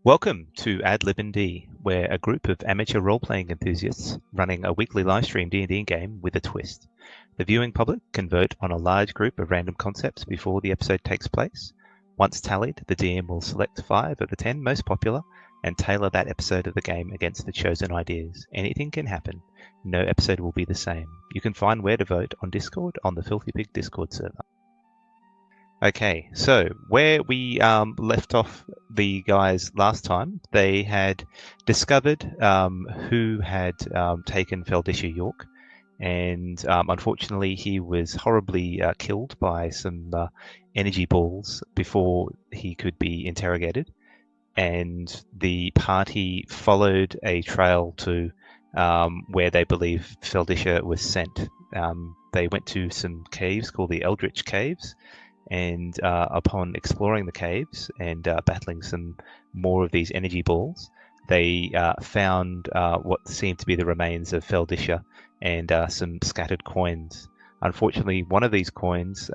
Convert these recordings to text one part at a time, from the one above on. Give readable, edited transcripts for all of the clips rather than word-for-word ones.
Welcome to ADlib&&D, where a group of amateur role-playing enthusiasts running a weekly livestream D&D game with a twist. The viewing public can vote on a large group of random concepts before the episode takes place. Once tallied, the DM will select 5 of the 10 most popular and tailor that episode of the game against the chosen ideas. Anything can happen. No episode will be the same. You can find where to vote on Discord on the Filthy Pig Discord server. Okay, so where we left off the guys last time, they had discovered who had taken Feldisha York, and unfortunately he was horribly killed by some energy balls before he could be interrogated, and the party followed a trail to where they believe Feldisha was sent. They went to some caves called the Eldritch Caves, and upon exploring the caves and battling some more of these energy balls, they found what seemed to be the remains of Feldisha and some scattered coins. Unfortunately, one of these coins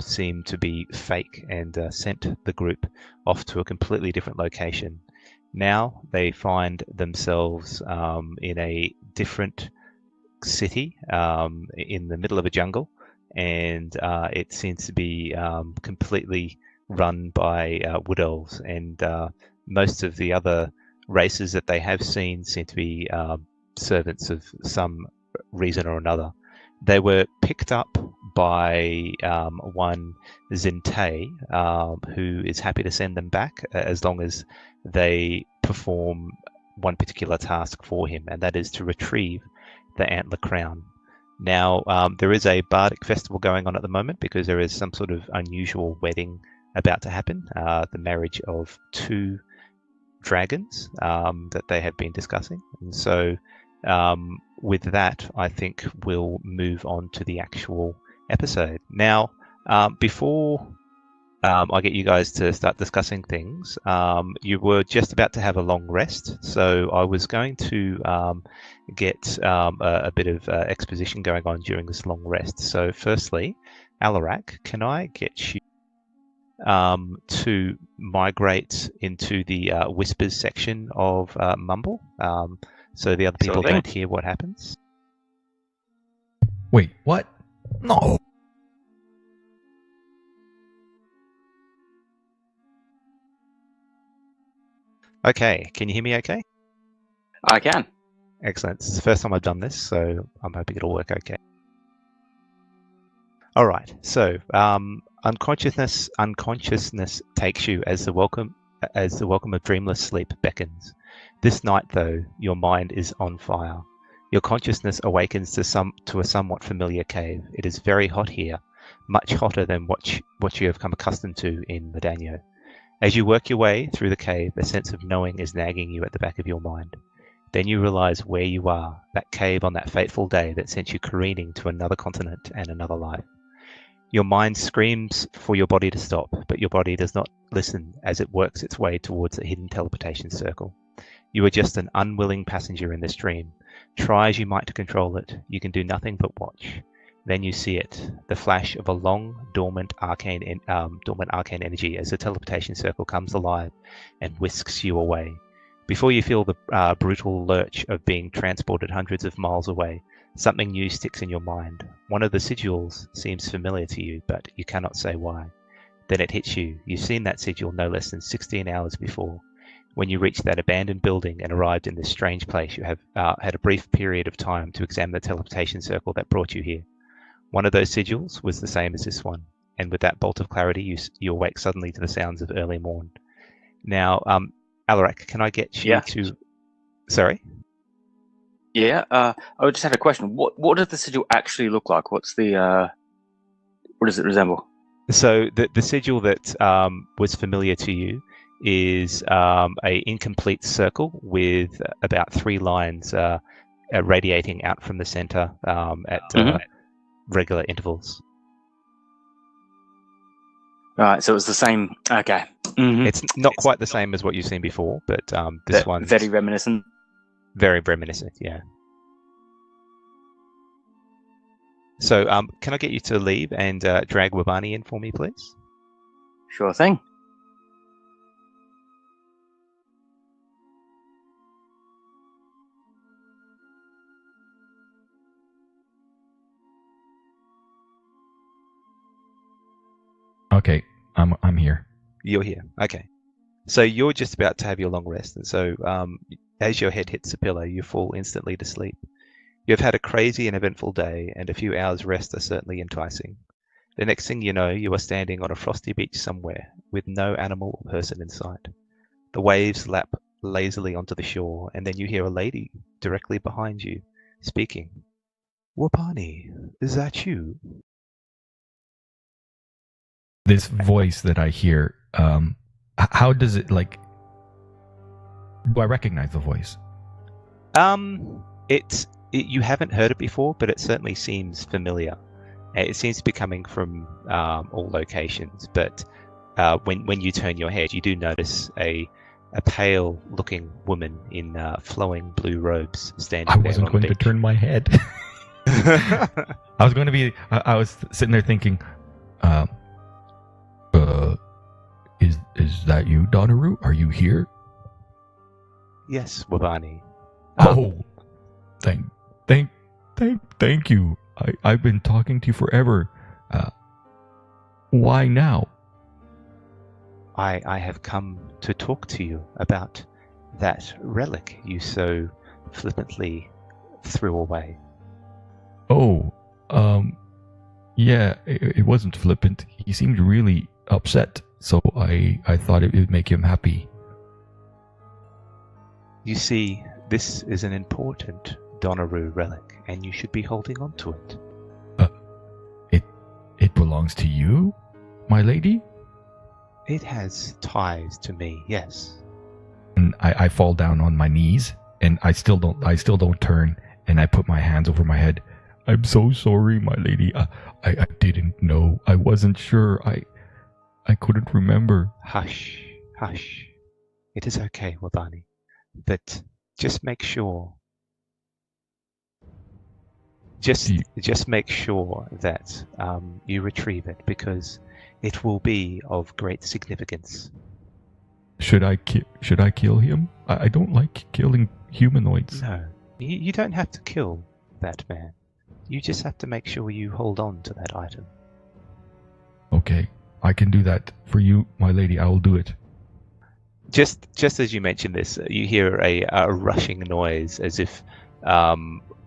seemed to be fake and sent the group off to a completely different location. Now they find themselves in a different city in the middle of a jungle, and it seems to be completely run by wood elves, and most of the other races that they have seen seem to be servants of some reason or another. They were picked up by one Xin'tae, who is happy to send them back as long as they perform one particular task for him, and that is to retrieve the Antler Crown. Now, there is a bardic festival going on at the moment because there is some sort of unusual wedding about to happen, the marriage of 2 dragons that they have been discussing. And so with that, I think we'll move on to the actual episode. Now, before I get you guys to start discussing things, you were just about to have a long rest, so I was going to get a bit of exposition going on during this long rest. So firstly, Alarak, can I get you to migrate into the whispers section of Mumble, so the other people don't hear what happens? Wait, what? No. Okay, can you hear me okay? I can. Excellent. This is the first time I've done this, so I'm hoping it'll work okay. All right, so unconsciousness takes you as the welcome of dreamless sleep beckons. This night, though, your mind is on fire. Your consciousness awakens to a somewhat familiar cave. It is very hot here, much hotter than what you have come accustomed to in Medanio. As you work your way through the cave, a sense of knowing is nagging you at the back of your mind. Then you realize where you are, that cave on that fateful day that sent you careening to another continent and another life. Your mind screams for your body to stop, but your body does not listen as it works its way towards a hidden teleportation circle. You are just an unwilling passenger in this dream. Try as you might to control it, you can do nothing but watch. Then you see it, the flash of a long, dormant arcane energy as the teleportation circle comes alive and whisks you away. Before you feel the brutal lurch of being transported hundreds of miles away, something new sticks in your mind. One of the sigils seems familiar to you, but you cannot say why. Then it hits you. You've seen that sigil no less than 16 hours before. When you reached that abandoned building and arrived in this strange place, you have had a brief period of time to examine the teleportation circle that brought you here. One of those sigils was the same as this one, and with that bolt of clarity, you awake suddenly to the sounds of early morn. Now, Alarak, can I get you to... Sorry? Yeah, I would just have a question. What does the sigil actually look like? What does it resemble? So the sigil that was familiar to you is a incomplete circle with about 3 lines radiating out from the center at regular intervals. Right, so it's the same. Okay. Mm-hmm. It's not quite the same as what you've seen before, but this one's very reminiscent. Very reminiscent, yeah. So can I get you to leave and drag Wabani in for me, please? Sure thing. Okay, I'm here. You're here. Okay. So you're just about to have your long rest, and so as your head hits the pillow, you fall instantly to sleep. You've had a crazy and eventful day, and a few hours' rest are certainly enticing. The next thing you know, you are standing on a frosty beach somewhere, with no animal or person in sight. The waves lap lazily onto the shore, and then you hear a lady directly behind you, speaking. Wapani, is that you? This voice that I hear, how does it, like... Do I recognize the voice? You haven't heard it before, but it certainly seems familiar. It seems to be coming from all locations, but when you turn your head, you do notice a pale-looking woman in flowing blue robes standing there. I wasn't going to turn my head. I was sitting there thinking, is that you, Donaru? Are you here? Yes, Wabani. Oh, thank you. I've been talking to you forever. Why now? I have come to talk to you about that relic you so flippantly threw away. Oh, yeah, it wasn't flippant. He seemed really upset, so I thought it would make him happy. You see, this is an important Donaru relic, and you should be holding on to it. It belongs to you, my lady? It has ties to me, yes. And I fall down on my knees, and I still don't turn, and I put my hands over my head. I'm so sorry, my lady. I didn't know. I wasn't sure. I couldn't remember. Hush. It is okay, Wabani. But just make sure. Just make sure that you retrieve it, because it will be of great significance. Should I kill him? I don't like killing humanoids. No, you don't have to kill that man. You just have to make sure you hold on to that item. Okay, I can do that for you, my lady. I will do it. Just as you mentioned this, you hear a rushing noise, as if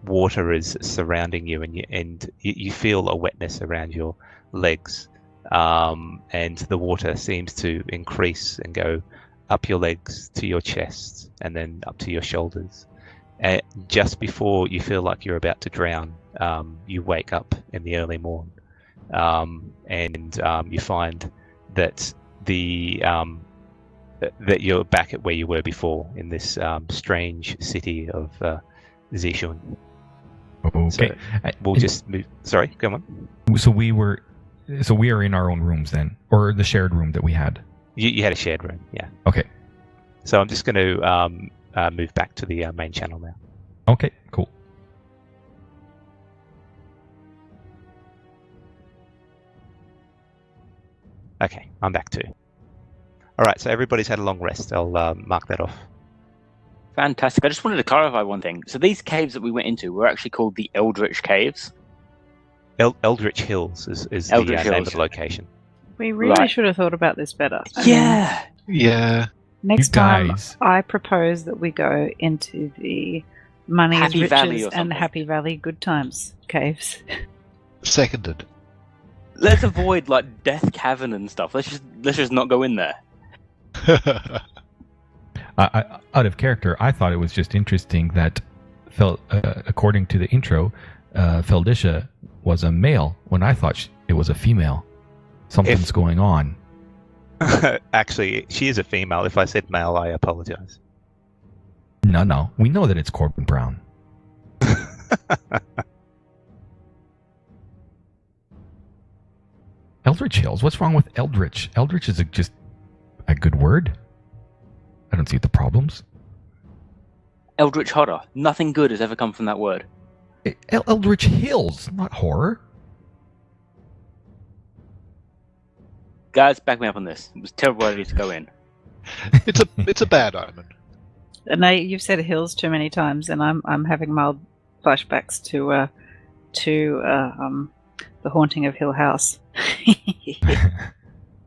water is surrounding you, and you feel a wetness around your legs, and the water seems to increase and go up your legs to your chest, and then up to your shoulders. And just before you feel like you're about to drown, you wake up in the early morn, and you find that that you're back at where you were before, in this strange city of Zishun. Okay. So we'll just move. Sorry, go on. So we are in our own rooms then, or the shared room that we had. You had a shared room, yeah. Okay. So I'm just going to move back to the main channel now. Okay, cool. Okay, I'm back too. All right, so everybody's had a long rest. I'll mark that off. Fantastic. I just wanted to clarify one thing. So these caves that we went into were actually called the Eldritch Caves? Eldritch Hills is the name of the location. We really should have thought about this better. Yeah. Next time, I propose that we go into the Money Happy is Valley Riches or and something. Happy Valley Good Times caves. Seconded. Let's avoid like Death Cavern and stuff. Let's just not go in there. Out of character, I thought it was just interesting that, according to the intro, Feldisha was a male when I thought it was a female. Something's going on. Actually, she is a female. If I said male, I apologize. No. We know that it's Corbin Brown. Eldritch Hills? What's wrong with Eldritch? Eldritch is just a good word. I don't see the problems. Eldritch horror. Nothing good has ever come from that word. Eldritch Hills, not horror. Guys, back me up on this. It was a terrible idea to go in. It's a bad omen. No, you've said hills too many times, and I'm having mild flashbacks to The Haunting of Hill House.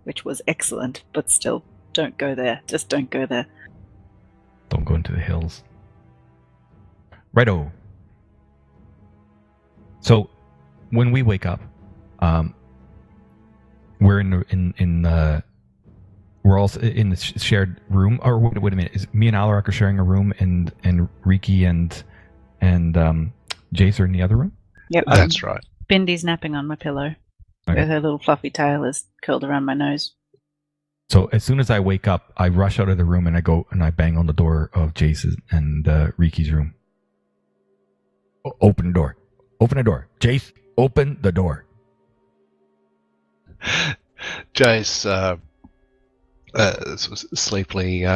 which was excellent, but still, don't go there. Just don't go there. Don't go into the hills. Righto. So, when we wake up, we're we're all in the shared room. Or wait a minute, is me and Alarak are sharing a room, and Riki and Jace are in the other room? Yep. That's right. Bindy's napping on my pillow. Okay. With her little fluffy tail is curled around my nose. So as soon as I wake up, I rush out of the room and I go and I bang on the door of Jace's and Riki's room. Open the door. Open the door. Jace, open the door. Jace sleepily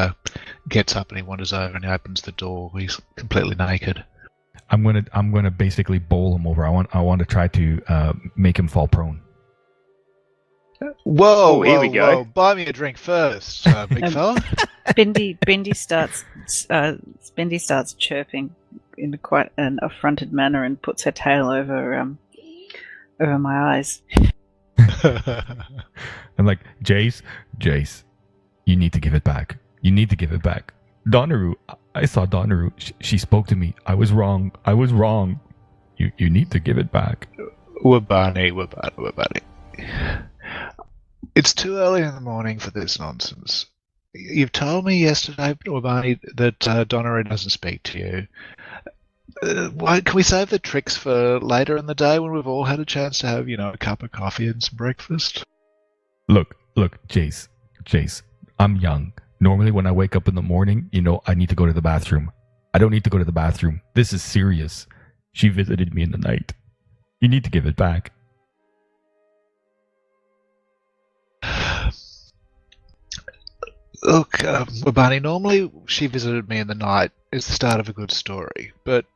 gets up and he wanders over and he opens the door. He's completely naked. I'm gonna basically bowl him over. I want to try to make him fall prone. Whoa, here we go. Whoa. Buy me a drink first, big fella. Bindy starts chirping in quite an affronted manner and puts her tail over my eyes. I'm like, Jace, you need to give it back. You need to give it back. Donaru, I saw Donaru. She spoke to me. I was wrong. You need to give it back. Wabani. It's too early in the morning for this nonsense. You've told me yesterday, Wabani, that Donaru doesn't speak to you. Why can we save the tricks for later in the day when we've all had a chance to have, a cup of coffee and some breakfast? Look, Jace, I'm young. Normally when I wake up in the morning, I need to go to the bathroom. I don't need to go to the bathroom. This is serious. She visited me in the night. You need to give it back. Look, Wabani, normally she visited me in the night is the start of a good story, but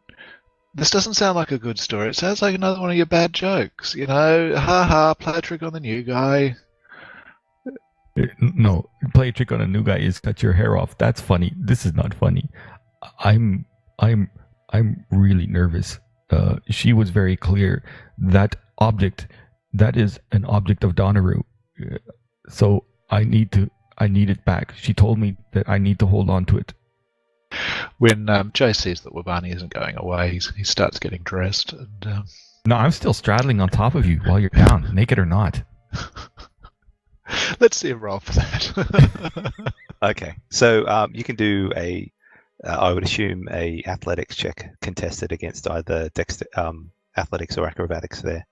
this doesn't sound like a good story. It sounds like another one of your bad jokes. Play a trick on the new guy. No, play a trick on a new guy is cut your hair off. That's funny. This is not funny. I'm really nervous. She was very clear. That is an object of Donaru. So I need it back. She told me that I need to hold on to it. When Jay sees that Wabani isn't going away, he starts getting dressed. And, No, I'm still straddling on top of you while you're down, naked or not. Let's see a roll for that. Okay, so you can do I would assume a athletics check contested against either athletics or acrobatics there.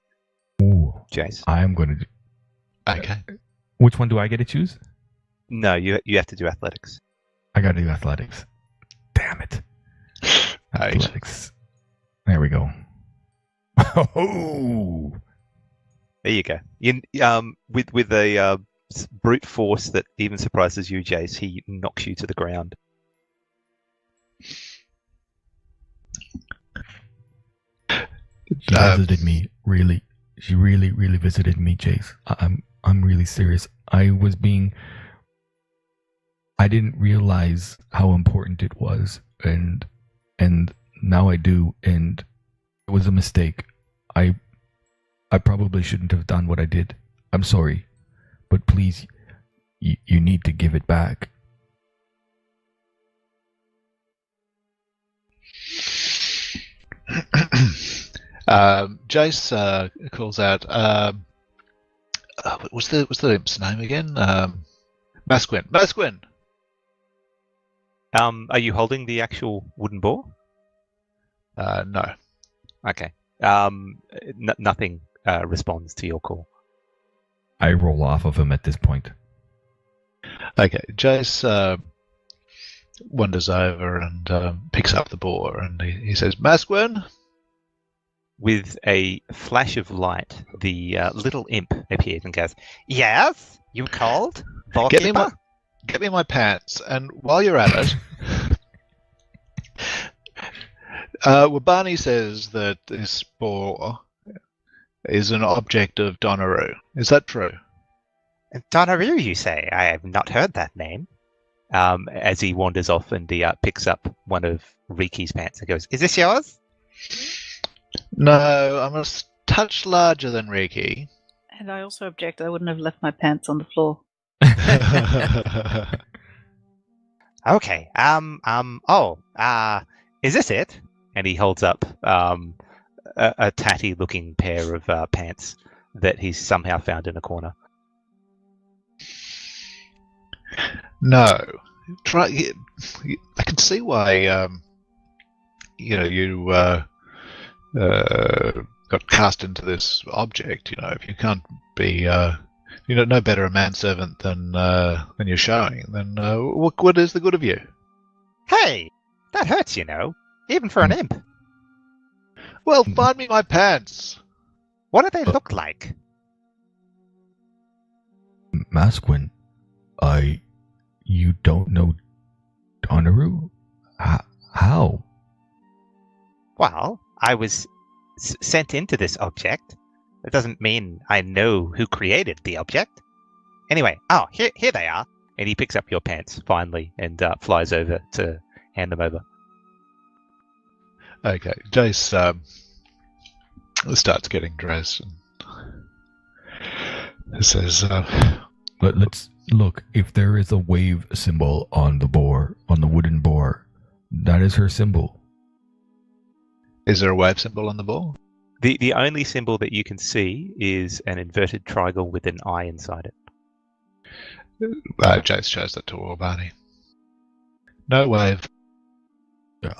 Ooh, Jace. I'm going to do... Okay. Which one do I get to choose? No, you have to do athletics. I got to do athletics. Damn it. Right. Athletics. There we go. Oh! There you go. With a brute force that even surprises you, Jace, he knocks you to the ground. She visited me, really. She really, really visited me, Jace. I'm really serious. I didn't realize how important it was, and now I do, and it was a mistake. I probably shouldn't have done what I did. I'm sorry, but please, you need to give it back. Jace calls out. What's the imp's name again? Masquin. Are you holding the actual wooden ball? No. Okay. Nothing responds to your call. I roll off of him at this point. Okay. Jace wanders over and picks up the boar, and he says, "Masquin." With a flash of light, the little imp appears and goes, "Yes, you called? Get me my pants, and while you're at it, Wabani says that this boar is an object of Donaru. Is that true? Donaru, you say? I have not heard that name." As he wanders off and he picks up one of Riki's pants and goes, "Is this yours?" No, I'm a touch larger than Riki. And I also object. I wouldn't have left my pants on the floor. Okay. Is this it? And he holds up a tatty-looking pair of pants that he's somehow found in a corner. No. Try. I can see why. You got cast into this object. If you can't be, no better a manservant than you're showing. Then what is the good of you? Hey, that hurts, even for an imp. Well, find me my pants. What do they look like? Masquin, you don't know Donaru? How? Well, I was sent into this object. That doesn't mean I know who created the object. Anyway, here they are. And he picks up your pants finally and flies over to hand them over. Okay, Jace starts getting dressed and says, Let's look. If there is a wave symbol on the wooden boar, that is her symbol. Is there a wave symbol on the ball? The only symbol that you can see is an inverted triangle with an eye inside it. Jace shows that to Orbani. No wave.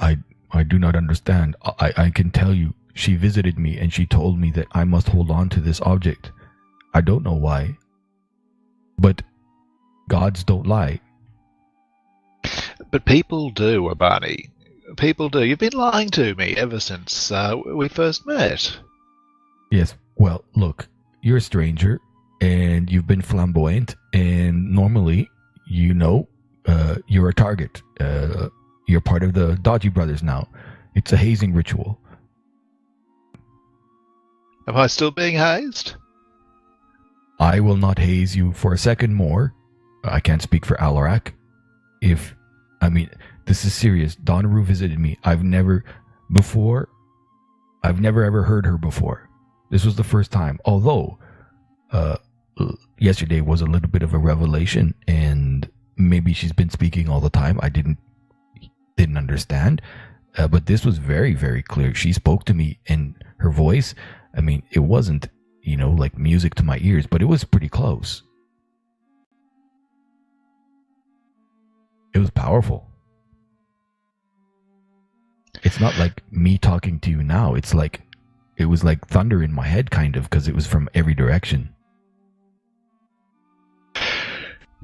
I do not understand. I can tell you, she visited me and she told me that I must hold on to this object. I don't know why. But gods don't lie. But people do, Orbani. People do. You've been lying to me ever since we first met. Yes, well, look, you're a stranger and you've been flamboyant, and normally, you're a target. You're part of the Dodgy Brothers now. It's a hazing ritual. Am I still being hazed? I will not haze you for a second more. I can't speak for Alarak. This is serious. Donaru visited me. I've never ever heard her before. This was the first time. Although, yesterday was a little bit of a revelation, and maybe she's been speaking all the time. I didn't understand, but this was very, very clear. She spoke to me, and her voice, it wasn't, like music to my ears, but it was pretty close. It was powerful. It's not like me talking to you now. It was like thunder in my head, kind of, because it was from every direction.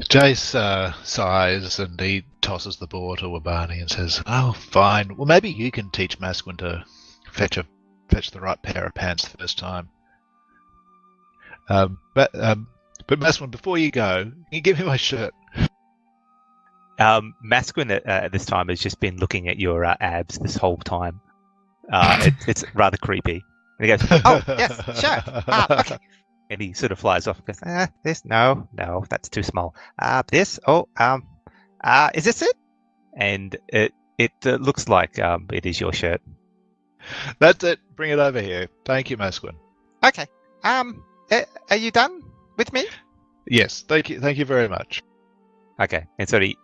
Jace sighs and he tosses the boar to Wabani and says, "Oh, fine. Well, maybe you can teach Masquin to fetch the right pair of pants the first time. But Masquin, before you go, can you give me my shirt?" Masquin at this time has just been looking at your abs this whole time. It's rather creepy. And he goes, "Oh, yes, sure. Okay." And he sort of flies off and goes, "This, no, that's too small. This, is this it?" And it looks like it is your shirt. That's it. Bring it over here. Thank you, Masquin. Okay. Are you done with me? Yes. Thank you very much. Okay. And so he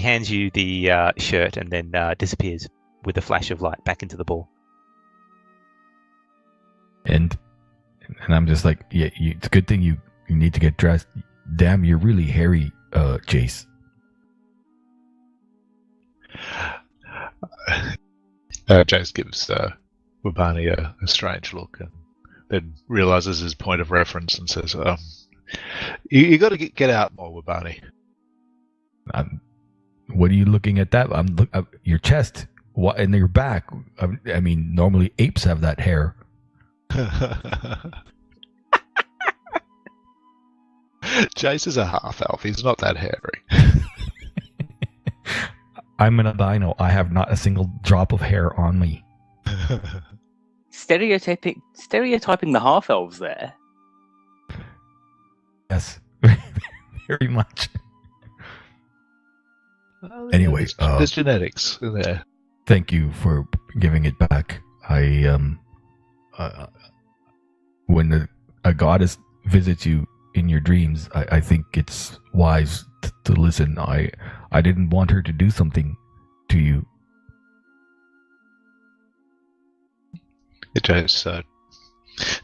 hands you the shirt and then disappears with a flash of light back into the ball. And I'm just like, yeah, it's a good thing you need to get dressed. Damn, you're really hairy, Jace. Jace gives Wabani a strange look and then realizes his point of reference and says, you got to get out more, Wabani. What are you looking at that? Your chest and your back. Normally apes have that hair. Jace is a half elf. He's not that hairy. I'm an albino. I have not a single drop of hair on me. Stereotyping the half elves there. Yes, very much. Anyway, there's genetics in there. Thank you for giving it back. When a goddess visits you, in your dreams, I think it's wise to listen. I didn't want her to do something to you. Jace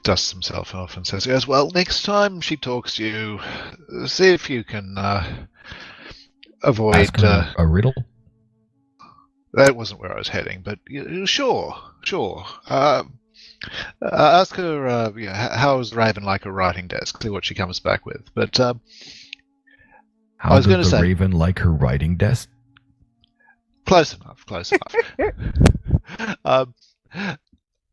dusts himself off and says, "Yes, well, next time she talks to you, see if you can avoid." Ask her a riddle? That wasn't where I was heading, but sure. Ask her, how's Raven like a writing desk? See what she comes back with. But how does the Raven like her writing desk? Close enough.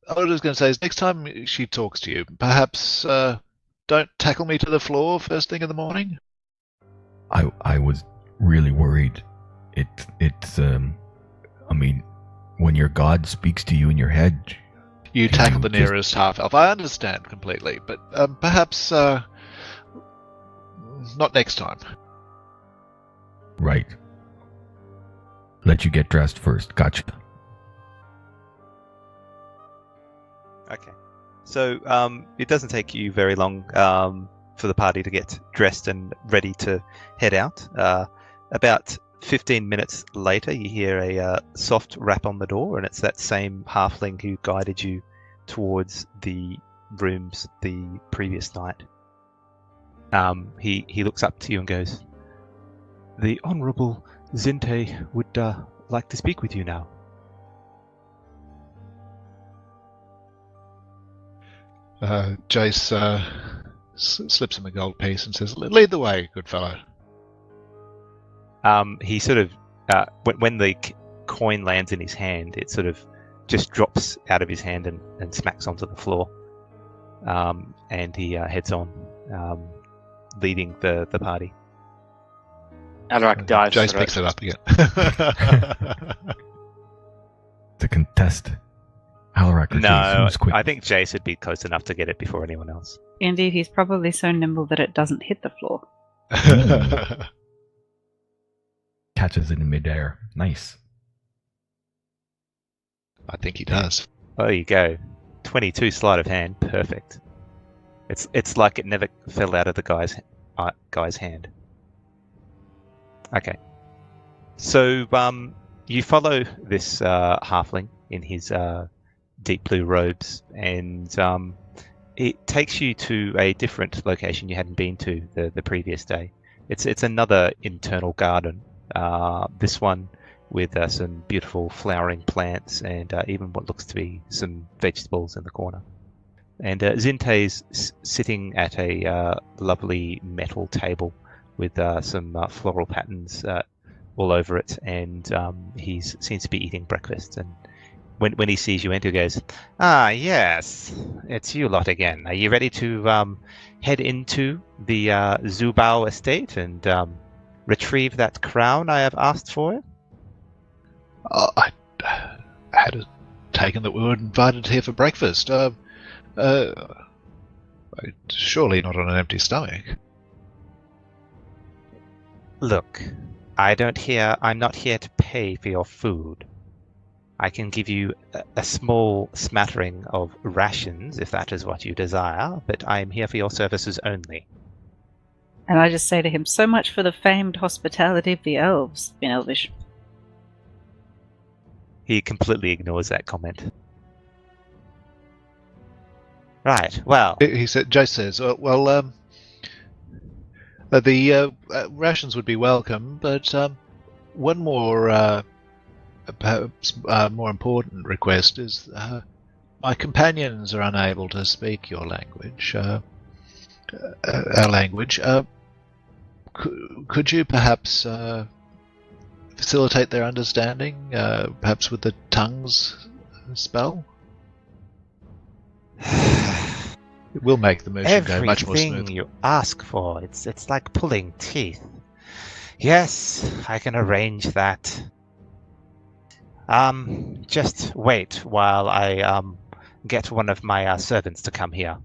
I was just going to say is next time she talks to you, perhaps don't tackle me to the floor first thing in the morning. I was really worried. It's I mean, when your god speaks to you in your head, you tackle the nearest half-elf. I understand completely, but perhaps not next time. Right. Let you get dressed first. Gotcha. Okay. So it doesn't take you very long for the party to get dressed and ready to head out. About 15 minutes later, you hear a soft rap on the door, and it's that same halfling who guided you towards the rooms the previous night. He looks up to you and goes, "The Honourable Xin'tae would like to speak with you now." Jace slips him a gold piece and says, "Lead the way, good fellow." He sort of, when the coin lands in his hand, it sort of just drops out of his hand and smacks onto the floor. And he heads on, leading the party. Alarak dives. Jace picks it up again. To contest. Alarak or No, Jace, who's quick? I think Jace would be close enough to get it before anyone else. Indeed, he's probably so nimble that it doesn't hit the floor. Catches it in midair. Nice. I think he does. There you go. 22 sleight of hand, perfect. It's like it never fell out of the guy's hand. Okay. So you follow this halfling in his deep blue robes, and it takes you to a different location you hadn't been to the previous day. It's another internal garden. This one with some beautiful flowering plants and even what looks to be some vegetables in the corner. And Xin'tae's sitting at a lovely metal table with some floral patterns all over it, and he seems to be eating breakfast. And when he sees you enter, he goes, "Ah, yes, it's you lot again. Are you ready to head into the Zubao estate and retrieve that crown I have asked for?" I had taken that we were invited here for breakfast. Surely not on an empty stomach. Look, I'm not here to pay for your food. I can give you a small smattering of rations if that is what you desire, but I am here for your services only. And I just say to him, "So much for the famed hospitality of the elves," in Elvish. He completely ignores that comment. Right, well... Jace says, "Well, the rations would be welcome, but one more, perhaps more important request is my companions are unable to speak your language, our language. Could you perhaps facilitate their understanding, perhaps with the tongues spell? It will make the motion go much more smooth." Everything you ask for, it's like pulling teeth. Yes, I can arrange that. Just wait while I get one of my servants to come here.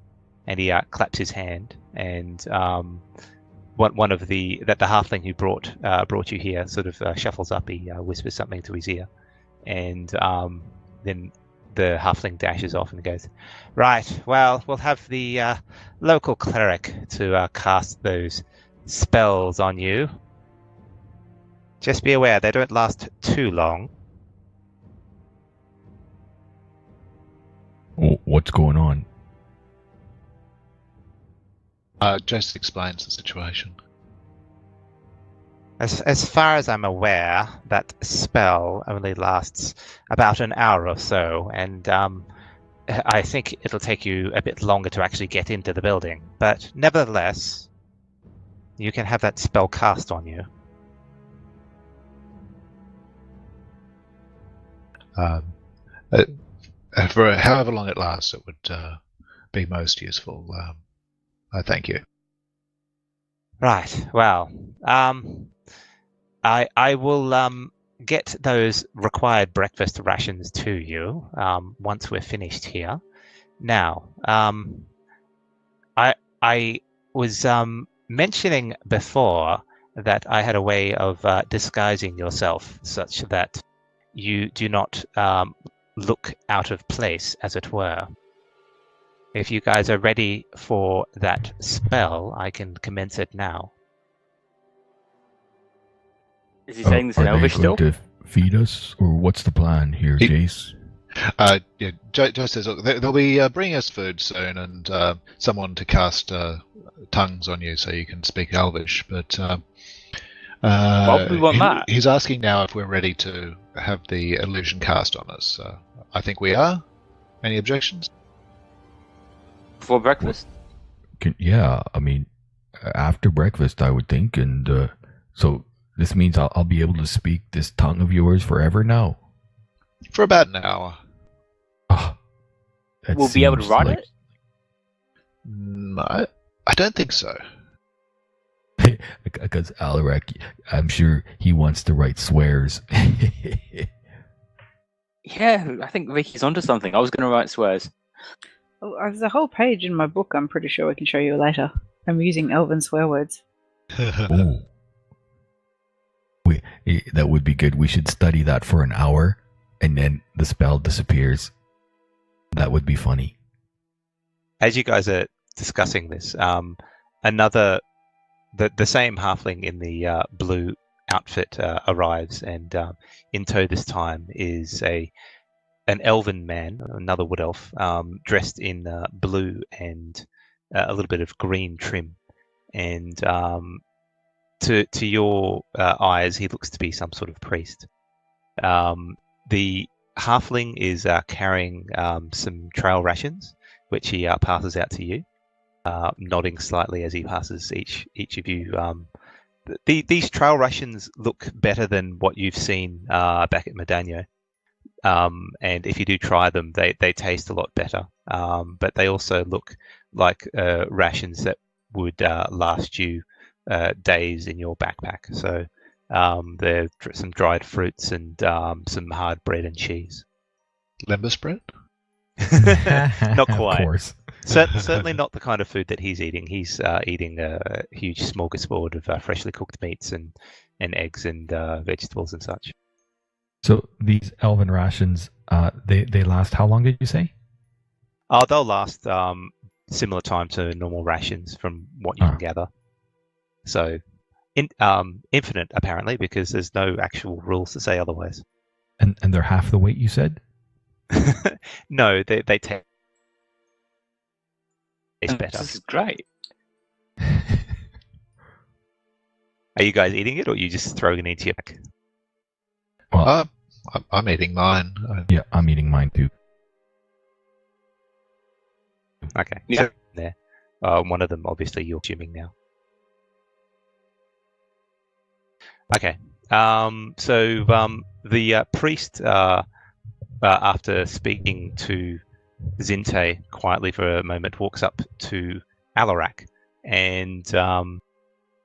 And he claps his hand, and one of the halfling who brought you here sort of shuffles up. He whispers something to his ear, and then the halfling dashes off and goes, right, well, we'll have the local cleric to cast those spells on you. Just be aware, they don't last too long. Oh, what's going on? Just explains the situation. As far as I'm aware, that spell only lasts about an hour or so, and I think it'll take you a bit longer to actually get into the building. But nevertheless, you can have that spell cast on you. For however long it lasts, it would be most useful. I thank you. Right. Well, I will get those required breakfast rations to you once we're finished here. Now, I was mentioning before that I had a way of disguising yourself such that you do not look out of place, as it were. If you guys are ready for that spell, I can commence it now. Is he saying this in Elvish Are they still? going to feed us, or what's the plan here, Jace? Yeah, Joe says, look, they'll be bringing us food soon, and someone to cast tongues on you so you can speak Elvish. But Why would we want that? He's asking now if we're ready to have the illusion cast on us. I think we are. Any objections? Before breakfast? Yeah, I mean, after breakfast, I would think, and so this means I'll be able to speak this tongue of yours forever now. For about an hour. We'll be able to write it? I don't think so. Because Alarak, I'm sure he wants to write swears. Yeah, I think Vicky's onto something. I was going to write swears. Oh, there's a whole page in my book I'm pretty sure I can show you later. I'm using elven swear words. Oh. That would be good. We should study that for an hour, and then the spell disappears. That would be funny. As you guys are discussing this, the same halfling in the blue outfit arrives, and in tow this time is an elven man, another wood elf, dressed in blue and a little bit of green trim, and to your eyes, he looks to be some sort of priest. The halfling is carrying some trail rations, which he passes out to you, nodding slightly as he passes each of you. These trail rations look better than what you've seen back at Medano. And if you do try them, they taste a lot better. But they also look like rations that would last you days in your backpack. So there's some dried fruits and some hard bread and cheese. Limbus bread? Not quite. Of course. Certainly not the kind of food that he's eating. He's eating a huge smorgasbord of freshly cooked meats and eggs and vegetables and such. So these elven rations, they last how long did you say? Oh, they'll last similar time to normal rations from what you can gather. So infinite, apparently, because there's no actual rules to say otherwise. And they're half the weight, you said? No, they taste better. This is great. Are you guys eating it, or are you just throwing it into your pack? Well, I'm eating mine. yeah, I'm eating mine too. Okay. Yeah. So there. One of them, obviously, you're assuming now. Okay. So the priest, after speaking to Xin'tae quietly for a moment, walks up to Alarak, and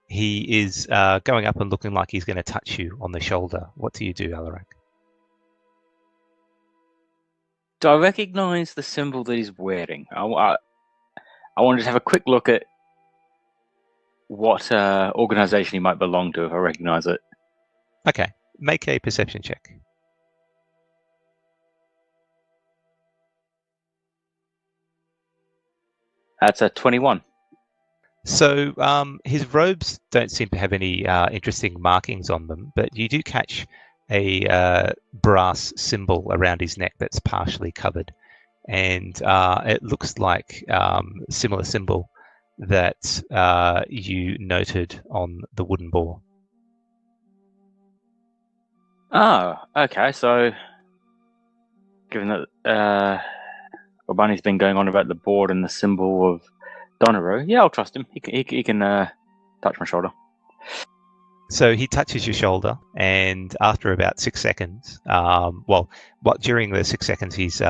he is going up and looking like he's going to touch you on the shoulder. What do you do, Alarak? Do I recognise the symbol that he's wearing? I wanted to have a quick look at what organisation he might belong to if I recognise it. Okay. Make a perception check. That's a 21. So his robes don't seem to have any interesting markings on them, but you do catch a brass symbol around his neck that's partially covered, and it looks like similar symbol that you noted on the wooden boar. Oh, okay. So, given that Urbani's been going on about the board and the symbol of Donero, yeah, I'll trust him. He can touch my shoulder. So he touches your shoulder, and after about 6 seconds, during the 6 seconds, he's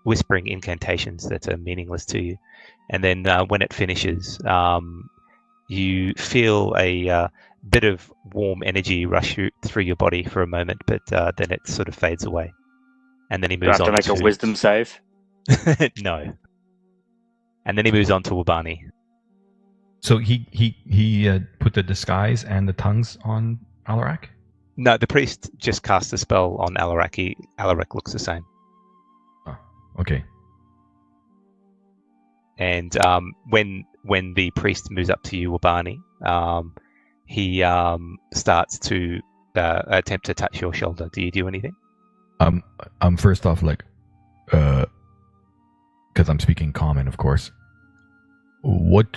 whispering incantations that are meaningless to you, and then when it finishes, you feel a bit of warm energy rush through your body for a moment, but then it sort of fades away, and then he moves on. Do I have to make a wisdom save? No. And then he moves on to Urbani. So he put the disguise and the tongues on Alarak? No, the priest just cast a spell on Alarak. Alarak looks the same. Oh, okay. And when the priest moves up to you, Urbani, he starts to attempt to touch your shoulder. Do you do anything? I'm first off like, because I'm speaking common, of course. What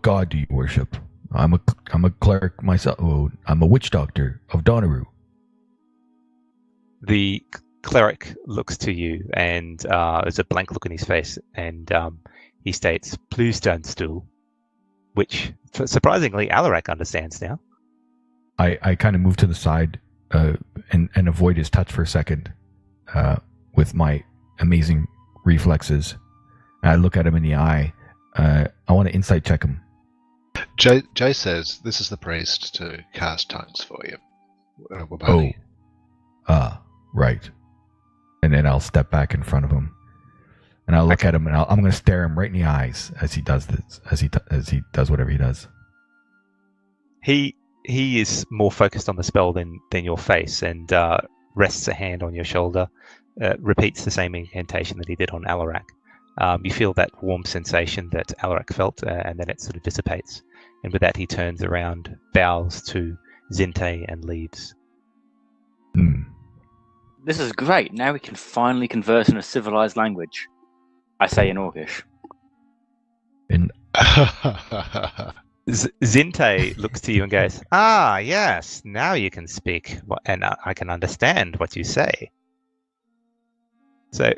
god do you worship? I'm a cleric myself. Oh, I'm a witch doctor of Donaru. The cleric looks to you, and there's a blank look in his face, and he states, "Please stand still," which surprisingly Alarak understands now. I kind of move to the side and avoid his touch for a second with my amazing reflexes. I look at him in the eye. I want to insight check him. Jay says this is the priest to cast tongues for you. Right. And then I'll step back in front of him, and I'll look at him, and I'm going to stare him right in the eyes as he does this, as he does whatever he does. He is more focused on the spell than your face, and rests a hand on your shoulder, repeats the same incantation that he did on Alarak. You feel that warm sensation that Alarak felt, and then it sort of dissipates. And with that, he turns around, bows to Xin'tae, and leaves. This is great. Now we can finally converse in a civilized language. I say in Orcish. Xin'tae looks to you and goes, "Ah, yes, now you can speak, and I can understand what you say." So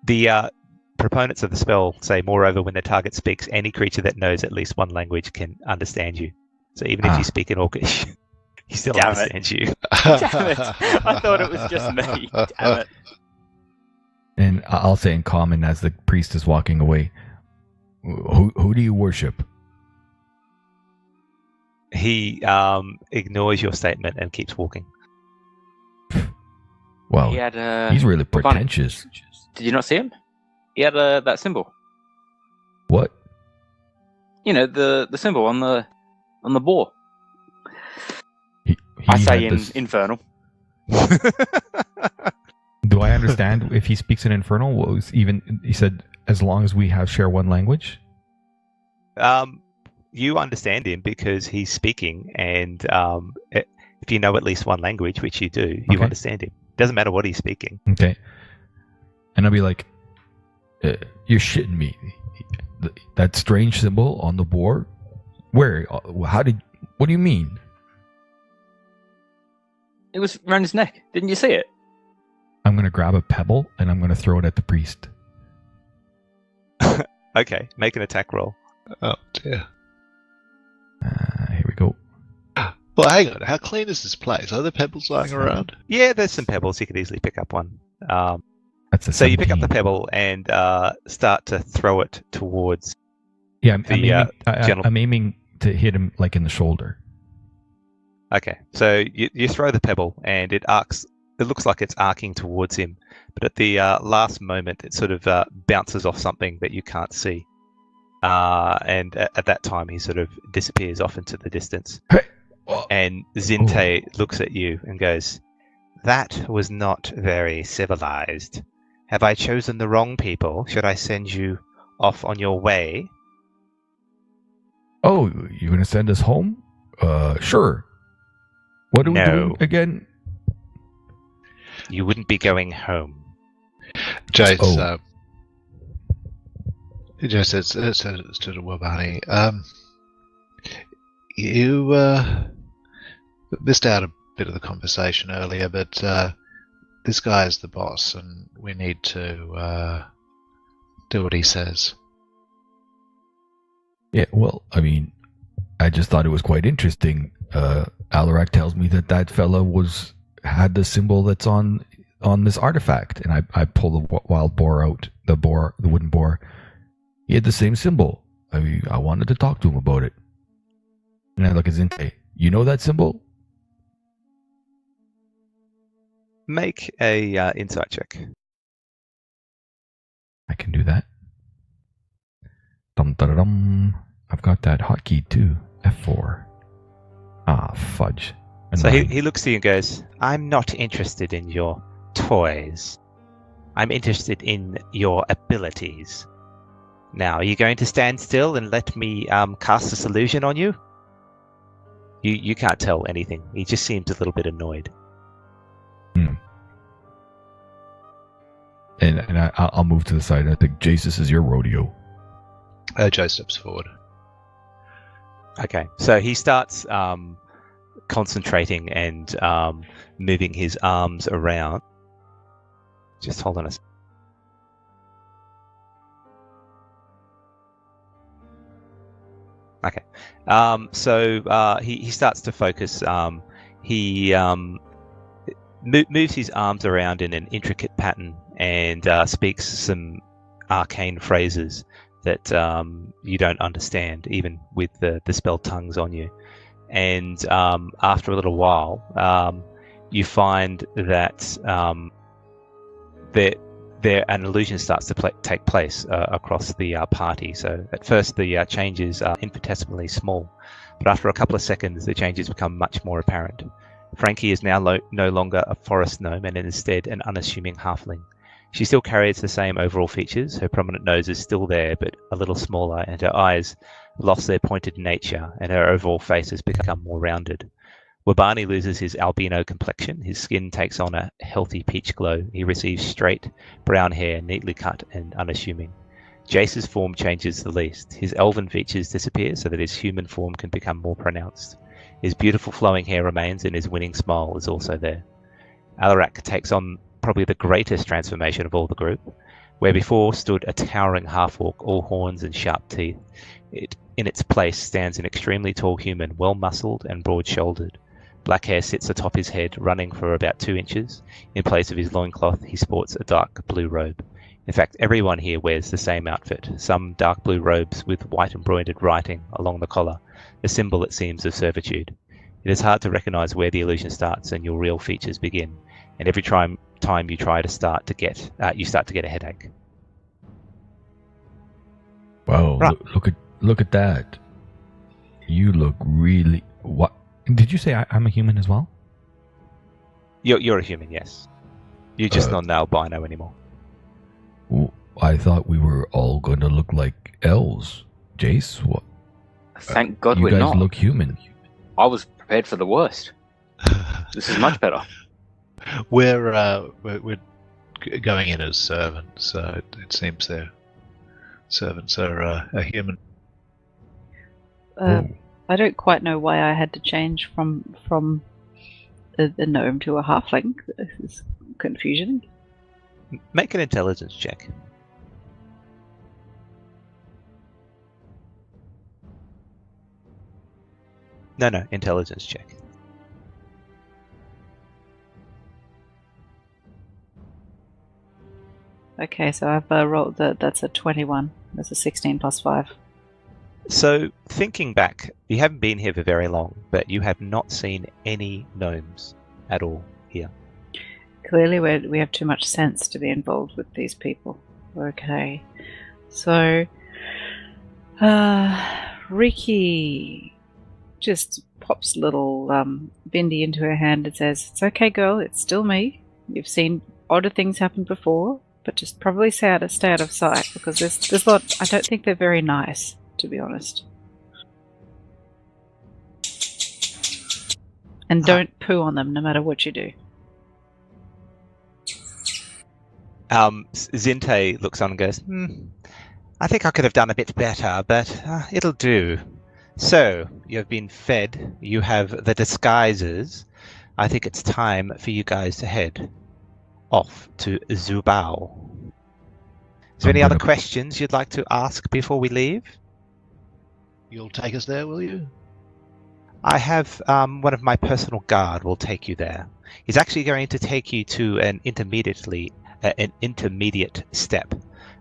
the proponents of the spell say, moreover, when the target speaks, any creature that knows at least one language can understand you. So even if you speak in Orcish, he still understands you. Damn it. I thought it was just me. Damn it. And I'll say in common as the priest is walking away, who do you worship? He ignores your statement and keeps walking. Well, he's really pretentious. Did you not see him? He had that symbol. What? You know, the symbol on the boar. He I say this... infernal. Do I understand if he speaks in infernal? What was even he said, as long as we share one language? You understand him because he's speaking, and if you know at least one language, which you do, you understand him. Doesn't matter what he's speaking. Okay. And I'll be like, you're shitting me. That strange symbol on the board? Where? What do you mean? It was around his neck. Didn't you see it? I'm going to grab a pebble and I'm going to throw it at the priest. Okay, make an attack roll. Oh, dear. Here we go. Well, hang on. How clean is this place? Are there pebbles lying around? Yeah, there's some pebbles. You could easily pick up one. That's a 17. So you pick up the pebble and start to throw it towards. Yeah, I'm aiming to hit him like in the shoulder. Okay, so you throw the pebble and it arcs. It looks like it's arcing towards him, but at the last moment, it sort of bounces off something that you can't see. And at that time, he sort of disappears off into the distance. Hey. And Xin'tae looks at you and goes, "That was not very civilized. Have I chosen the wrong people? Should I send you off on your way. Oh, you're gonna send us home? Sure. What are we doing again? You wouldn't be going home. Jace, Oh. Jace says to the Wabani, you missed out a bit of the conversation earlier, but this guy is the boss, and we need to do what he says. Yeah, well, I mean, I just thought it was quite interesting. Alarak tells me that fella had the symbol that's on this artifact, and I pull the wild boar out, the wooden boar. He had the same symbol. I mean, I wanted to talk to him about it. And I look at Xin'tae. You know that symbol? Make a insight check. I can do that. Dum-da-da-dum. I've got that hotkey too. F4. Ah, fudge. So he looks to you and goes, I'm not interested in your toys. I'm interested in your abilities. Now, are you going to stand still and let me cast this illusion on you? You can't tell anything. He just seems a little bit annoyed. And I'll move to the side. I think, Jace, this is your rodeo. Jace steps forward. Okay, so he starts concentrating and moving his arms around. Just hold on a second. Okay, so he starts to focus. He moves his arms around in an intricate pattern and speaks some arcane phrases that you don't understand, even with the spell tongues on you. And after a little while, you find that an illusion starts to take place across the party. So at first the changes are infinitesimally small, but after a couple of seconds the changes become much more apparent. Frankie is now no longer a forest gnome and instead an unassuming halfling. She still carries the same overall features. Her prominent nose is still there, but a little smaller, and her eyes lost their pointed nature, and her overall face has become more rounded. Wabani loses his albino complexion. His skin takes on a healthy peach glow. He receives straight, brown hair, neatly cut and unassuming. Jace's form changes the least. His elven features disappear so that his human form can become more pronounced. His beautiful flowing hair remains, and his winning smile is also there. Alarak takes on probably the greatest transformation of all the group. Where before stood a towering half-orc, all horns and sharp teeth, in its place stands an extremely tall human, well-muscled and broad-shouldered. Black hair sits atop his head, running for about 2 inches. In place of his loincloth, he sports a dark blue robe. In fact, everyone here wears the same outfit, some dark blue robes with white embroidered writing along the collar, a symbol, it seems, of servitude. It is hard to recognize where the illusion starts and your real features begin, and every time you try to start to get a headache. Wow! Right. Look at that. You look really. What did you say? I'm a human as well. You're a human, yes. You're just not an albino anymore. I thought we were all going to look like elves. Jace, what? Thank God you we're guys not. look human. I was prepared for the worst. This is much better. We're going in as servants, so it seems their servants are a human. I don't quite know why I had to change from a gnome to a halfling. This is confusion. Make an intelligence check. No, intelligence check. Okay, so I've rolled that's a 21. That's a 16 plus 5. So, thinking back, you haven't been here for very long, but you have not seen any gnomes at all here. Clearly we have too much sense to be involved with these people. Okay. So, Riki just pops little Bindi into her hand and says, "It's okay, girl, it's still me. You've seen odder things happen before. but just probably stay out of sight because there's a lot. I don't think they're very nice, to be honest. And don't poo on them, no matter what you do. Xin'tae looks on and goes, I think I could have done a bit better, but it'll do. So, you've been fed, you have the disguises. I think it's time for you guys to head off to Zubao. Is there any other questions you'd like to ask before we leave? You'll take us there, will you? I have one of my personal guard will take you there. He's actually going to take you to an intermediate step,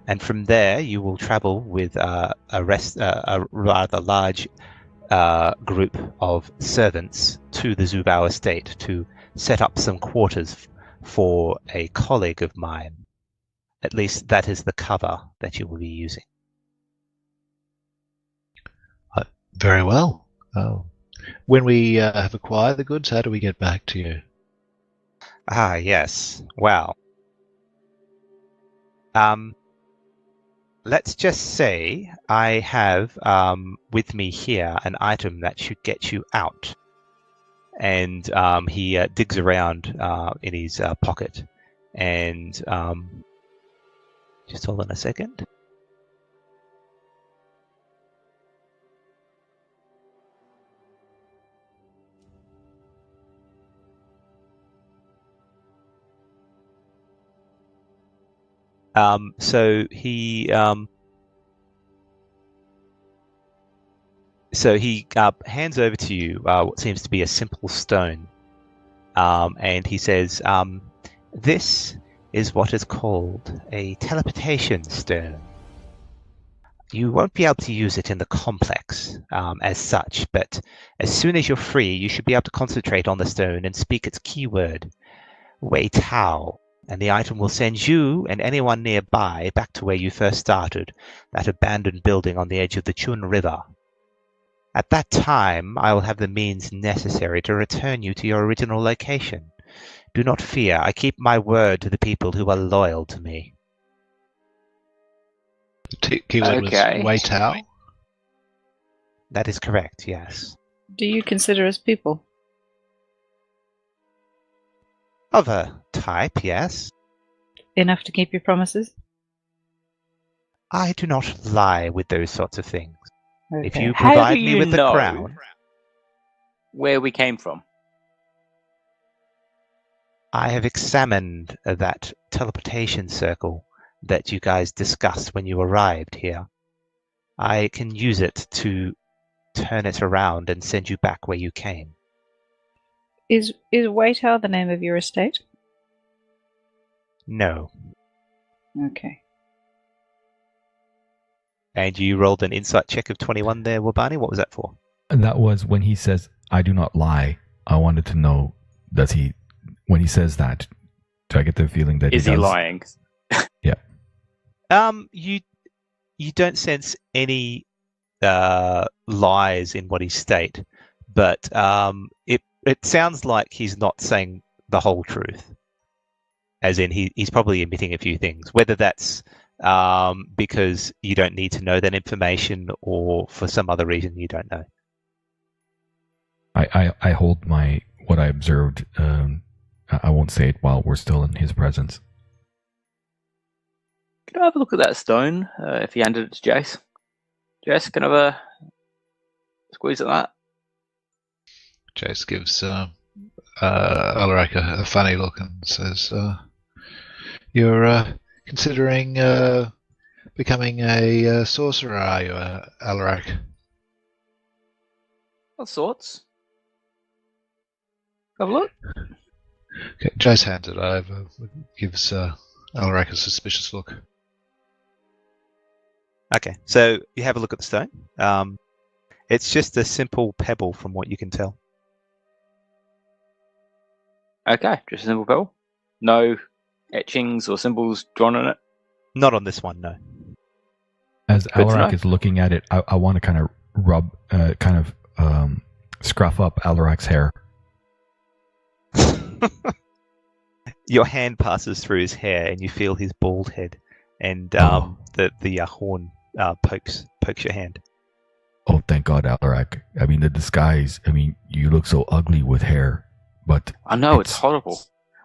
and from there you will travel with a rather large group of servants to the Zubao estate to set up some quarters for a colleague of mine. At least that is the cover that you will be using. Very well. When we have acquired the goods, how do we get back to you? Ah, yes. Well, let's just say I have with me here an item that should get you out. And he digs around in his pocket. And just hold on a second. So he hands over to you what seems to be a simple stone, and he says, "This is what is called a teleportation stone. You won't be able to use it in the complex as such, but as soon as you're free, you should be able to concentrate on the stone and speak its keyword, Wei Tao. And the item will send you and anyone nearby back to where you first started, that abandoned building on the edge of the Chun River. At that time, I will have the means necessary to return you to your original location. Do not fear, I keep my word to the people who are loyal to me." The keyword was Wei Tao? That is correct, yes. Do you consider us people? Of a type, yes. Enough to keep your promises? I do not lie with those sorts of things. Okay. If you How provide do me you with the know crown, where we came from? I have examined that teleportation circle that you guys discussed when you arrived here. I can use it to turn it around and send you back where you came. Is Wei Tao the name of your estate? No. Okay. And you rolled an insight check of 21 there, Wabani. What was that for? And that was when he says, "I do not lie." I wanted to know, when he says that, do I get the feeling that Is he lying? Yeah. You don't sense any lies in what he state, but it sounds like he's not saying the whole truth. As in, he's probably omitting a few things, whether that's because you don't need to know that information or for some other reason you don't know. I hold what I observed. I won't say it while we're still in his presence. Can I have a look at that stone if he handed it to Jace? Jace, can I have a squeeze at that? Jace gives Alaric a funny look and says, "You're considering becoming a sorcerer, are you, Alaric?" What sorts? Have a look. Okay, Jace hands it over, gives Alaric a suspicious look. Okay, so you have a look at the stone. It's just a simple pebble from what you can tell. Okay, just a simple pebble. No etchings or symbols drawn on it? Not on this one, no. As Good to Alaric know. is looking at it, I want to kind of rub, scruff up Alaric's hair. Your hand passes through his hair, and you feel his bald head, and the horn pokes your hand. Oh, thank God, Alarak. I mean, the disguise. I mean, you look so ugly with hair, but I know, it's horrible.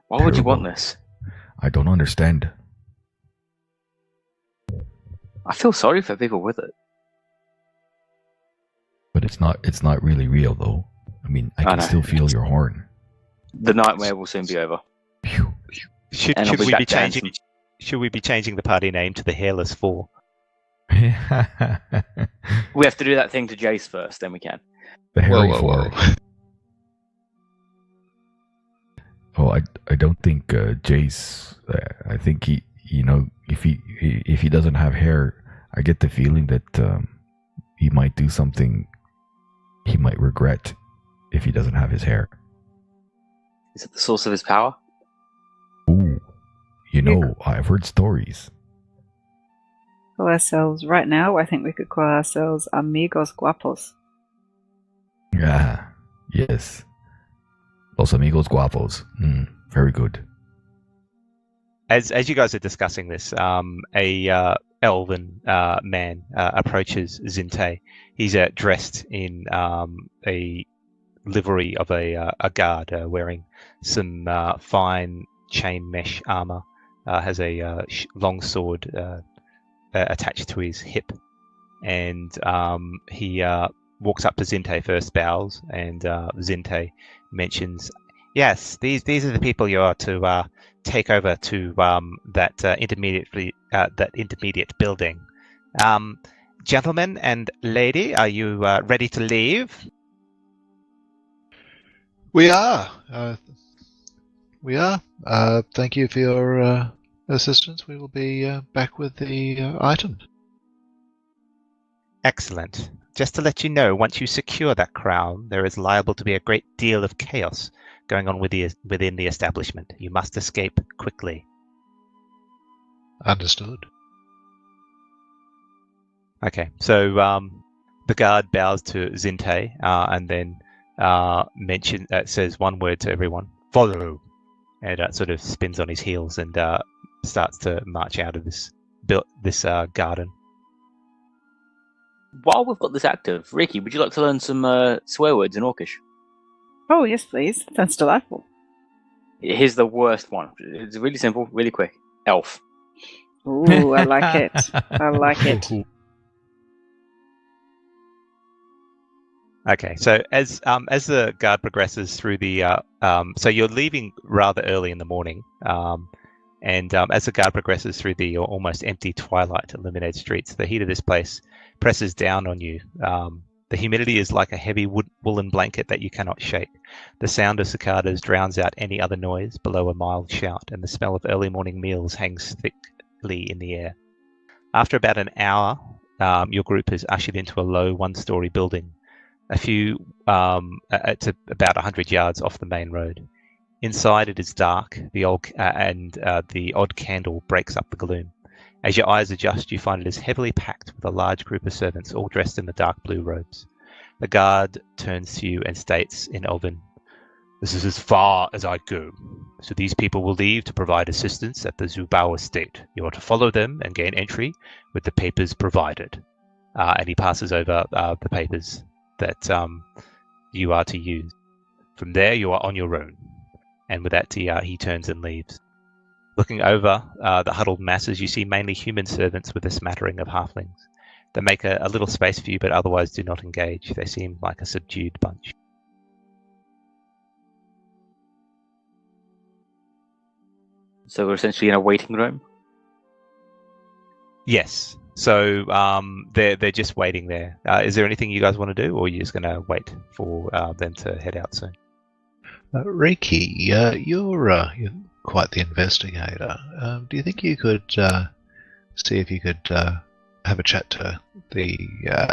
Why would you want terrible. this? I don't understand. I feel sorry for people with it. But it's not really real, though. I mean, I can know. still feel your horn. The nightmare will soon be over. Phew. Should And I'll be we back be to changing? handsome. Should we be changing the party name to the Hairless Four? We have to do that thing to Jace first, then we can. The hairy Whoa, four. whoa. Oh, I don't think Jace. I think he, if he doesn't have hair, I get the feeling that he might do something he might regret if he doesn't have his hair. Is it the source of his power? Ooh, I've heard stories. Call ourselves right now. I think we could call ourselves Amigos Guapos. Yeah, yes. Los amigos guapos. Very good. As you guys are discussing this, a elven man approaches Xin'tae. He's dressed in a livery of a guard, wearing some fine chain mesh armor. Has a long sword attached to his hip, and he walks up to Xin'tae first, bows, and Xin'tae mentions, "Yes, these are the people you are to take over to that intermediate building. Gentlemen and lady, are you ready to leave?" We are. We are. Thank you for your assistance. We will be back with the item. Excellent. Just to let you know, once you secure that crown, there is liable to be a great deal of chaos going on within the establishment. You must escape quickly. Understood. Okay, so the guard bows to Xin'tae and then says one word to everyone: "Follow," and sort of spins on his heels and starts to march out of this garden. While we've got this active, Ricky, would you like to learn some swear words in Orcish? Oh, yes, please. Sounds delightful. Here's the worst one. It's really simple, really quick. Elf. Ooh, I like it. I like it. Okay, so as the guard progresses through the so you're leaving rather early in the morning, and as the guard progresses through the almost empty twilight illuminated streets, the heat of this place presses down on you. The humidity is like a heavy woolen blanket that you cannot shake. The sound of cicadas drowns out any other noise below a mild shout, and the smell of early morning meals hangs thickly in the air. After about an hour, your group is ushered into a low one-story building, it's about 100 yards off the main road. Inside it is dark. The odd candle breaks up the gloom. As your eyes adjust, you find it is heavily packed with a large group of servants, all dressed in the dark blue robes. The guard turns to you and states in Elven, "This is as far as I go. So these people will leave to provide assistance at the Zubao estate. You are to follow them and gain entry with the papers provided." And he passes over the papers that you are to use. From there, you are on your own. And with that, he turns and leaves. Looking over the huddled masses, you see mainly human servants with a smattering of halflings. They make a little space for you, but otherwise do not engage. They seem like a subdued bunch. So we're essentially in a waiting room? Yes. So they're just waiting there. Is there anything you guys want to do, or are you just going to wait for them to head out soon? Reiki, you're quite the investigator. Do you think you could see if you could have a chat to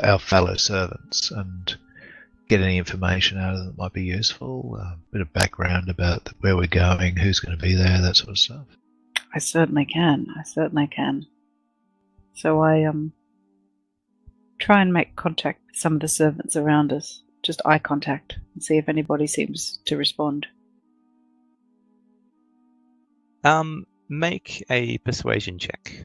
our fellow servants and get any information out of them that might be useful? A bit of background about where we're going, who's going to be there, that sort of stuff. I certainly can. So I try and make contact with some of the servants around us. Just eye contact and see if anybody seems to respond. Make a persuasion check.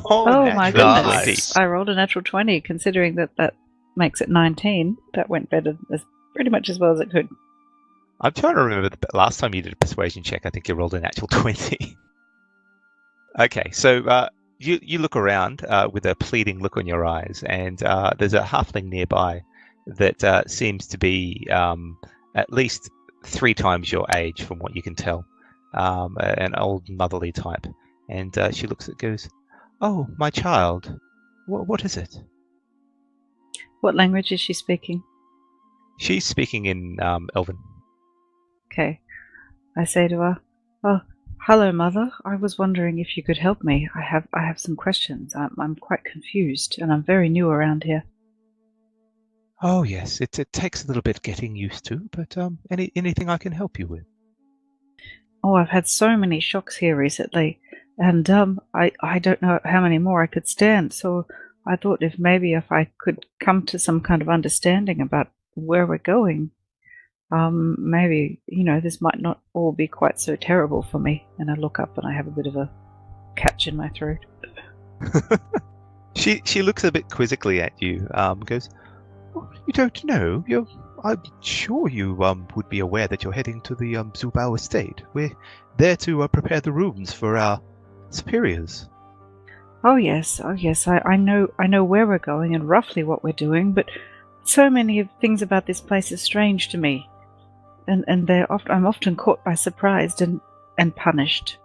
Oh my natural goodness! 20. I rolled a natural 20. Considering that makes it 19, that went pretty much as well as it could. I'm trying to remember the last time you did a persuasion check. I think you rolled a natural 20. Okay, so you look around with a pleading look on your eyes, and there's a halfling nearby that seems to be at least 3 times your age, from what you can tell. An old motherly type, and she looks at, goes, "Oh, my child, what is it?" What language is she speaking? She's speaking in Elven. Okay. I say to her, "Oh, hello, mother. I was wondering if you could help me. I have some questions. I'm quite confused, and I'm very new around here." Oh yes, it takes a little bit getting used to, but anything I can help you with? Oh, I've had so many shocks here recently, and I don't know how many more I could stand. So I thought if I could come to some kind of understanding about where we're going, maybe this might not all be quite so terrible for me. And I look up and I have a bit of a catch in my throat. She looks a bit quizzically at you. Goes, "Oh, you don't know? I'm sure you would be aware that you're heading to the Zubao estate. We're there to prepare the rooms for our superiors." Oh yes. I know where we're going and roughly what we're doing, but so many of things about this place are strange to me, and I'm often caught by surprise and punished.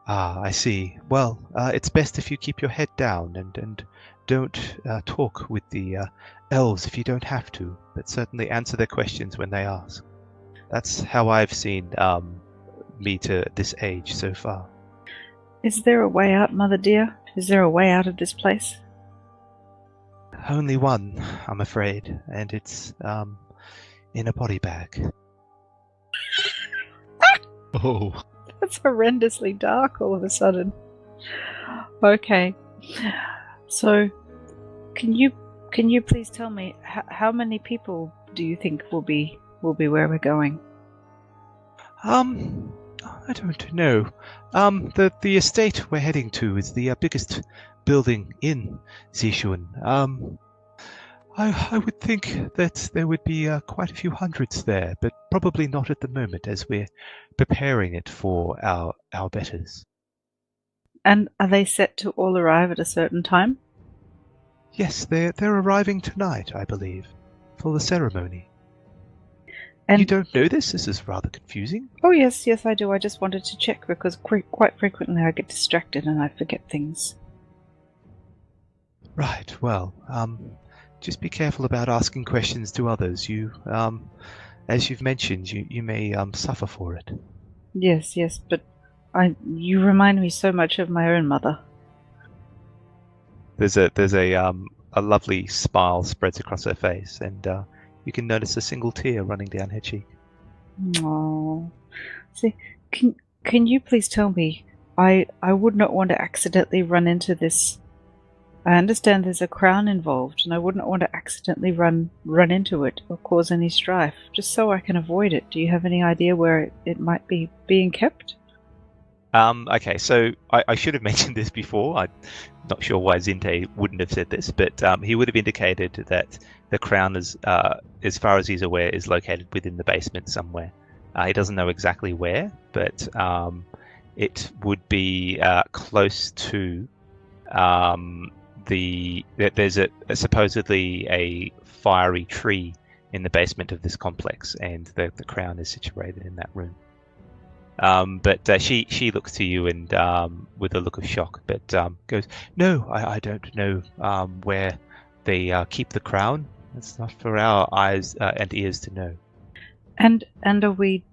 Ah, I see. Well, it's best if you keep your head down and don't talk with the elves if you don't have to, but certainly answer their questions when they ask. That's how I've seen me to this age so far. Is there a way out, mother dear? Is there a way out of this place? Only one, I'm afraid, and it's in a body bag. Oh. That's horrendously dark all of a sudden. Okay. So, can you please tell me how many people do you think will be where we're going? I don't know. The estate we're heading to is the biggest building in Zishun. I would think that there would be quite a few hundreds there, but probably not at the moment, as we're preparing it for our betters. And are they set to all arrive at a certain time? Yes, they're arriving tonight, I believe, for the ceremony. And you don't know this? This is rather confusing. Oh yes, I do. I just wanted to check because quite frequently I get distracted and I forget things. Right. Well, just be careful about asking questions to others. You, as you've mentioned, you may suffer for it. Yes, but you remind me so much of my own mother. There's a lovely smile spreads across her face, and you can notice a single tear running down her cheek. Oh, see, can you please tell me? I would not want to accidentally run into this. I understand there's a crown involved, and I wouldn't want to accidentally run into it or cause any strife, just so I can avoid it. Do you have any idea where it might be being kept? Okay, so I should have mentioned this before. I'm not sure why Xin'tae wouldn't have said this, but he would have indicated that the crown is, as far as he's aware, is located within the basement somewhere. He doesn't know exactly where, but it would be close to there's supposedly a fiery tree in the basement of this complex, and the crown is situated in that room. But she looks to you and with a look of shock, but goes, "No, I don't know where they keep the crown. It's not for our eyes and ears to know." And are we,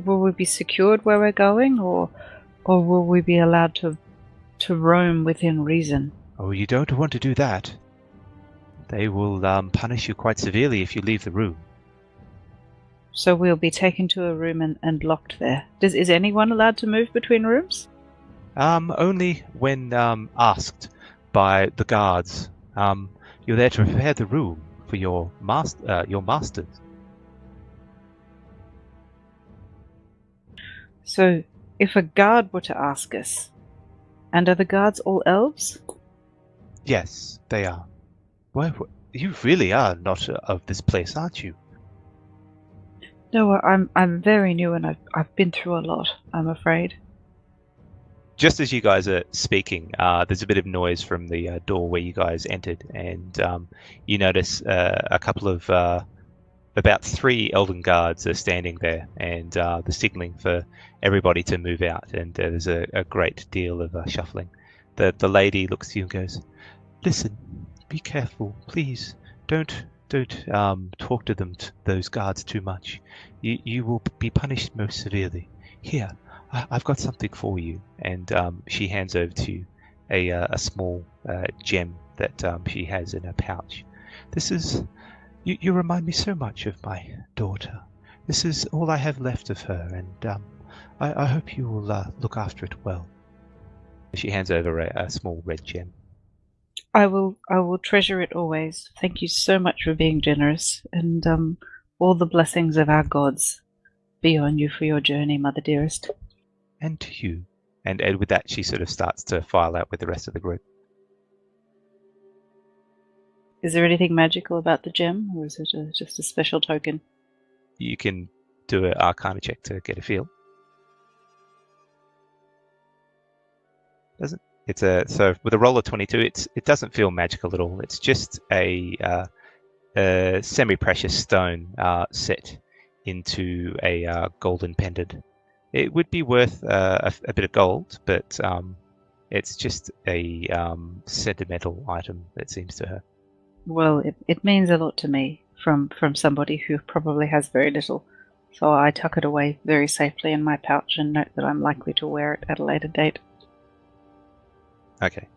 will we be secured where we're going, or will we be allowed to roam within reason? Oh, you don't want to do that. They will punish you quite severely if you leave the room. So we'll be taken to a room and locked there. Is anyone allowed to move between rooms? Only when asked. by the guards. You're there to prepare the room for your masters. So, if a guard were to ask us, and are the guards all elves? Yes, they are. Well, you really are not of this place, aren't you? No, I'm very new and I've been through a lot, I'm afraid. Just as you guys are speaking, there's a bit of noise from the door where you guys entered, and you notice a couple of about 3 elven guards are standing there, and they're signaling for everybody to move out. And there's a great deal of shuffling. The lady looks to you and goes, "Listen, be careful, please. Don't talk to them, those guards, too much. You will be punished most severely. Here, I've got something for you." And she hands over to you a small gem that she has in her pouch. "This is... You remind me so much of my daughter. This is all I have left of her, and I hope you will look after it well." She hands over a small red gem. I will treasure it always. Thank you so much for being generous, and all the blessings of our gods be on you for your journey, Mother dearest. "And to you." And with that, she sort of starts to file out with the rest of the group. Is there anything magical about the gem, or is it just a special token? You can do an Arcana check to get a feel. Doesn't it's a so with a roll of 22, it doesn't feel magical at all. It's just a semi-precious stone set into a golden pendant. It would be worth a bit of gold, but it's just a sentimental item, it seems to her. Well, it means a lot to me from somebody who probably has very little. So I tuck it away very safely in my pouch and note that I'm likely to wear it at a later date. Okay.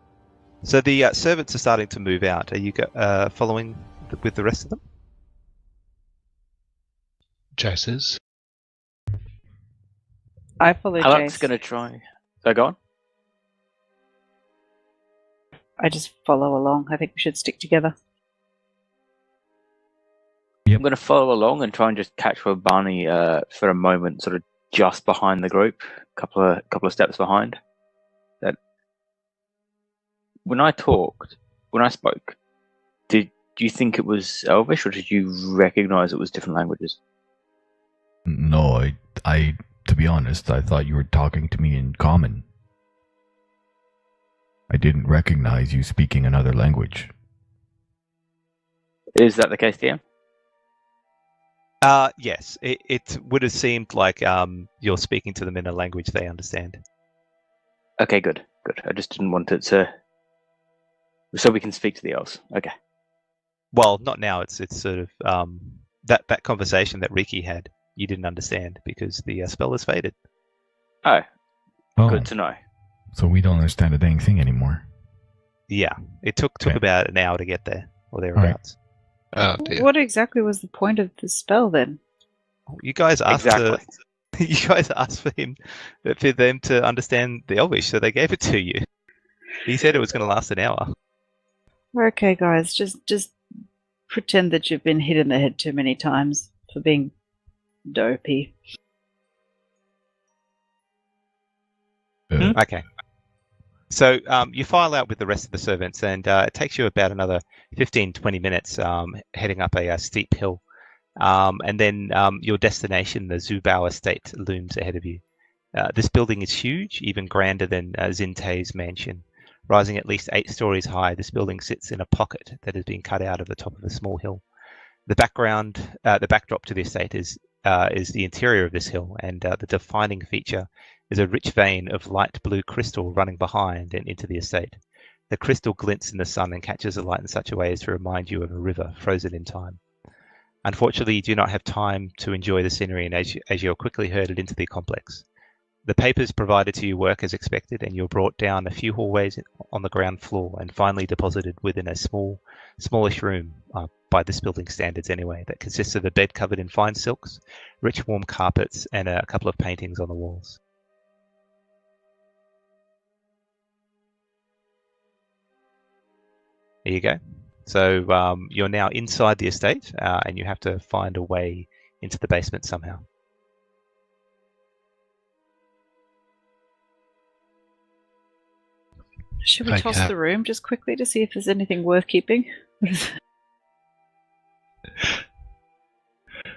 So the servants are starting to move out. Are you following with the rest of them? Jace's. I follow Alex Jace. going to try. So go on. I just follow along. I think we should stick together. Yep. I'm going to follow along and try and just catch Barney for a moment, sort of just behind the group, couple of steps behind. That when I spoke, did you think it was Elvish, or did you recognise it was different languages? No, I to be honest, I thought you were talking to me in common. I didn't recognize you speaking another language. Is that the case, DM? Yes. It would have seemed like you're speaking to them in a language they understand. Okay, good. I just didn't want it to... So we can speak to the elves. Okay. Well, not now. It's sort of that conversation that Ricky had. You didn't understand because the spell has faded. Oh, Oh, good to know. so we don't understand a dang thing anymore. Yeah, it took Okay. about an hour to get there or thereabouts. Oh dear. What exactly was the point of the spell then? You guys asked Exactly. you guys asked for them to understand the Elvish, so they gave it to you. He said it was going to last an hour. Okay, guys, just pretend that you've been hit in the head too many times for being dopey. Okay. So you file out with the rest of the servants, and it takes you about another 15-20 minutes heading up a steep hill. And then your destination, the Zubao estate, looms ahead of you. This building is huge, even grander than Xin'tae's mansion. Rising at least 8 stories high, this building sits in a pocket that has been cut out of the top of a small hill. The backdrop to the estate is the interior of this hill, and the defining feature is a rich vein of light blue crystal running behind and into the estate. The crystal glints in the sun and catches the light in such a way as to remind you of a river frozen in time. Unfortunately, you do not have time to enjoy the scenery, and as you are quickly herded into the complex. The papers provided to you work as expected, and you're brought down a few hallways on the ground floor and finally deposited within a smallish room, by this building standards anyway, that consists of a bed covered in fine silks, rich warm carpets, and a couple of paintings on the walls. There you go. So you're now inside the estate, and you have to find a way into the basement somehow. Should we toss Okay. the room just quickly to see if there's anything worth keeping?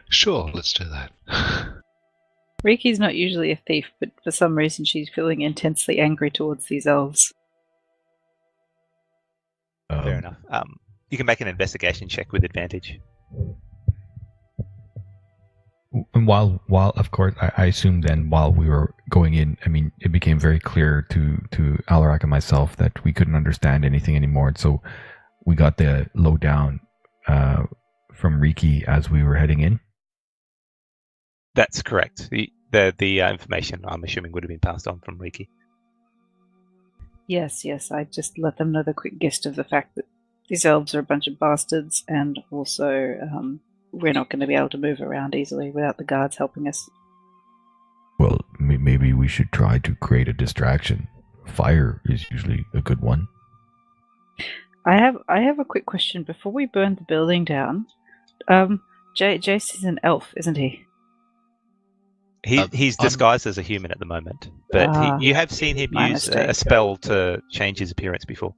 Sure, let's do that. Riki's not usually a thief, but for some reason she's feeling intensely angry towards these elves. Fair enough. You can make an investigation check with advantage. And while of course, I assume then while we were going in, I mean, it became very clear to Alarak and myself that we couldn't understand anything anymore. So we got the lowdown from Riki as we were heading in. That's correct. The information, I'm assuming, would have been passed on from Riki. Yes, I just let them know the quick gist of the fact that these elves are a bunch of bastards, and also we're not going to be able to move around easily without the guards helping us. Well, maybe we should try to create a distraction. Fire is usually a good one. I have a quick question before we burn the building down. Jace is an elf, isn't he? He's disguised as a human at the moment, but you have seen him use a spell to change his appearance before.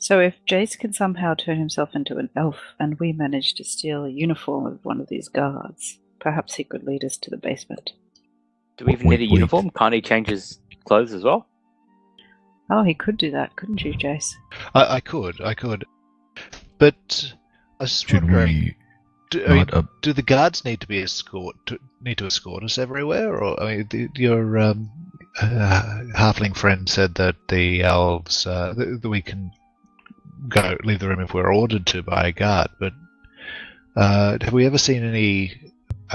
So if Jace can somehow turn himself into an elf, and we manage to steal a uniform of one of these guards, perhaps he could lead us to the basement. Do we even need a uniform? Can't he change his clothes as well? Oh, he could do that, couldn't you, Jace? I could. But I was just wondering, do the guards need to escort us everywhere, or your halfling friend said that the elves that we can leave the room if we're ordered to by a guard. But have we ever seen any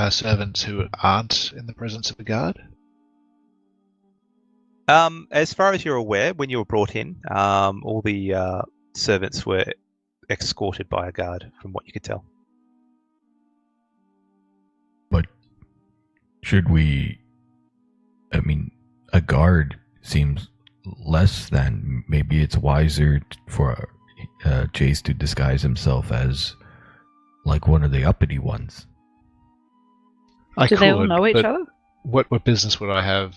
servants who aren't in the presence of a guard? As far as you're aware, when you were brought in, all the servants were escorted by a guard, from what you could tell. But should we? I mean, a guard seems less than. Maybe it's wiser for Jace to disguise himself as like one of the uppity ones. Do they all know each other? What business would I have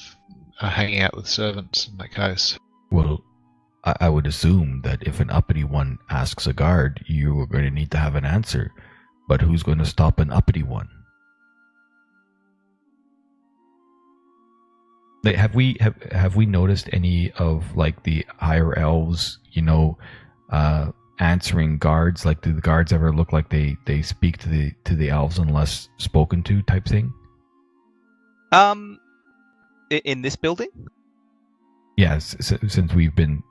hanging out with servants in that case? Well, I would assume that if an uppity one asks a guard, you are going to need to have an answer. But who's going to stop an uppity one? Have we noticed any of like the higher elves, answering guards? Like, do the guards ever look like they speak to the elves unless spoken to type thing? In this building? Yes, since we've been.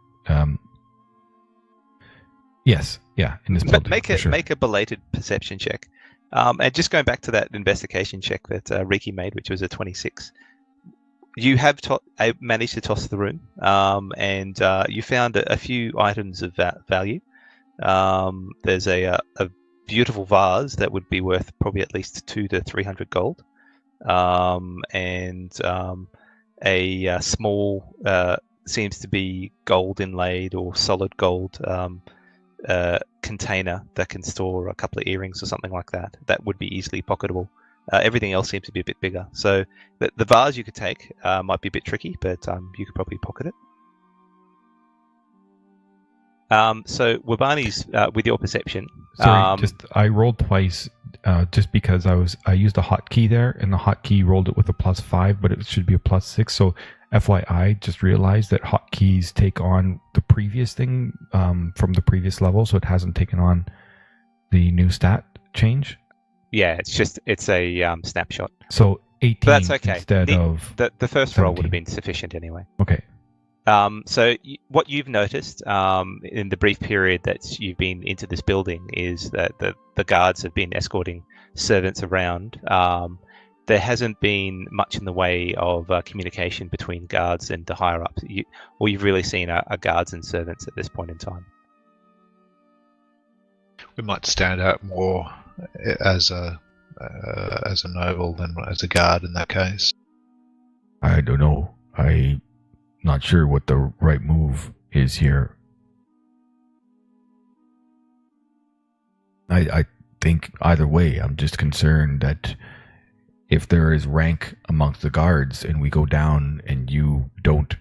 Yes, yeah, in this building. Make a belated perception check, and just going back to that investigation check that Riki made, which was a 26. You have managed to toss the room, and you found a few items of value. There's a beautiful vase that would be worth probably at least 200 to 300 gold, and a small, seems to be gold inlaid or solid gold container that can store a couple of earrings or something like that. That would be easily pocketable. Everything else seems to be a bit bigger. So the vase you could take might be a bit tricky, but you could probably pocket it. So Wabani's with your perception. Sorry, I rolled twice just because I used a hotkey there, and the hotkey rolled it with a +5, but it should be a +6. So FYI, just realized that hotkeys take on the previous thing from the previous level, so it hasn't taken on the new stat change. Yeah, it's a snapshot. So 18 but that's okay. Instead of the first 17. roll would have been sufficient anyway. Okay. So what you've noticed in the brief period that you've been into this building is that the guards have been escorting servants around. There hasn't been much in the way of communication between guards and the higher ups. All you've really seen are guards and servants at this point in time. We might stand out more as a noble than as a guard in that case. I don't know. I'm not sure what the right move is here. I think either way, I'm just concerned that if there is rank amongst the guards and we go down and you don't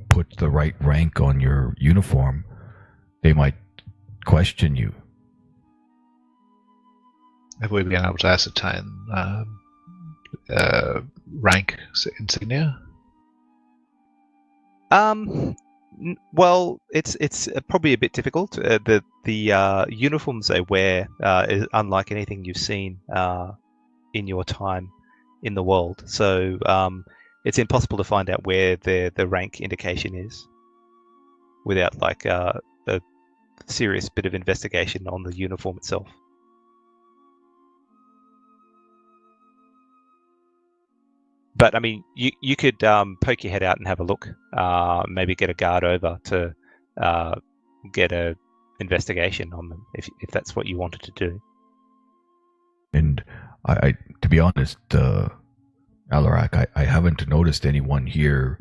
put the right rank on your uniform, they might question you. Have we been able to ascertain rank insignia? Well, it's probably a bit difficult. The uniforms they wear is unlike anything you've seen in your time in the world. So it's impossible to find out where the rank indication is without like a serious bit of investigation on the uniform itself. But I mean, you could poke your head out and have a look. Maybe get a guard over to get a investigation on them if that's what you wanted to do. And I to be honest, Alarak, I haven't noticed anyone here,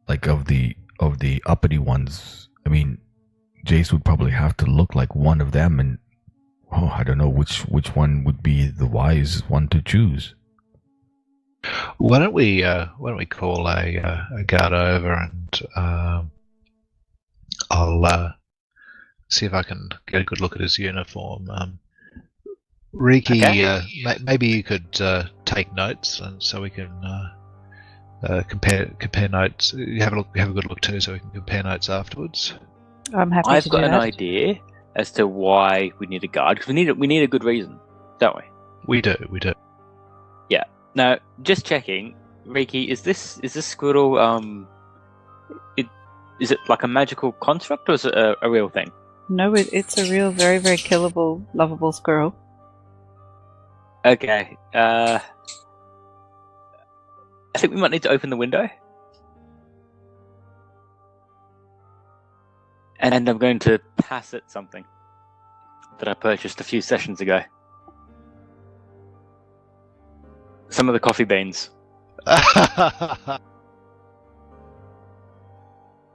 like of the uppity ones. I mean, Jace would probably have to look like one of them, and I don't know which one would be the wise one to choose. Why don't we call a guard over and I'll see if I can get a good look at his uniform. Riki, Okay. Maybe you could take notes, and so we can compare notes. Have a good look too, so we can compare notes afterwards. I'm happy I've to got do an that. idea as to why we need a guard, because we need a good reason, don't we? We do. Now, just checking, Riki, is this squirrel is it like a magical construct, or is it a real thing? No, it's a real, very, very killable, lovable squirrel. Okay. I think we might need to open the window. And I'm going to pass it something that I purchased a few sessions ago. Some of the coffee beans.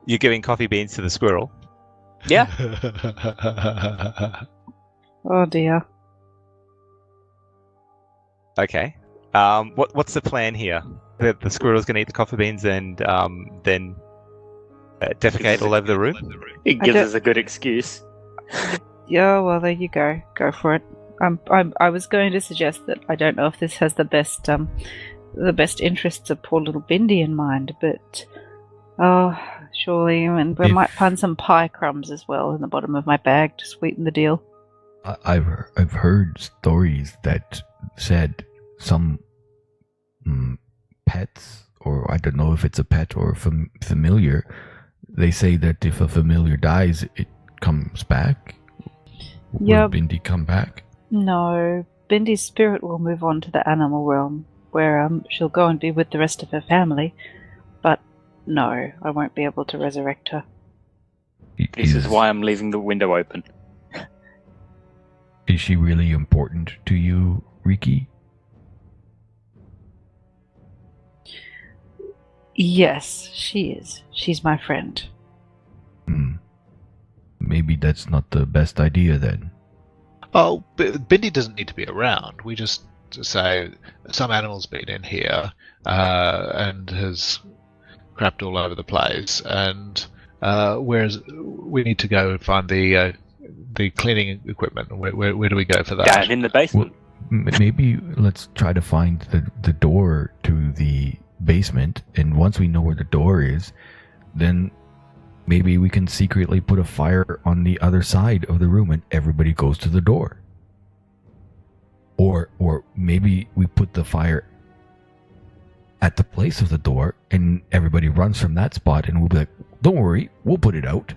You're giving coffee beans to the squirrel. Yeah. Oh dear. Okay. What's the plan here? The squirrel's going to eat the coffee beans and then defecate all over the room? It gives us a good excuse. Yeah, well, there you go. Go for it. I was going to suggest that I don't know if this has the best interests of poor little Bindi in mind, but surely, and we might find some pie crumbs as well in the bottom of my bag to sweeten the deal. I've heard stories that said some pets, or I don't know if it's a pet or a familiar. They say that if a familiar dies, it comes back. Yeah. Will Bindi come back? No, Bindi's spirit will move on to the animal realm, where she'll go and be with the rest of her family. But no, I won't be able to resurrect her. This is why I'm leaving the window open. Is she really important to you, Riki? Yes, she is. She's my friend. Maybe that's not the best idea then. Oh, Bindi doesn't need to be around. We just say some animal's been in here and has crapped all over the place, and whereas we need to go find the cleaning equipment. Where do we go for that? Down in the basement. Well, maybe let's try to find the door to the basement, and once we know where the door is, then maybe we can secretly put a fire on the other side of the room and everybody goes to the door. Or maybe we put the fire at the place of the door and everybody runs from that spot, and we'll be like, don't worry, we'll put it out.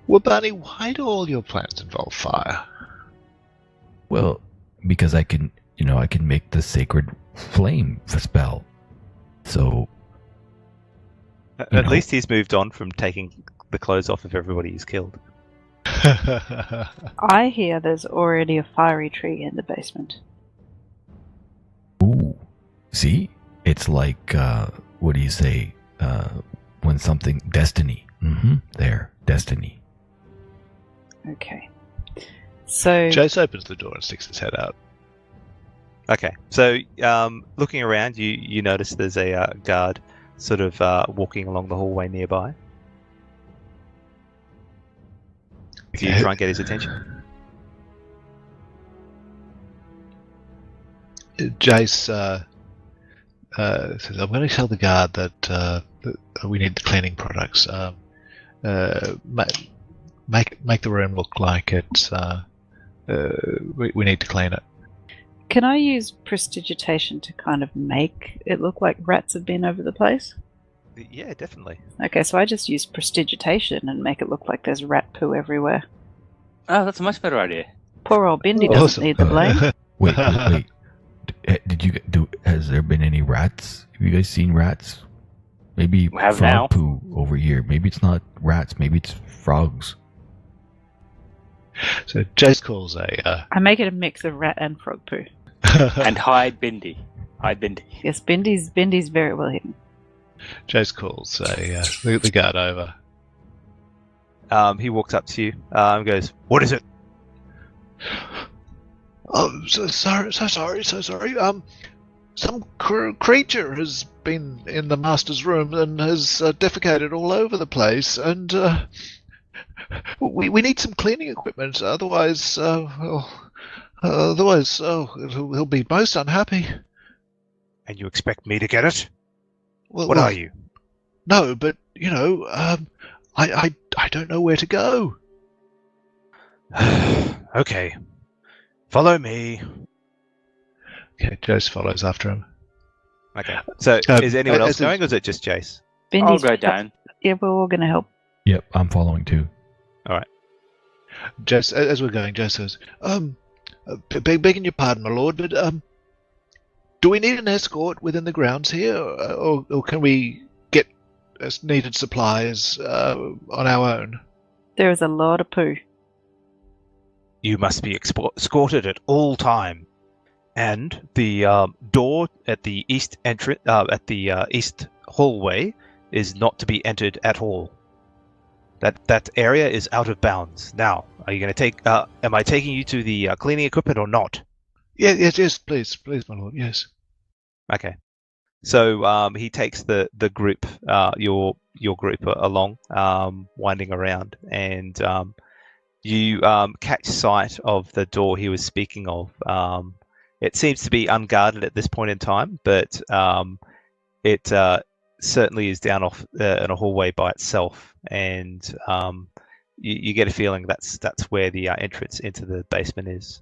Well, Barney, why do all your plans involve fire? Well, because I can make the sacred flame spell. So At least he's moved on from taking the clothes off of everybody he's killed. I hear there's already a fiery tree in the basement. ooh, see? It's like what do you say? When something destiny. There, destiny. Okay. So Jace opens the door and sticks his head out. Okay, so looking around, you notice there's a guard sort of walking along the hallway nearby. Do you Okay. try and get his attention? Jace says, "I'm going to tell the guard that we need the cleaning products. Make the room look like it's. We need to clean it." can I use prestidigitation to kind of make it look like rats have been over the place? Yeah, definitely. Okay, so I just use prestidigitation and make it look like there's rat poo everywhere. Oh, that's a much better idea. Poor old Bindi Awesome. doesn't need the blame. Wait. Did you do? Has there been any rats? Have you guys seen rats? Maybe We have frog now. poo over here. Maybe it's not rats. Maybe it's frogs. So Jace calls a. I make it a mix of rat and frog poo. And hide Bindi. Hide Bindi. Yes, Bindi's very well hidden. Jace calls the guard over. He walks up to you and goes, "What is it?" Oh, so sorry. Some creature has been in the master's room and has defecated all over the place, and we need some cleaning equipment. Otherwise, he'll be most unhappy. And you expect me to get it? Well, What are you? No, but I don't know where to go. Okay. Follow me. Okay, Jace follows after him. Okay. So is anyone else going, or is it just Jace? I'll Bindi's go down. Yeah, we're all going to help. Yep, I'm following too. Jace, as we're going, Jace says, begging your pardon, my lord, but do we need an escort within the grounds here, or can we get needed supplies on our own? There is a lot of poo. You must be escorted at all time, and the door at the east east hallway is not to be entered at all. That area is out of bounds. Now, are you going to take? Am I taking you to the cleaning equipment or not? Yes, please, my lord, yes. Okay. So he takes the group, your group along, winding around, and you catch sight of the door he was speaking of. It seems to be unguarded at this point in time, but it certainly is down off in a hallway by itself, and you get a feeling that's where the entrance into the basement is.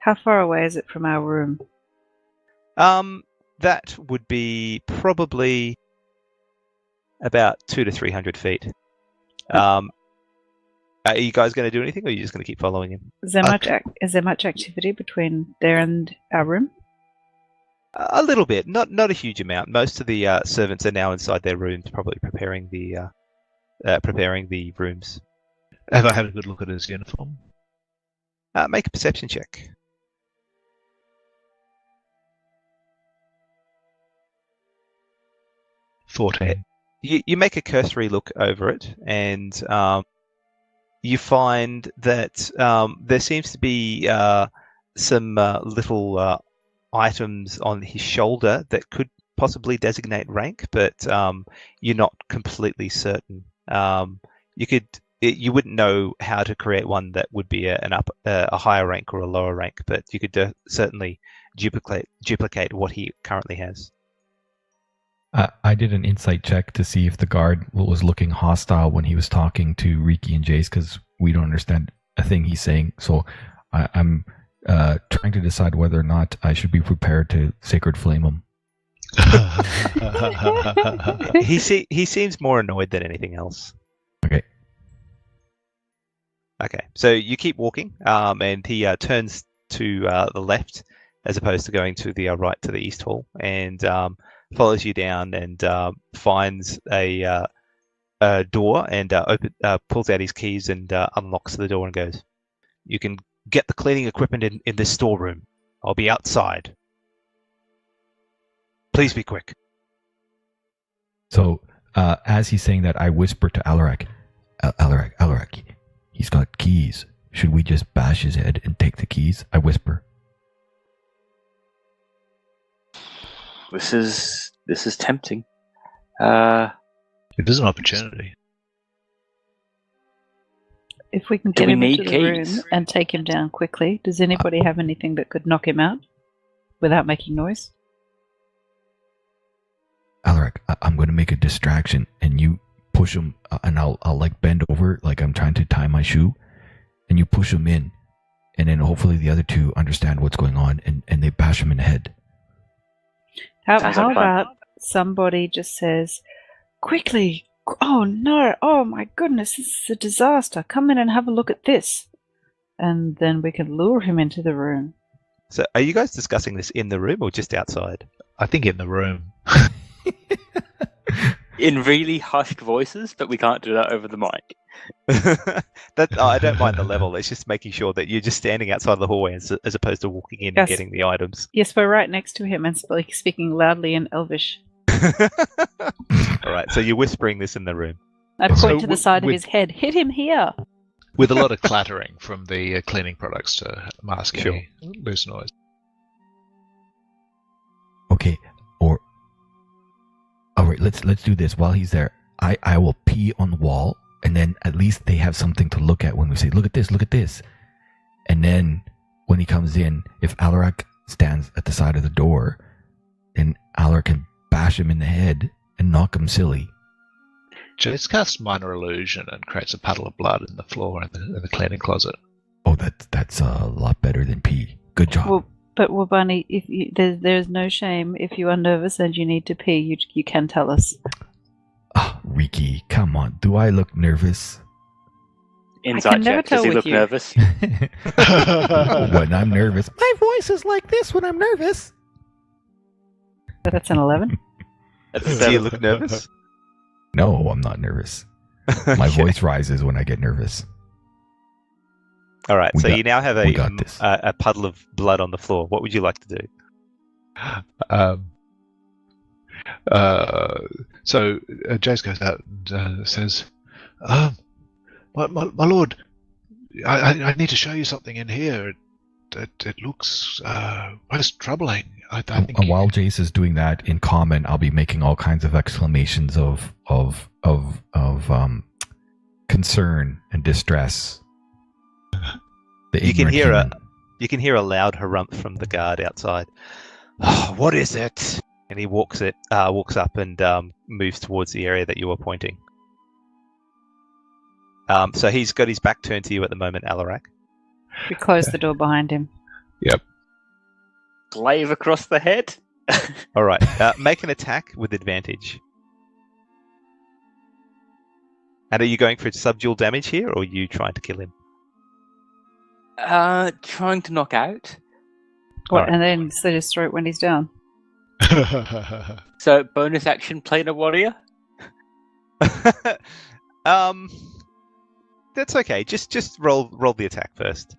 How far away is it from our room? That would be probably about 200 to 300 feet. Are you guys going to do anything, or are you just going to keep following him? Is there much activity between there and our room? A little bit, not a huge amount. Most of the servants are now inside their rooms, probably preparing the rooms. Have I had a good look at his uniform? Make a perception check. 14. You make a cursory look over it, and you find that there seems to be some little items on his shoulder that could possibly designate rank, but you're not completely certain. You wouldn't know how to create one that would be a higher rank or a lower rank, but you could certainly duplicate what he currently has. I did an insight check to see if the guard was looking hostile when he was talking to Riki and Jace, because we don't understand a thing he's saying. So I'm trying to decide whether or not I should be prepared to sacred flame him. He seems more annoyed than anything else. Okay, so you keep walking, and he turns to the left as opposed to going to the right to the east hall, and follows you down and finds a door and pulls out his keys and unlocks the door and goes, "You can get the cleaning equipment in this storeroom. I'll be outside. Please be quick." So as he's saying that, I whisper to Alarak, Alarak, he's got keys. should we just bash his head and take the keys? I whisper. This is tempting. It is an opportunity. If we can Do get we him need into the room keys? and take him down quickly, does anybody have anything that could knock him out without making noise? Alaric, I'm going to make a distraction, and you push him, and I'll like bend over like I'm trying to tie my shoe, and you push him in, and then hopefully the other two understand what's going on, and they bash him in the head. How Sounds like fun. about somebody just says, quickly, oh no, oh my goodness, this is a disaster, come in and have a look at this. And then we can lure him into the room. So are you guys discussing this in the room or just outside? I think in the room. In really hushed voices, but we can't do that over the mic. I don't mind the level. It's just making sure that you're just standing outside the hallway as opposed to walking in and Yes. getting the items. Yes, we're right next to him and speaking loudly in Elvish. All right, so you're whispering this in the room. I point So to the side of with- his head. Hit him here. With a lot of clattering from the cleaning products to mask Sure. any loose noise. Okay, or all right, let's do this while he's there. I will pee on the wall, and then at least they have something to look at when we say, look at this. And then when he comes in, if Alaric stands at the side of the door, then Alaric can bash him in the head and knock him silly. Jace casts Minor Illusion and creates a puddle of blood in the floor in the cleaning closet. Oh, that's a lot better than pee. Good job. Well, Bunny, if there's no shame. If you are nervous and you need to pee, you can tell us. Riki, come on. Do I look nervous? Inside never check. Does tell he with look you. nervous? When I'm nervous. My voice is like this when I'm nervous. That's an 11. That's Do you 7. look nervous? No, I'm not nervous. My Okay. voice rises when I get nervous. All right, We so got- you now have we got this. a puddle of blood on the floor. What would you like to do? So Jace goes out and says, my lord, I need to show you something in here. It looks most troubling. I think And while Jace is doing that, in common, I'll be making all kinds of exclamations of concern and distress. The You can ignorant hear human. You can hear a loud harumph from the guard outside. Oh, what is it? And he walks up and moves towards the area that you were pointing. So he's got his back turned to you at the moment, Alaric. We close the door behind him. Glaive across the head? All right, make an attack with advantage. And are you going for subdual damage here, or are you trying to kill him? Trying to knock out. What, Alright. and then slit his throat when he's down. So bonus action, planar warrior. That's okay. Just roll the attack first.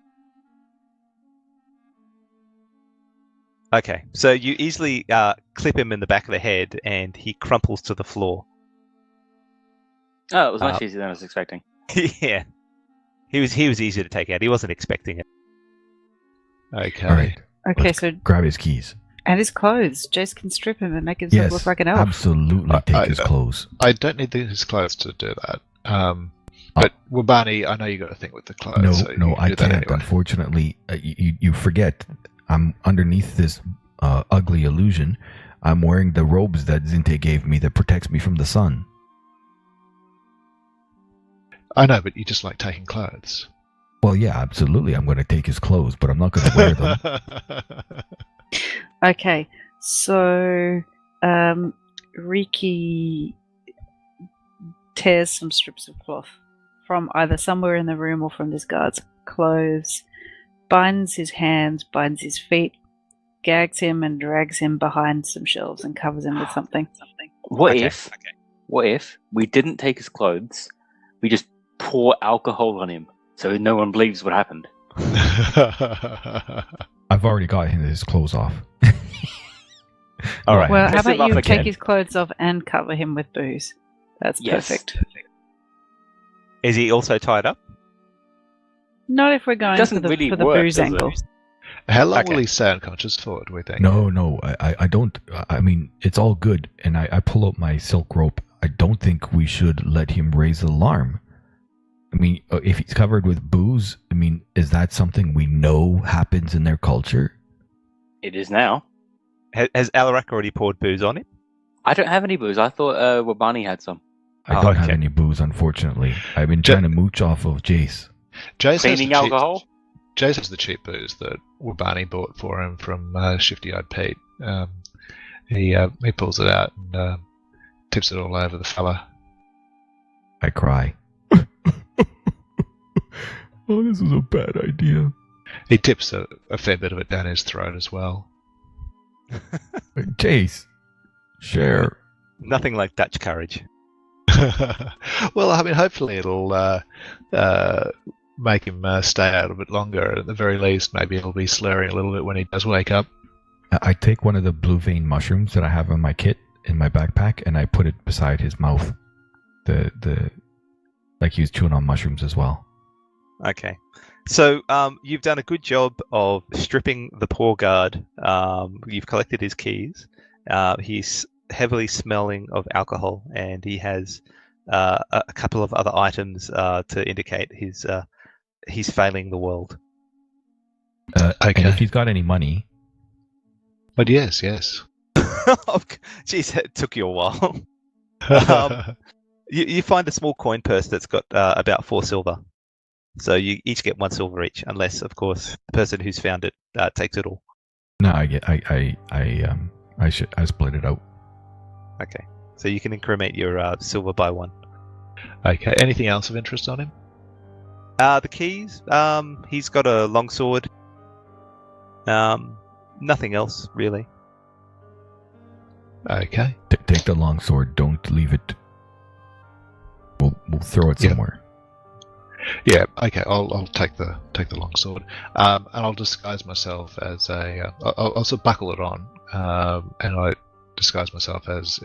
Okay, so you easily clip him in the back of the head, and he crumples to the floor. Oh, it was much easier than I was expecting. Yeah, he was easy to take out. He wasn't expecting it. Okay. All right, Okay, let's so grab his keys. and his clothes. Jace can strip him and make himself Yes, look like an elf. absolutely. Take his clothes. I don't need his clothes to do that. But Wabani, I know you got a thing with the clothes. so you No, can I do that can't. anyway. Unfortunately, you forget. I'm underneath this ugly illusion. I'm wearing the robes that Xin'tae gave me that protects me from the sun. I know, but you just like taking clothes. Well, yeah, absolutely. I'm going to take his clothes, but I'm not going to wear them. Okay, so Riki tears some strips of cloth from either somewhere in the room or from this guard's clothes, binds his hands, binds his feet, gags him and drags him behind some shelves and covers him with something. What Okay, if we didn't take his clothes, we just pour alcohol on him so no one believes what happened? I've already got his clothes off. All right. Well, how Mess him about up you again. take his clothes off and cover him with booze? That's Yes. perfect. Is he also tied up? Not if we're going for doesn't the, really for the work, booze does it? angle. How long Okay. will he stay unconscious for, do we think? No, I don't. I mean, it's all good. And I pull out my silk rope. I don't think we should let him raise the alarm. I mean, if he's covered with booze, I mean, is that something we know happens in their culture? It is now. Has Alarak already poured booze on him? I don't have any booze. I thought Wabani had some. I Oh, don't have okay. any booze, unfortunately. I've been trying to mooch off of Jace. Jace Cleaning alcohol? Jace has the cheap booze that Wabani bought for him from Shifty-Eyed Pete. He pulls it out and tips it all over the fella. I cry. Oh, this is a bad idea. He tips a fair bit of it down his throat as well. Jace, share. Nothing like Dutch courage. Well, I mean, hopefully it'll make him stay out a bit longer. At the very least, maybe he'll be slurring a little bit when he does wake up. I take one of the blue vein mushrooms that I have in my kit in my backpack, and I put it beside his mouth. Like he was chewing on mushrooms as well. Okay. So you've done a good job of stripping the poor guard. You've collected his keys. He's heavily smelling of alcohol, and he has a couple of other items to indicate he's failing the world. And Okay. if he's got any money, But yes. Jeez, it took you a while. You find a small coin purse that's got about 4 silver. So you each get 1 silver each, unless, of course, the person who's found it takes it all. no, I split it out. Okay. So you can increment your silver by 1. Okay. Anything else of interest on him? The keys. He's got a longsword. Nothing else really. Okay. Take the long sword. Don't leave it. We'll throw it Yeah. somewhere. Yeah. Okay. I'll take the longsword, and I'll disguise myself as a. I'll also buckle it on, and I disguise myself as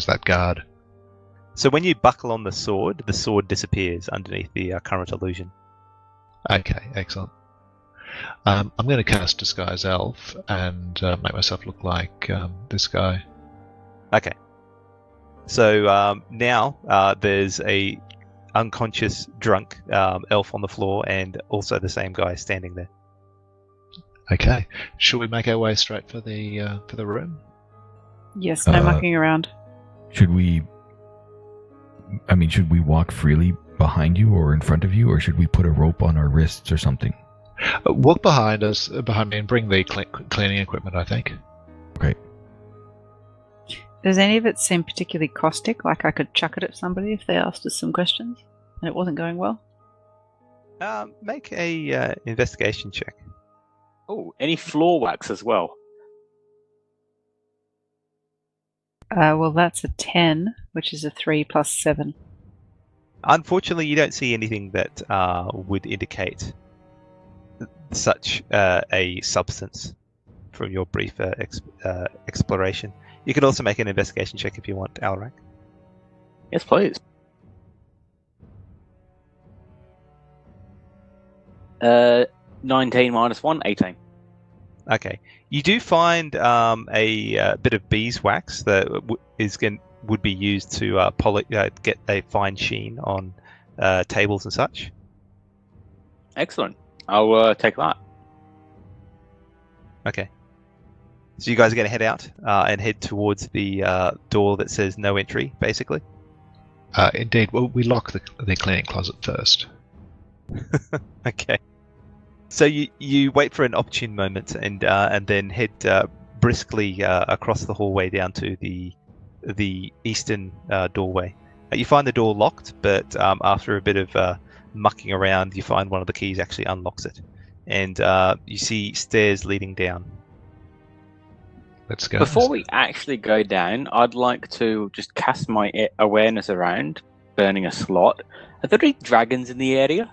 that guard. So when you buckle on the sword disappears underneath the current illusion. Okay. Excellent. I'm going to cast disguise elf and make myself look like this guy. Okay. So now there's a unconscious, drunk elf on the floor, and also the same guy standing there. Okay. Should we make our way straight for the room? Yes, no mucking around. Should we walk freely behind you or in front of you, or should we put a rope on our wrists or something? Walk behind me, and bring the cleaning equipment. I think. Okay. Does any of it seem particularly caustic? Like I could chuck it at somebody if they asked us some questions and it wasn't going well? Make a investigation check. Oh, any floor wax as well? Well, that's a 10, which is a 3 plus 7. Unfortunately, you don't see anything that would indicate such a substance from your brief exploration. You can also make an investigation check if you want, Alarak. Yes, please. 19 minus 1, 18. Okay. You do find a bit of beeswax that would be used to get a fine sheen on tables and such. Excellent. I'll take that. Okay. So you guys are going to head out and head towards the door that says no entry, basically. Indeed. Well, we lock the cleaning closet first. Okay. So you wait for an opportune moment and then head briskly across the hallway down to the eastern doorway. You find the door locked, but after a bit of mucking around, you find one of the keys actually unlocks it, and you see stairs leading down. Let's go. Before we actually go down, I'd like to just cast my awareness around, burning a slot. Are there any dragons in the area?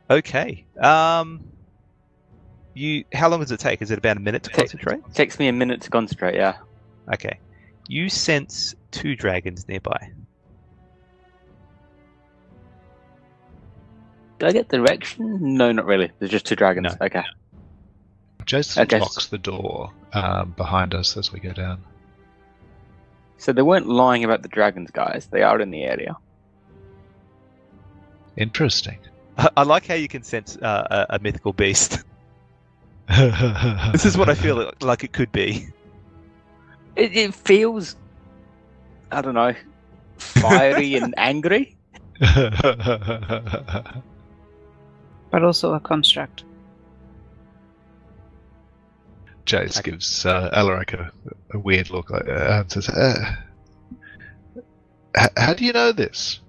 Okay. How long does it take? Is it about a minute to concentrate? It takes me a minute to concentrate, yeah. Okay. You sense 2 dragons nearby. I get direction? No, not really. There's just two dragons. No. Okay. Jason Okay. locks the door behind us as we go down. So they weren't lying about the dragons, guys. They are in the area. Interesting. I like how you can sense a mythical beast. This is what I feel like it could be. It feels, I don't know, fiery and angry. But also a construct. Jace gives Alarak a weird look and says, how do you know this?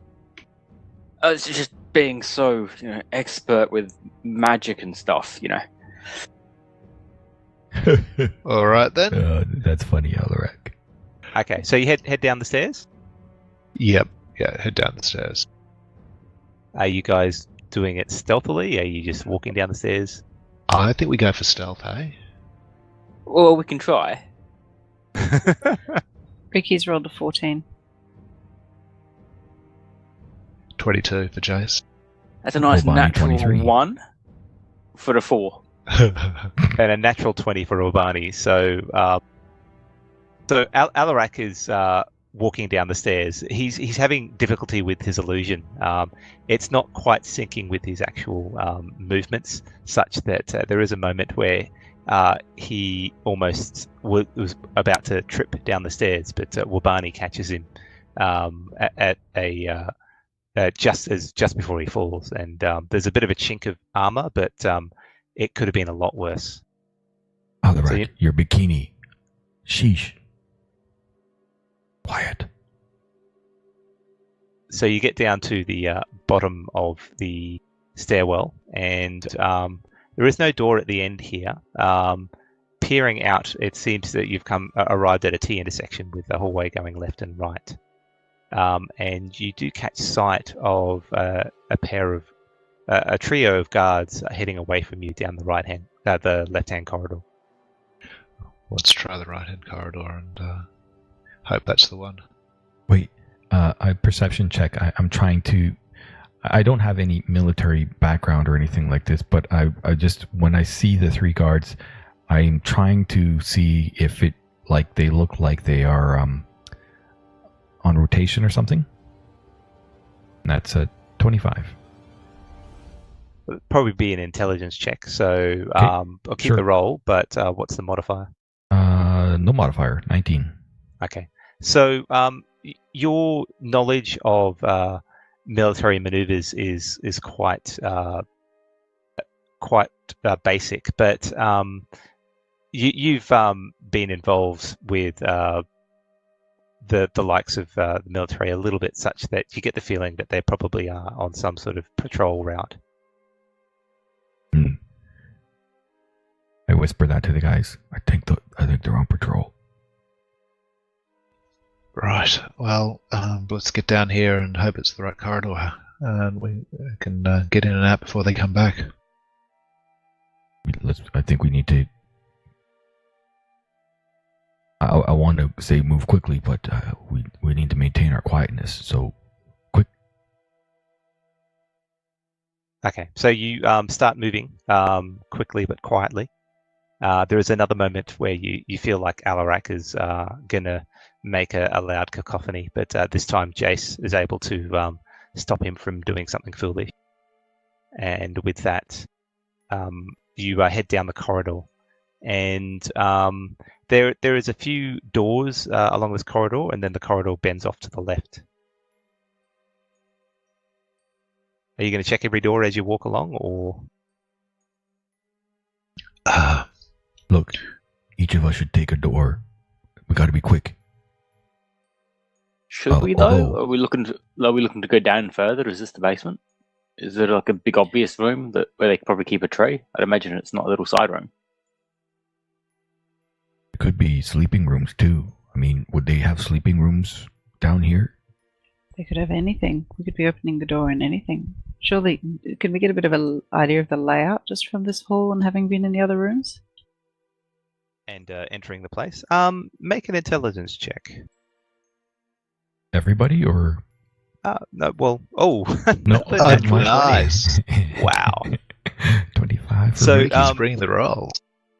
It's just being so, expert with magic and stuff, All right, then. That's funny, Alarak. Okay, so you head down the stairs? Yep. Yeah, head down the stairs. Are you guys doing it stealthily? Are you just walking down the stairs? I think we go for stealth, eh? Well, we can try. Ricky's rolled a 14. 22 for Jace. That's a nice Bonnie, natural 23. 1 for the 4. And a natural 20 for Urbani. So Alarak is walking down the stairs. He's having difficulty with his illusion. It's not quite syncing with his actual movements, such that there is a moment where he almost was about to trip down the stairs, but Wabani catches him at a just before he falls, and there's a bit of a chink of armor, but it could have been a lot worse. Alarak, your bikini. Sheesh. Quiet. So you get down to the bottom of the stairwell, and there is no door at the end here. Peering out, it seems that you've arrived at a T intersection with the hallway going left and right. And you do catch sight of a trio of guards heading away from you down the left-hand corridor. Let's try the right-hand corridor and hope that's the one. Wait, I perception check. I'm trying to. I don't have any military background or anything like this, but I just, when I see the three guards, I'm trying to see if they look like they are on rotation or something. And that's a 25. It'll probably be an intelligence check, so Okay, I'll keep sure. the roll, but what's the modifier? No modifier, 19. Okay. So your knowledge of military maneuvers is quite basic, but you've been involved with the likes of the military a little bit, such that you get the feeling that they probably are on some sort of patrol route. I whisper that to the guys. I think they're on patrol. Right. Well, let's get down here and hope it's the right corridor, and we can get in and out before they come back. I think we need to. I want to say move quickly, but we need to maintain our quietness. So, quick. Okay, so you start moving quickly but quietly. There is another moment where you feel like Alarak is gonna make a loud cacophony, but this time Jace is able to stop him from doing something foolish. And with that, you head down the corridor, and there is a few doors along this corridor, and then the corridor bends off to the left. Are you going to check every door as you walk along, or? Look, each of us should take a door. We got to be quick. Should we though? Are we looking to go down further? Is this the basement? Is there like a big obvious room where they could probably keep a tree? I'd imagine it's not a little side room. It could be sleeping rooms too. I mean, would they have sleeping rooms down here? They could have anything. We could be opening the door in anything. Surely, can we get a bit of an idea of the layout just from this hall and having been in the other rooms? And entering the place. Make an intelligence check. Everybody, or? No, well, oh, No, another not natural much. 20. Nice. Wow. 25 for So, Ricky. Ricky's bringing the roll.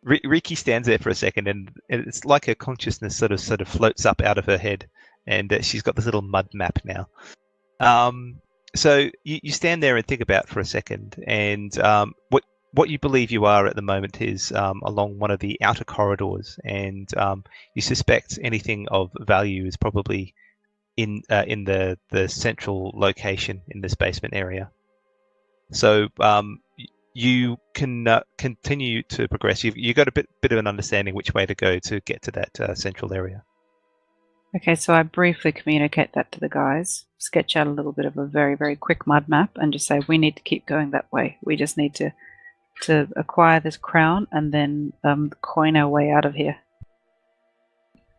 Riki stands there for a second, and it's like her consciousness sort of floats up out of her head, and she's got this little mud map now. So you stand there and think about for a second, and what you believe you are at the moment is along one of the outer corridors, and you suspect anything of value is probably in the central location in this basement area. So you can continue to progress. You've got a bit of an understanding which way to go to get to that central area. Okay, so I briefly communicate that to the guys, sketch out a little bit of a very, very quick mud map, and just say we need to keep going that way. We just need to acquire this crown and then coin our way out of here.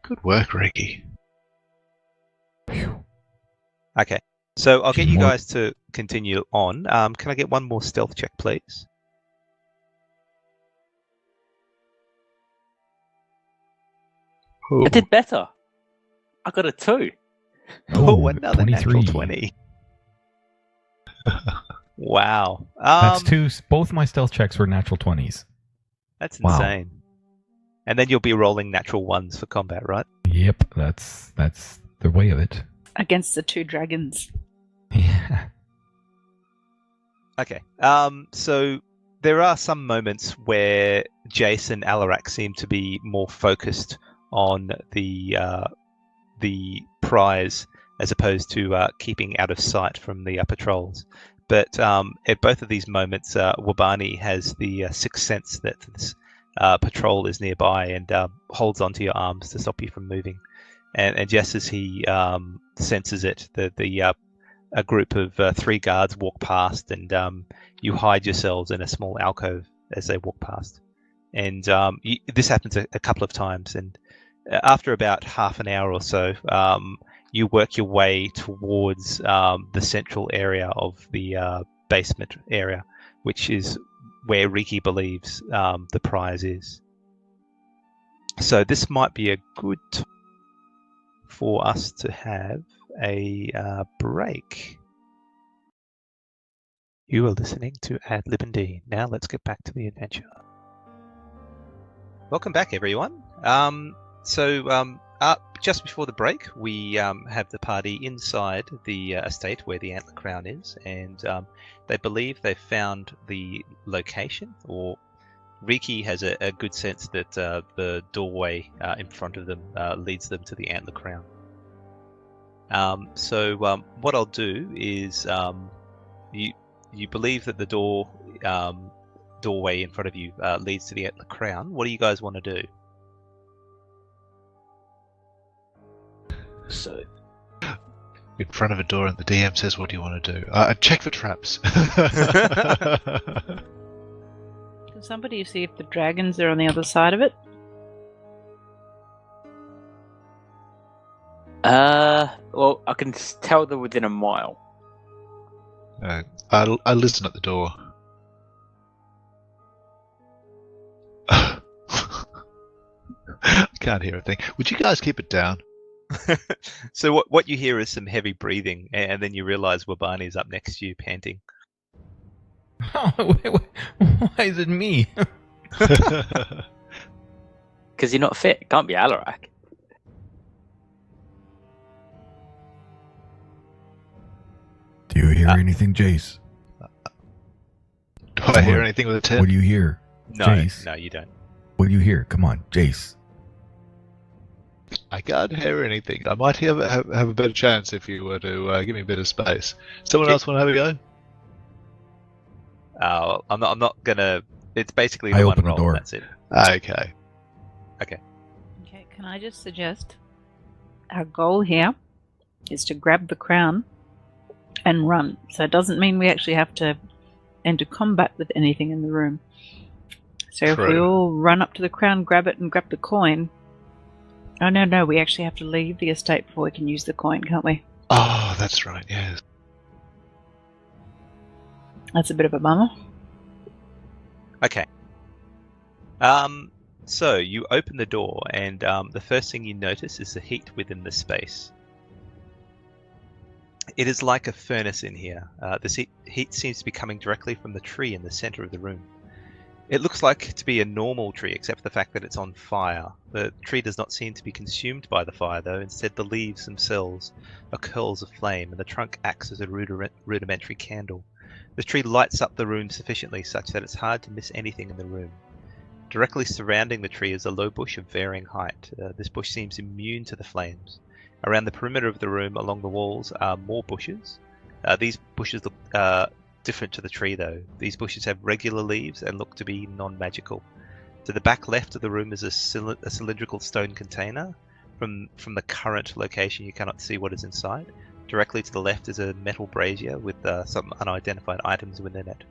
Good work, Ricky. Okay, so I'll get you More- guys to continue on. Can I get one more stealth check, please? I did better. I got a 2. Oh, another 23. natural 20. Wow. That's two. Both my stealth checks were natural 20s. That's Wow. insane. And then you'll be rolling natural 1s for combat, right? Yep, that's the way of it. Against the 2 dragons. Yeah. Okay. So there are some moments where Jace and Alarak seem to be more focused on the prize as opposed to keeping out of sight from the patrols. But at both of these moments, Wabani has the sixth sense that this patrol is nearby and holds onto your arms to stop you from moving. And just as he senses it, a group of 3 guards walk past, and you hide yourselves in a small alcove as they walk past. And this happens a couple of times, and after about half an hour or so, you work your way towards the central area of the basement area, which is where Riki believes the prize is. So this might be a good time for us to have a break. You are listening to ADlibnd. Now let's get back to the adventure. Welcome back, everyone. Just before the break, we have the party inside the estate where the Antler Crown is, and they believe they've found the location, or Riki has a good sense that the doorway in front of them leads them to the Antler Crown. What I'll do is you believe that the doorway in front of you leads to the Antler Crown. What do you guys want to do? So In front of a door, and the DM says, "What do you want to do?" Check for traps. Can somebody see if the dragons are on the other side of it? well, I can tell they're within a mile. I listen at the door. I can't hear a thing. Would you guys keep it down? So what you hear is some heavy breathing, and then you realize Wabani's up next to you, panting. Oh, why is it me? Because you're not fit. Can't be Alarak. Do you hear anything, Jace? Do I hear anything with a 10? What do you hear? No, Jace. no, you don't. What do you hear? Come on, Jace. I can't hear anything. I might have a better chance if you were to give me a bit of space. Someone else want to have a go? I'm not gonna. It's basically I the one open the roll. door. That's it. Okay. Okay, can I just suggest our goal here is to grab the crown and run. So it doesn't mean we actually have to enter combat with anything in the room. So if we True. all run up to the crown, grab it, and grab the coin. Oh, no, we actually have to leave the estate before we can use the coin, can't we? Oh, that's right, yes. That's a bit of a bummer. Okay. So you open the door, and the first thing you notice is the heat within the space. It is like a furnace in here. This heat seems to be coming directly from the tree in the center of the room. It looks like to be a normal tree, except for the fact that it's on fire. The tree does not seem to be consumed by the fire, though. Instead, the leaves themselves are curls of flame, and the trunk acts as a rudimentary candle. The tree lights up the room sufficiently such that it's hard to miss anything in the room. Directly surrounding the tree is a low bush of varying height. This bush seems immune to the flames. Around the perimeter of the room, along the walls, are more bushes. These bushes look different to the tree, though. These bushes have regular leaves and look to be non-magical. To the back left of the room is a cylindrical stone container. From the current location, you cannot see what is inside. Directly to the left is a metal brazier with some unidentified items within it.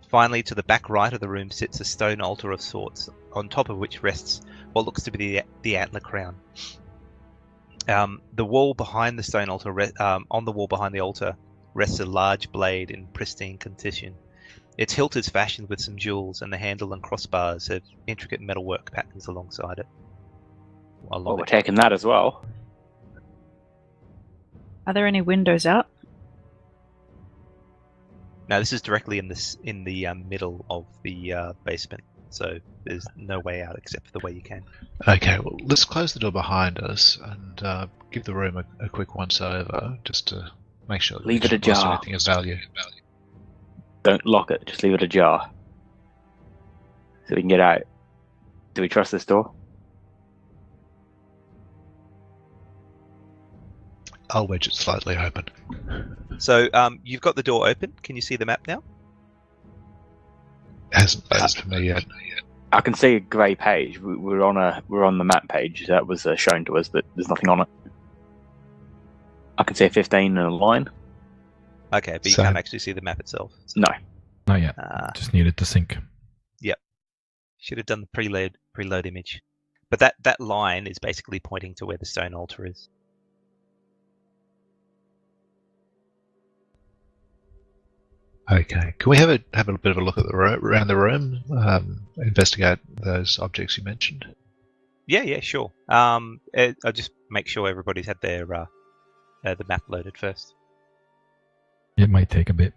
Finally, to the back right of the room sits a stone altar of sorts, on top of which rests what looks to be the Antler Crown. The wall behind the stone altar, on the wall behind the altar, rests a large blade in pristine condition. Its hilt is fashioned with some jewels, and the handle and crossbars have intricate metalwork patterns alongside it. Well, we're taking that as well. Are there any windows out? Now, this is directly in the middle of the basement, so there's no way out except for the way you can. Okay, well, let's close the door behind us and give the room a quick once over, just to make sure that Leave we it haven't lost ajar. anything of value. Don't lock it, just leave it ajar. So we can get out. Do we trust this door? I'll wedge it slightly open. So you've got the door open. Can you see the map now? It hasn't closed for me yet. I can see a grey page. We're on the map page that was shown to us, but there's nothing on it. I can see a 15 and a line. Okay, but you So- can't actually see the map itself. No. Not yet. Just needed to sync. Should have done the preload image. But that line is basically pointing to where the stone altar is. Okay, can we have a bit of a look at around the room, investigate those objects you mentioned? Yeah, sure. I'll just make sure everybody's had their the map loaded first. It might take a bit.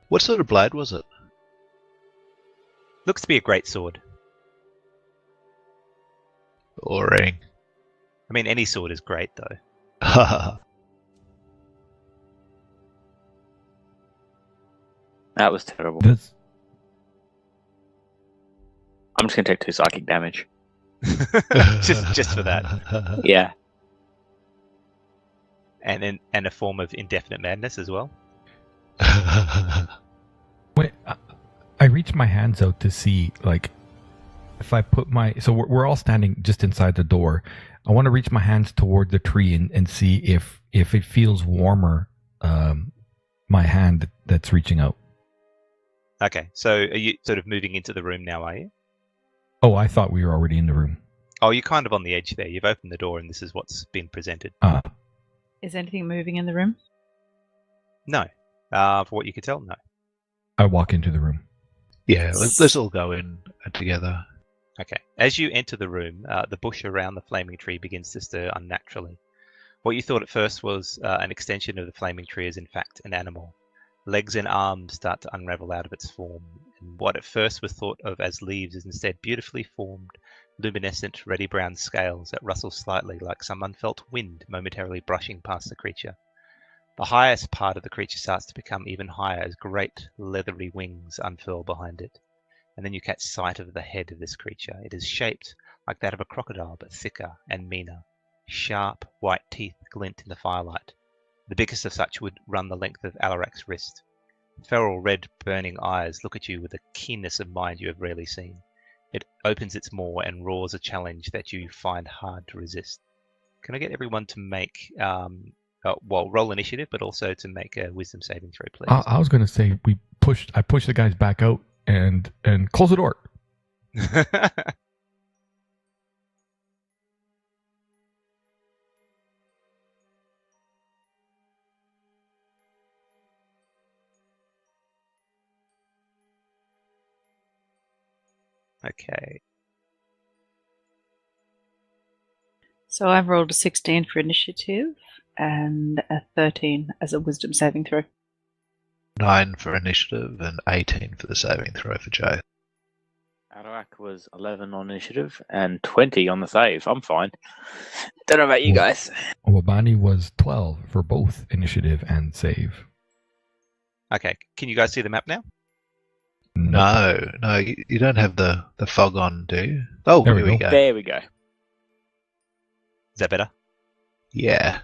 What sort of blade was it? Looks to be a great sword. Or ring? I mean, any sword is great, though. That was terrible. This, I'm just going to take 2 psychic damage. just for that, Yeah. and a form of indefinite madness as well. wait, I reached my hands out to see, like, if I put my... So we're all standing just inside the door. I want to reach my hands toward the tree and see if it feels warmer, my hand that's reaching out. Okay, so are you sort of moving into the room now, are you? Oh, I thought we were already in the room. Oh, you're kind of on the edge there. You've opened the door and this is what's been presented. Is anything moving in the room? No. For what you could tell, no. I walk into the room. Yeah, let's all go in together. Okay. As you enter the room, the bush around the flaming tree begins to stir unnaturally. What you thought at first was an extension of the flaming tree is in fact an animal. Legs and arms start to unravel out of its form, and what at first was thought of as leaves is instead beautifully formed, luminescent, reddy brown scales that rustle slightly like some unfelt wind momentarily brushing past the creature. The highest part of the creature starts to become even higher as great leathery wings unfurl behind it. And then you catch sight of the head of this creature. It is shaped like that of a crocodile, but thicker and meaner. Sharp white teeth glint in the firelight. The biggest of such would run the length of Alarak's wrist. Feral red burning eyes look at you with a keenness of mind you have rarely seen. It opens its maw and roars a challenge that you find hard to resist. Can I get everyone to make, roll initiative, but also to make a wisdom saving throw, please? I was going to say I pushed the guys back out and close the door. Okay. So I've rolled a 16 for initiative, and a 13 as a wisdom saving throw. 9 for initiative and 18 for the saving throw for Jay. Adorak was 11 on initiative and 20 on the save. I'm fine. Don't know about you guys. Wabani was 12 for both initiative and save. Okay, can you guys see the map now? No, you don't have the fog on, do you? Oh, There we here we go. go. There we go. Is that better? Yeah.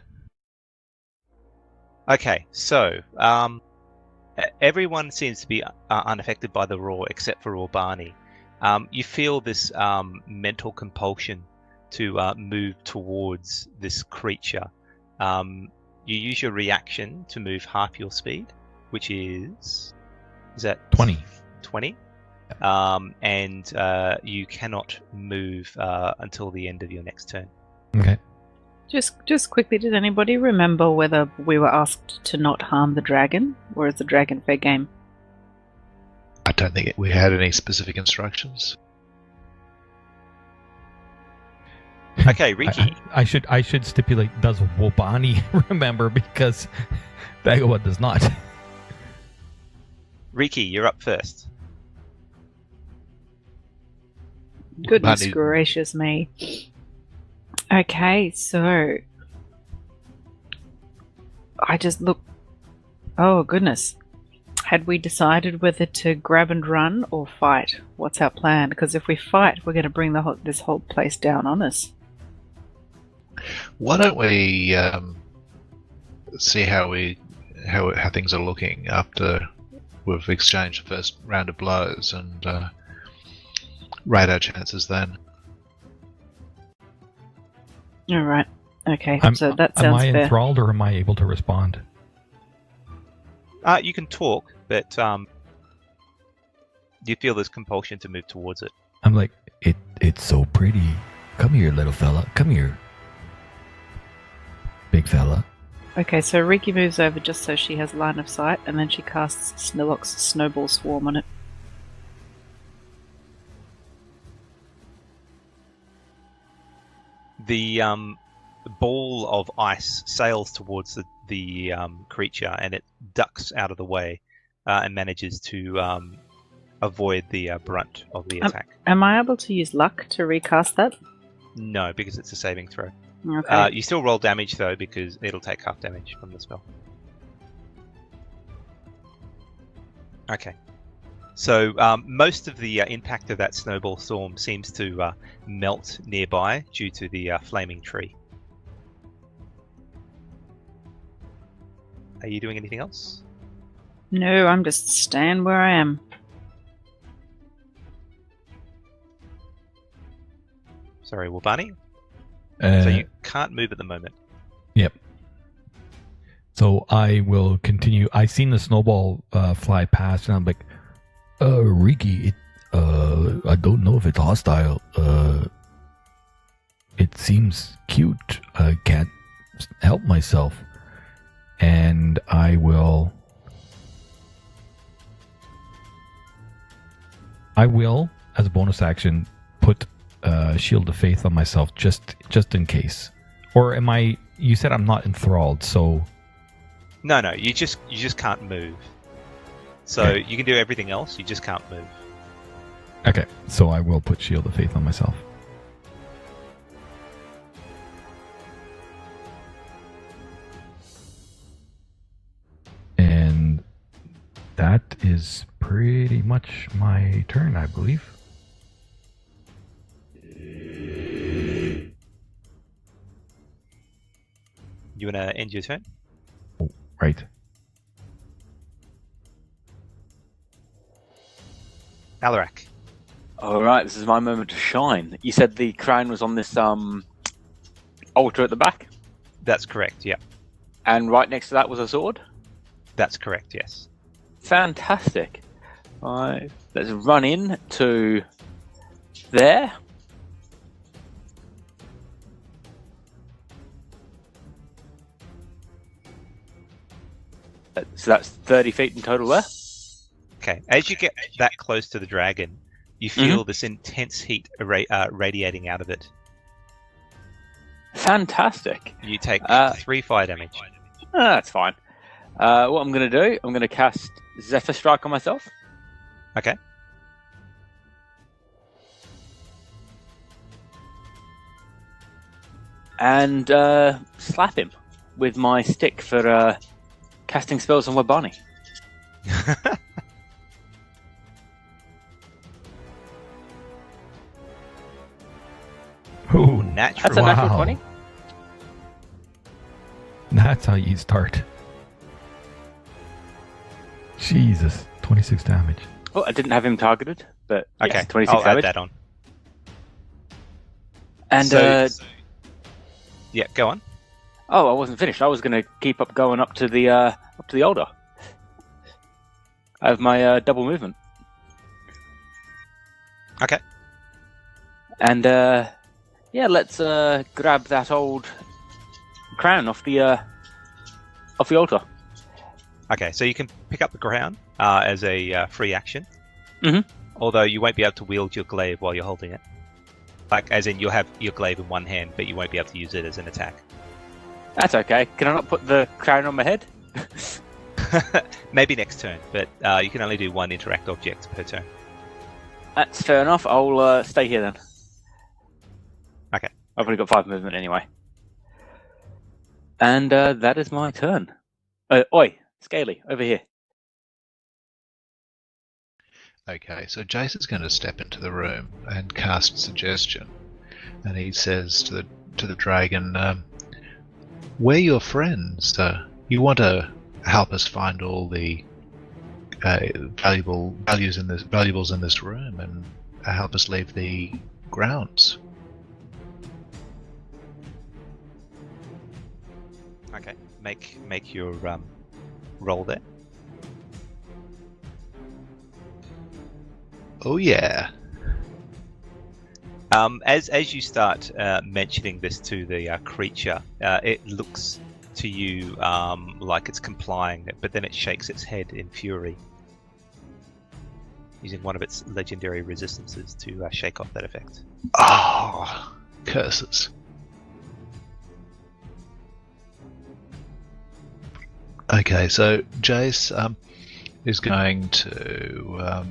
Okay, so everyone seems to be unaffected by the roar except for Urbani. You feel this mental compulsion to move towards this creature. You use your reaction to move half your speed, which is that 20. 20? And you cannot move until the end of your next turn. Okay. Just quickly, did anybody remember whether we were asked to not harm the dragon, or is the dragon fair game? I don't think we had any specific instructions. Okay, Riki. I should stipulate, does Wobani remember, because Dagobah does not. Riki, you're up first. Goodness Bunny. gracious me. Okay, so I just look. Oh goodness. Had we decided whether to grab and run or fight? What's our plan? Because if we fight, we're going to bring this whole place down on us. Why don't we see how things are looking after we've exchanged the first round of blows and rate our chances then. All right. Okay. So that Am sounds I fair. enthralled or am I able to respond? You can talk, but you feel this compulsion to move towards it. I'm like, it's so pretty. Come here, little fella. Come here. Big fella. Okay, so Riki moves over just so she has line of sight, and then she casts Snillock's Snowball Swarm on it. The ball of ice sails towards the creature, and it ducks out of the way and manages to avoid the brunt of the attack. Am I able to use luck to recast that? No, because it's a saving throw. Okay. You still roll damage though, because it'll take half damage from the spell. Okay. So most of the impact of that snowball storm seems to melt nearby due to the flaming tree. Are you doing anything else? No, I'm just staying where I am. Sorry, Wabani? Uh, So you can't move at the moment. Yep. So I will continue. I seen the snowball fly past, and I'm like, Riki, I don't know if it's hostile. It seems cute. I can't help myself. And I will, as a bonus action, put Shield of Faith on myself just in case. Or am I? You said I'm not enthralled, so. No, you just can't move. So Okay. you can do everything else, you just can't move. Okay, so I will put Shield of Faith on myself. And that is pretty much my turn, I believe. You want to end your turn? Right. Alarak. All right, this is my moment to shine. You said the crown was on this altar at the back, That's correct, yeah. and right next to that was a sword. That's correct, yes. Fantastic. All right, let's run in to there. So that's 30 feet in total there. Okay, as you get that close to the dragon, you feel this intense heat radiating out of it. Fantastic. You take 3 fire damage. That's fine. What I'm going to do, I'm going to cast Zephyr Strike on myself. Okay. And slap him with my stick for casting spells on Wabani. Oh, Natural. That's a natural Wow. 20. That's how you start. Jesus, 26 damage. Oh, I didn't have him targeted, but Okay, yes, 26 I'll damage. add that on. And Yeah, go on. oh, I wasn't finished. I was going to keep up going up to the altar. I have my double movement. Okay. And yeah, let's grab that old crown off the altar. Okay, so you can pick up the crown as a free action. Mhm. Although you won't be able to wield your glaive while you're holding it. Like, as in, you'll have your glaive in one hand, but you won't be able to use it as an attack. That's okay. Can I not put the crown on my head? Maybe next turn, but you can only do 1 interact object per turn. That's fair enough. I'll stay here then. Okay. I've only got 5 movement anyway. And that is my turn. Oi, Scaly, over here. Okay, so Jason's going to step into the room and cast suggestion, and he says to the dragon, "We're your friends. You want to help us find all the valuables in this room, and help us leave the grounds." Okay, make your roll there. Oh yeah. As you start mentioning this to the creature, it looks to you like it's complying, but then it shakes its head in fury, using one of its legendary resistances to shake off that effect. Oh, curses. Okay, so Jace is going to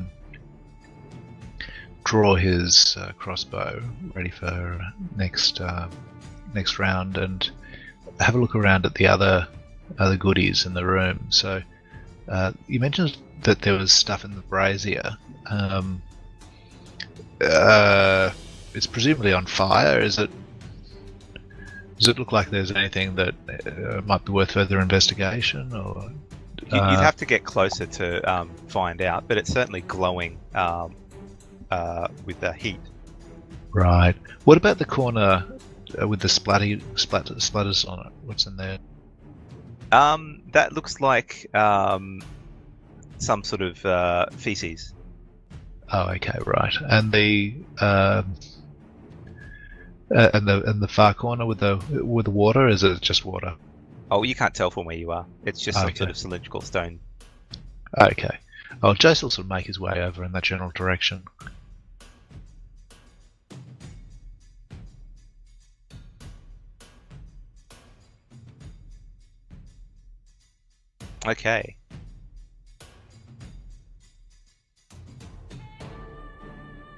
draw his crossbow ready for next round, and have a look around at the other goodies in the room. So you mentioned that there was stuff in the brazier. It's presumably on fire. Does it look like there's anything that might be worth further investigation? Or You'd have to get closer to find out, but it's certainly glowing with the heat. Right. What about the corner with the splatters on it? What's in there? That looks like some sort of feces. Oh, okay, right. And the far corner with the water, is it just water? Oh, you can't tell from where you are. It's just some Okay. sort of cylindrical stone. Okay. Oh, Jace will sort of make his way over in that general direction. Okay.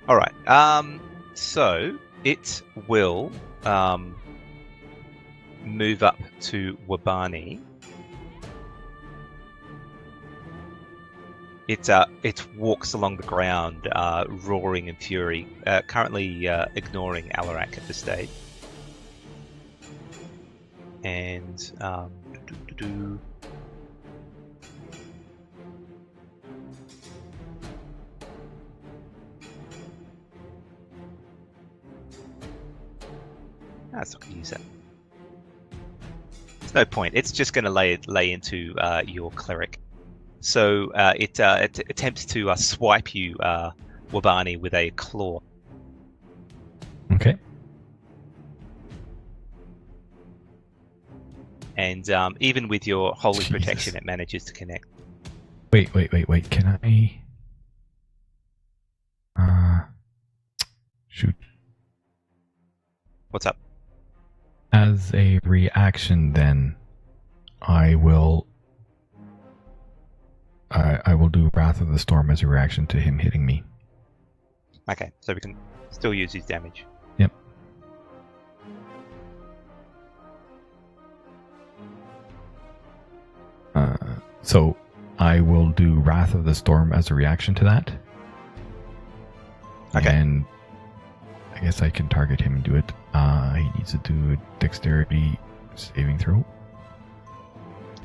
All right. So it will move up to Wabani. It walks along the ground, roaring in fury, currently ignoring Alarak at this stage. And that's not going to use that. There's no point. It's just going to lay into your cleric. So it attempts to swipe you, Wabani, with a claw. Okay. And even with your holy Jesus. protection, it manages to connect. Wait. Can I? Shoot. What's up? As a reaction, then, I will do Wrath of the Storm as a reaction to him hitting me. Okay, so we can still use his damage. Yep. So I will do Wrath of the Storm as a reaction to that. Okay. And I guess I can target him and do it. He needs to do a dexterity saving throw.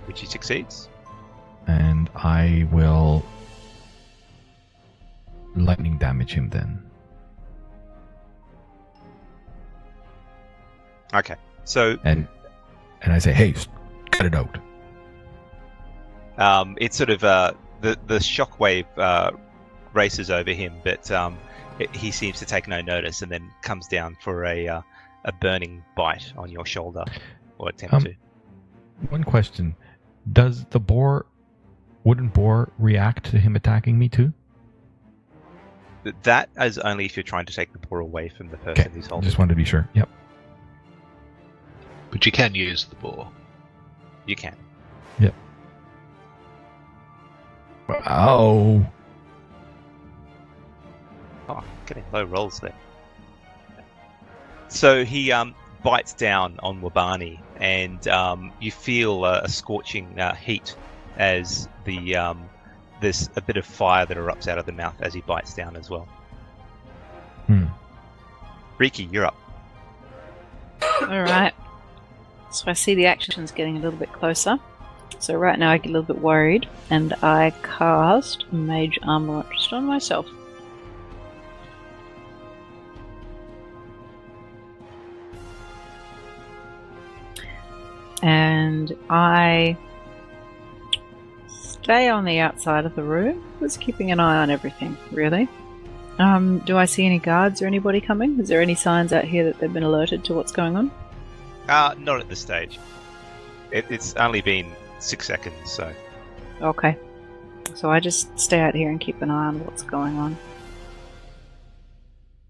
Which he succeeds. And I will lightning damage him then. Okay, so And I say, hey, cut it out. it's sort of the shockwave races over him, but he seems to take no notice and then comes down for a burning bite on your shoulder, or attempt to. One question. Does the wooden boar react to him attacking me too? That is only if you're trying to take the boar away from the person who's holding Just wanted to be sure. Yep. But you can use the boar. You can. Yep. Ow. Oh, getting low rolls there. So he bites down on Wabani, and you feel a scorching heat as there's a bit of fire that erupts out of the mouth as he bites down as well. Riki, you're up. All right. So I see the action's getting a little bit closer. So right now I get a little bit worried, and I cast Mage Armor just on myself. And I stay on the outside of the room, just keeping an eye on everything, really. Do I see any guards or anybody coming? Is there any signs out here that they've been alerted to what's going on? Not at this stage. It's only been 6 seconds, so... Okay. So I just stay out here and keep an eye on what's going on.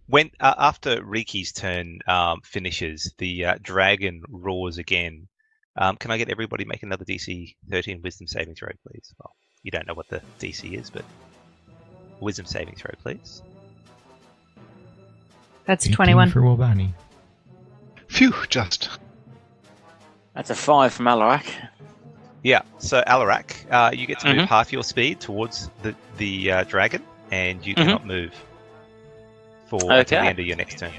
When after Riki's turn finishes, the dragon roars again. Can I get everybody make another DC 13 Wisdom saving throw, please? Well, you don't know what the DC is, but Wisdom saving throw, please. That's 18 21. for Wobani. Phew, just. That's a 5 from Alarak. Yeah, so Alarak, you get to move Mhm. half your speed towards the dragon, and you cannot move until Okay. the end of your next turn.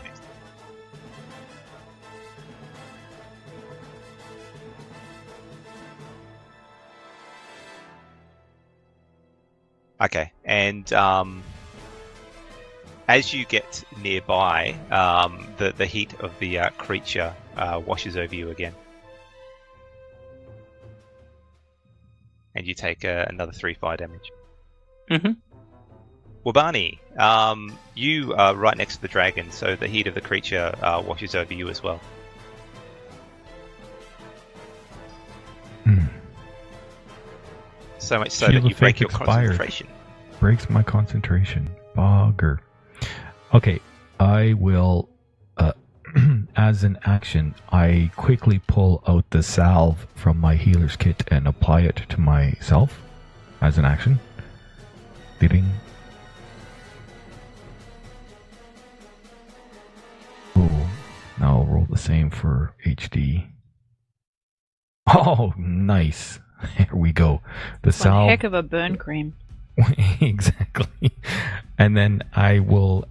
Okay, and as you get nearby, the heat of the creature washes over you again. And you take another 3 fire damage. Mhm. Wabani, you are right next to the dragon, so the heat of the creature washes over you as well. So much so Shield that you break effect your expired. concentration. Breaks my concentration. Bugger. Okay, I will, as an action, I quickly pull out the salve from my healer's kit and apply it to myself as an action. Ding. Oh, now I'll roll the same for HD. Oh, nice. Here we go. The One salve. heck of a burn cream. Exactly. And then I will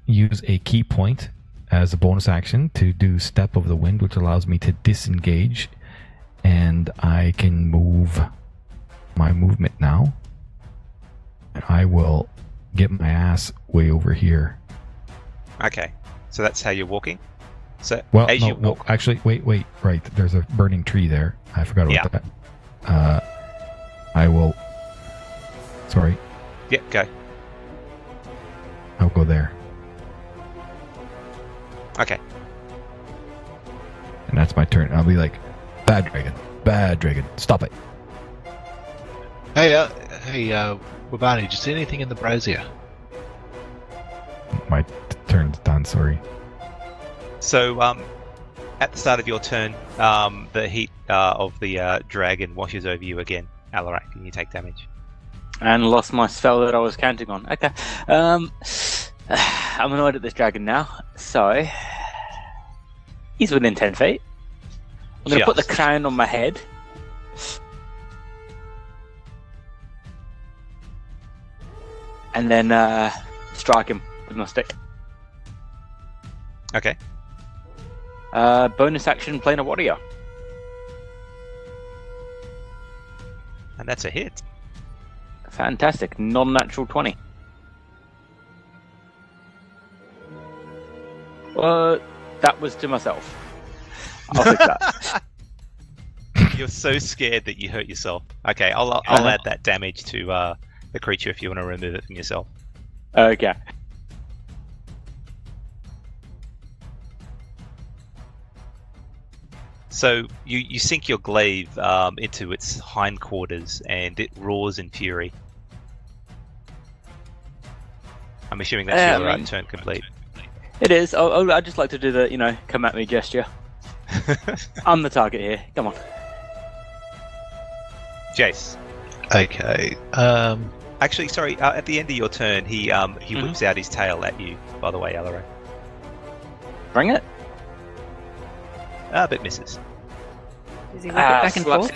use a key point as a bonus action to do Step of the Wind, which allows me to disengage. And I can move my movement now. And I will get my ass way over here. Okay, so that's how you're walking. So Well, as no, you walk, actually, wait. Right, there's a burning tree there. I forgot about that. I will... Sorry, yeah, go. I'll go there. Okay, And that's my turn. I'll be like, bad dragon, stop it. Hey, Wabani, did you see anything in the brazier? My turn's done, sorry. so at the start of your turn, the heat of the dragon washes over you again, Alarak, and you take damage. And lost my spell that I was counting on. Okay. I'm annoyed at this dragon now, so he's within 10 feet. I'm going to put the crown on my head. And then strike him with my stick. Okay. Bonus action, Planar Warrior. And that's a hit. Fantastic. Non-natural 20. That was to myself. I'll fix that. You're so scared that you hurt yourself. Okay, I'll add that damage to the creature if you want to remove it from yourself. Okay. So you sink your glaive into its hindquarters and it roars in fury. I'm assuming that's your turn complete. It is. I'd just like to do the, come at me gesture. I'm the target here. Come on. Jace. Okay. Actually, sorry. At the end of your turn, he whips out his tail at you. By the way, Alarak. Bring it. But misses. Does he whip it back and forth?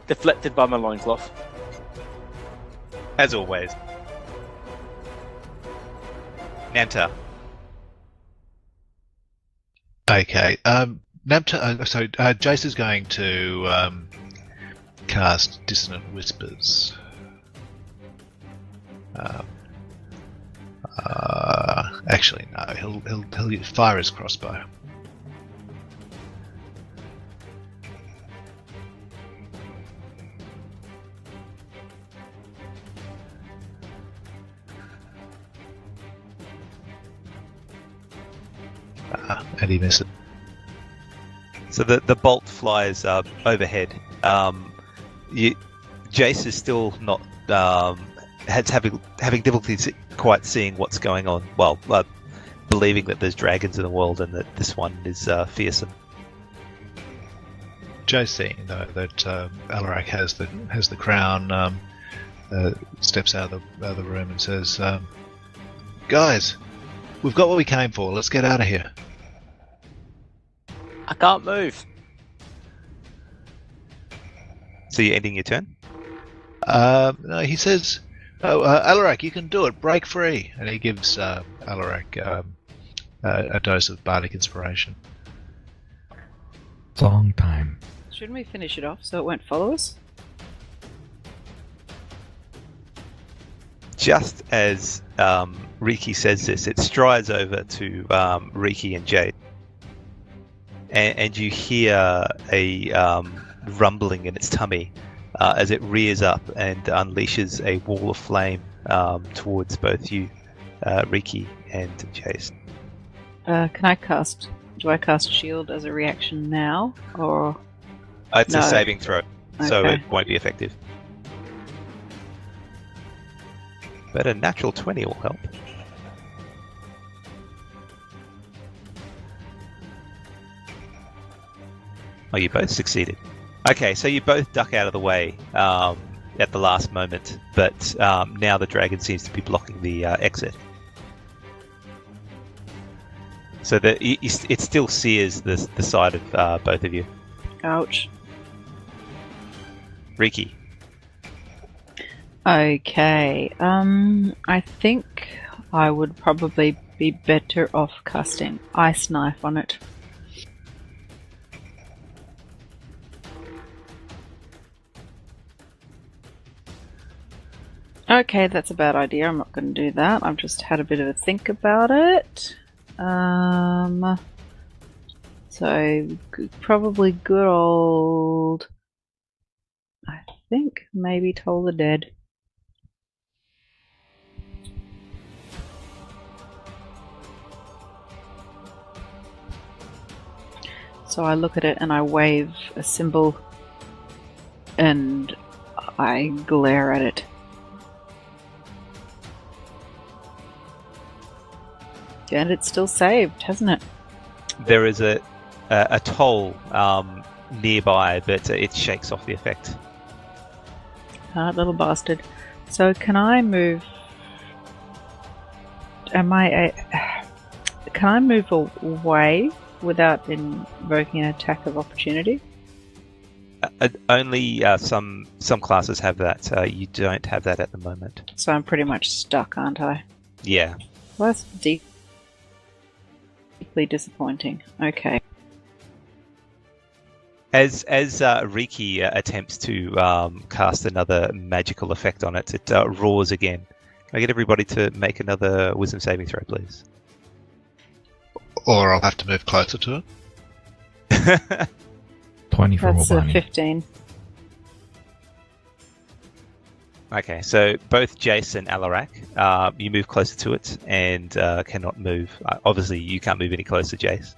Deflected by my loincloth. As always. Nanta. Okay. Nanta. So Jace is going to cast Dissonant Whispers. Actually, no. He'll fire his crossbow. And he misses. So the bolt flies overhead. Jace is still not having difficulty quite seeing what's going on. Well, believing that there's dragons in the world and that this one is fearsome. Jace, seeing though that Alarak has the crown, steps out of the room and says, "Guys, we've got what we came for. Let's get out of here." I can't move. So you're ending your turn? No, he says, Alarak, you can do it. Break free. And he gives Alarak a dose of bardic inspiration. Song time. Shouldn't we finish it off so it won't follow us? Just as Riki says this, it strides over to Riki and Jade. And you hear a rumbling in its tummy as it rears up and unleashes a wall of flame towards both you, Riki and Jace. Do I cast Shield as a reaction now, or...? It's No. a saving throw, so Okay. it won't be effective. But a natural 20 will help. Oh, you both succeeded. Okay, so you both duck out of the way at the last moment, but now the dragon seems to be blocking the exit. So that it still sears the side of both of you. Ouch. Riki. Okay, I think I would probably be better off casting Ice Knife on it. Okay, that's a bad idea. I'm not going to do that. I've just had a bit of a think about it. So probably good old, I think maybe Toll the Dead. So I look at it and I wave a symbol and I glare at it. And it's still saved, hasn't it? There is a toll nearby, but it shakes off the effect. Little bastard. So can I move? Can I move away without invoking an attack of opportunity? Only some classes have that. You don't have that at the moment. So I'm pretty much stuck, aren't I? Yeah. Well, that's deeply disappointing. Okay. As Riki attempts to cast another magical effect on it, it roars again. Can I get everybody to make another wisdom saving throw, please? Or I'll have to move closer to it. 20 for That's Wobani. 15. Okay, so both Jace and Alarak, you move closer to it and cannot move. Obviously, you can't move any closer, Jace.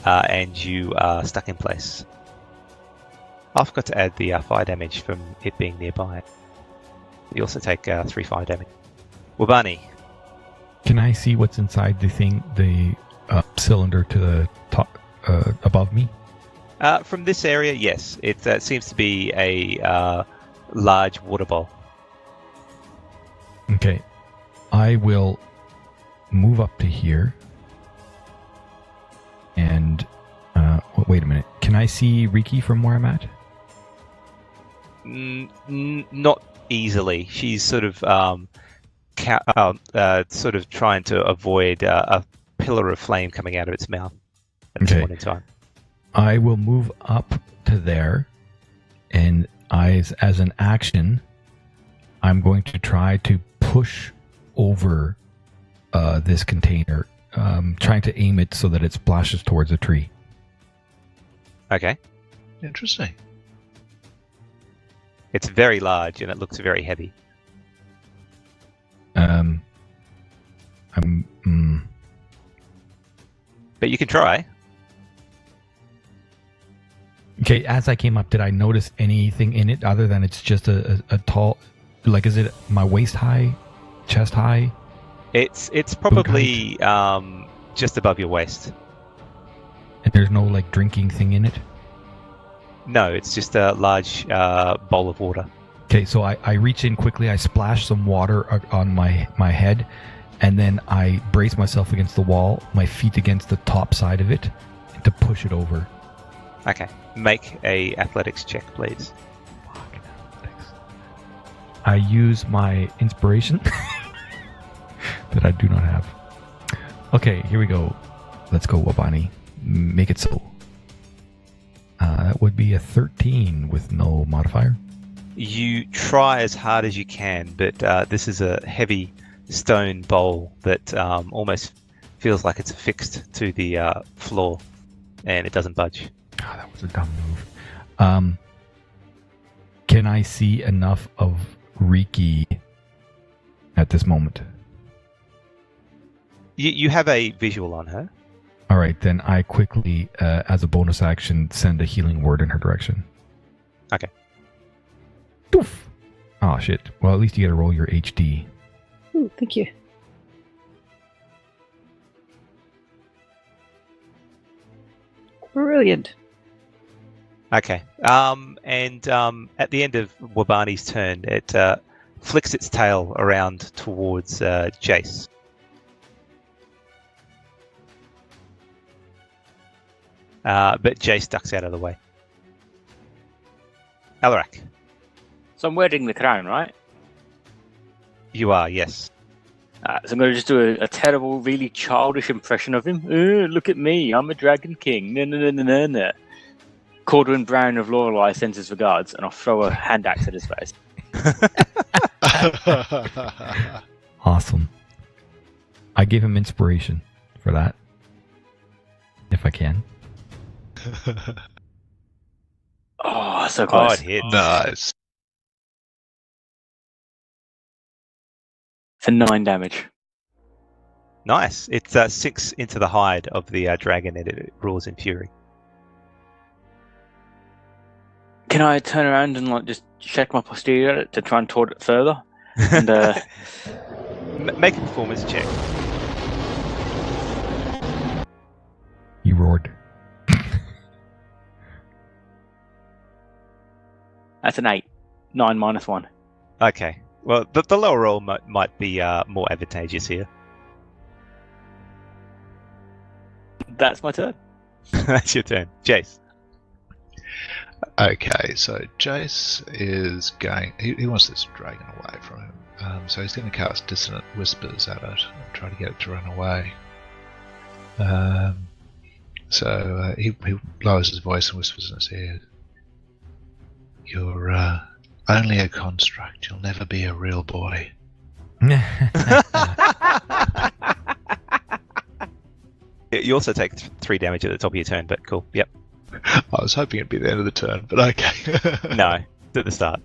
And you are stuck in place. I forgot to add the fire damage from it being nearby. You also take 3 fire damage. Wobani. Can I see what's inside the thing, the cylinder to the top, above me? From this area, yes. It seems to be a large water bowl. Okay. I will move up to here. And, wait a minute. Can I see Riki from where I'm at? Not easily. She's sort of sort of trying to avoid a pillar of flame coming out of its mouth at this point in time. I will move up to there, and as an action, I'm going to try to push over this container, trying to aim it so that it splashes towards a tree. Okay. Interesting. It's very large and it looks very heavy. But you can try. Okay, as I came up, did I notice anything in it other than it's just a tall, like, is it my waist high, chest high? It's probably just above your waist. And there's no, like, drinking thing in it? No, it's just a large bowl of water. Okay, so I reach in quickly, I splash some water on my head, and then I brace myself against the wall, my feet against the top side of it, to push it over. Okay. Make a athletics check, please. Fucking athletics. I use my inspiration that I do not have. Okay, here we go. Let's go, Wobani. Make it so. That would be a 13 with no modifier. You try as hard as you can, but this is a heavy stone bowl that almost feels like it's affixed to the floor, and it doesn't budge. Oh, that was a dumb move. Can I see enough of Riki at this moment? You have a visual on her. All right, then I quickly, as a bonus action, send a healing word in her direction. Okay. Doof. Oh, shit. Well, at least you get to roll your HD. Ooh, thank you. Brilliant. Okay. And at the end of Wobani's turn, it flicks its tail around towards Jace. But Jace ducks out of the way. Alarak. So I'm wearing the crown, right? You are, yes. So I'm going to just do a terrible, really childish impression of him. Look at me, I'm a dragon king. No. Corduan Brown of Lorelei sends his regards, and I'll throw a hand axe at his face. Awesome. I give him inspiration for that, if I can. Oh, so close. Oh, it hit. Nice. For 9 damage. Nice. It sinks into the hide of the dragon and it roars in fury. Can I turn around and just check my posterior to try and taunt it further? And Make a performance check. He roared. That's an 8. 9 minus 1. Okay. Well, the lower roll might be more advantageous here. That's my turn. That's your turn. Jace. Okay, so Jace is going. He wants this dragon away from him. So he's going to cast Dissonant Whispers at it and try to get it to run away. He lowers his voice and whispers in his ear. You're only a construct. You'll never be a real boy. You also take 3 damage at the top of your turn, but cool. Yep. I was hoping it'd be the end of the turn, but okay. No, it's at the start.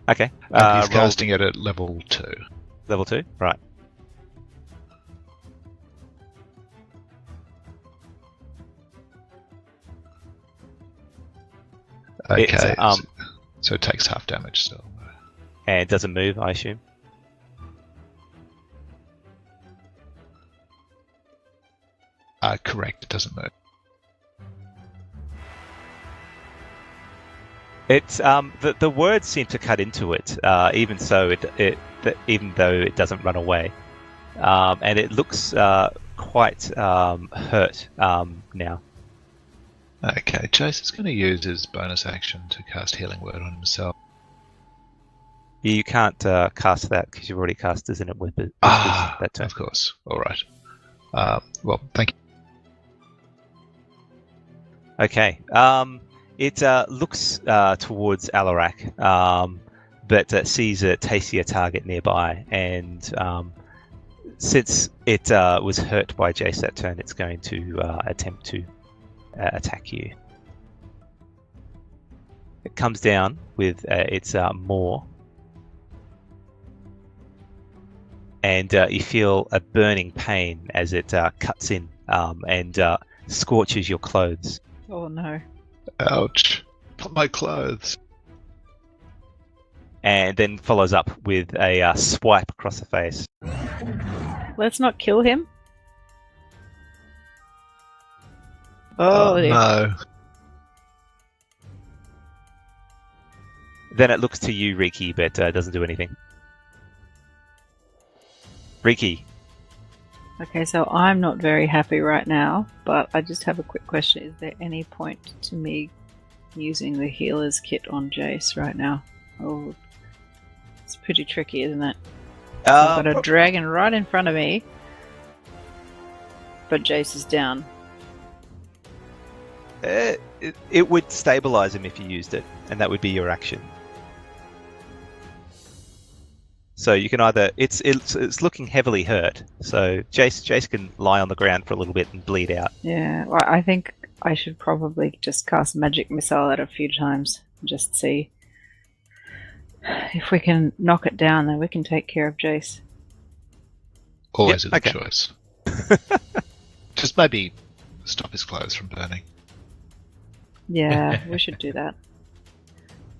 Okay. He's casting it at level 2. Level 2? Right. Okay. So it takes half damage still. And it doesn't move, I assume. Correct, it doesn't move. It's the words seem to cut into it, even though it doesn't run away, and it looks quite hurt now. Okay, Jace is going to use his bonus action to cast Healing Word on himself. You can't cast that because you've already cast Dissonant Whispers that turn. Of course. All right. Well, thank you. Okay. It looks towards Alarak, but sees a tastier target nearby, and since it was hurt by Jace that turn, it's going to attempt to attack you. It comes down with its maw, and you feel a burning pain as it cuts in and scorches your clothes. Oh no. Ouch. Not my clothes. And then follows up with a swipe across the face. Let's not kill him. Oh dear. No. Then it looks to you, Riki, but doesn't do anything. Riki. Okay, so I'm not very happy right now, but I just have a quick question. Is there any point to me using the healer's kit on Jace right now? Oh, it's pretty tricky, isn't it? I've got a dragon right in front of me, but Jace is down. It would stabilize him if you used it, and that would be your action. So you can either it's looking heavily hurt. So Jace can lie on the ground for a little bit and bleed out. Yeah, well, I think I should probably just cast Magic Missile at it a few times and just see if we can knock it down. Then we can take care of Jace. Always a good okay. choice. Just maybe stop his clothes from burning. Yeah, we should do that.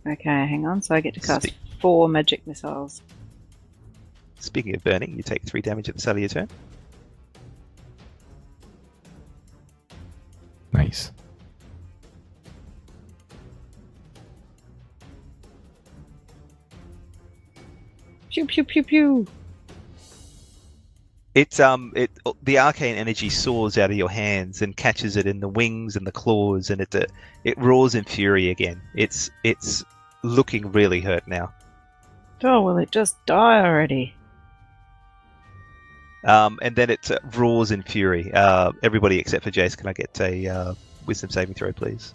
Okay, hang on. So I get to cast 4 Magic Missiles. Speaking of burning, you take 3 damage at the start of your turn. Nice. Pew pew pew pew. The arcane energy soars out of your hands and catches it in the wings and the claws, and it roars in fury again. It's looking really hurt now. Oh, will it just die already? And then it roars in fury. Everybody except for Jace, can I get a wisdom saving throw, please?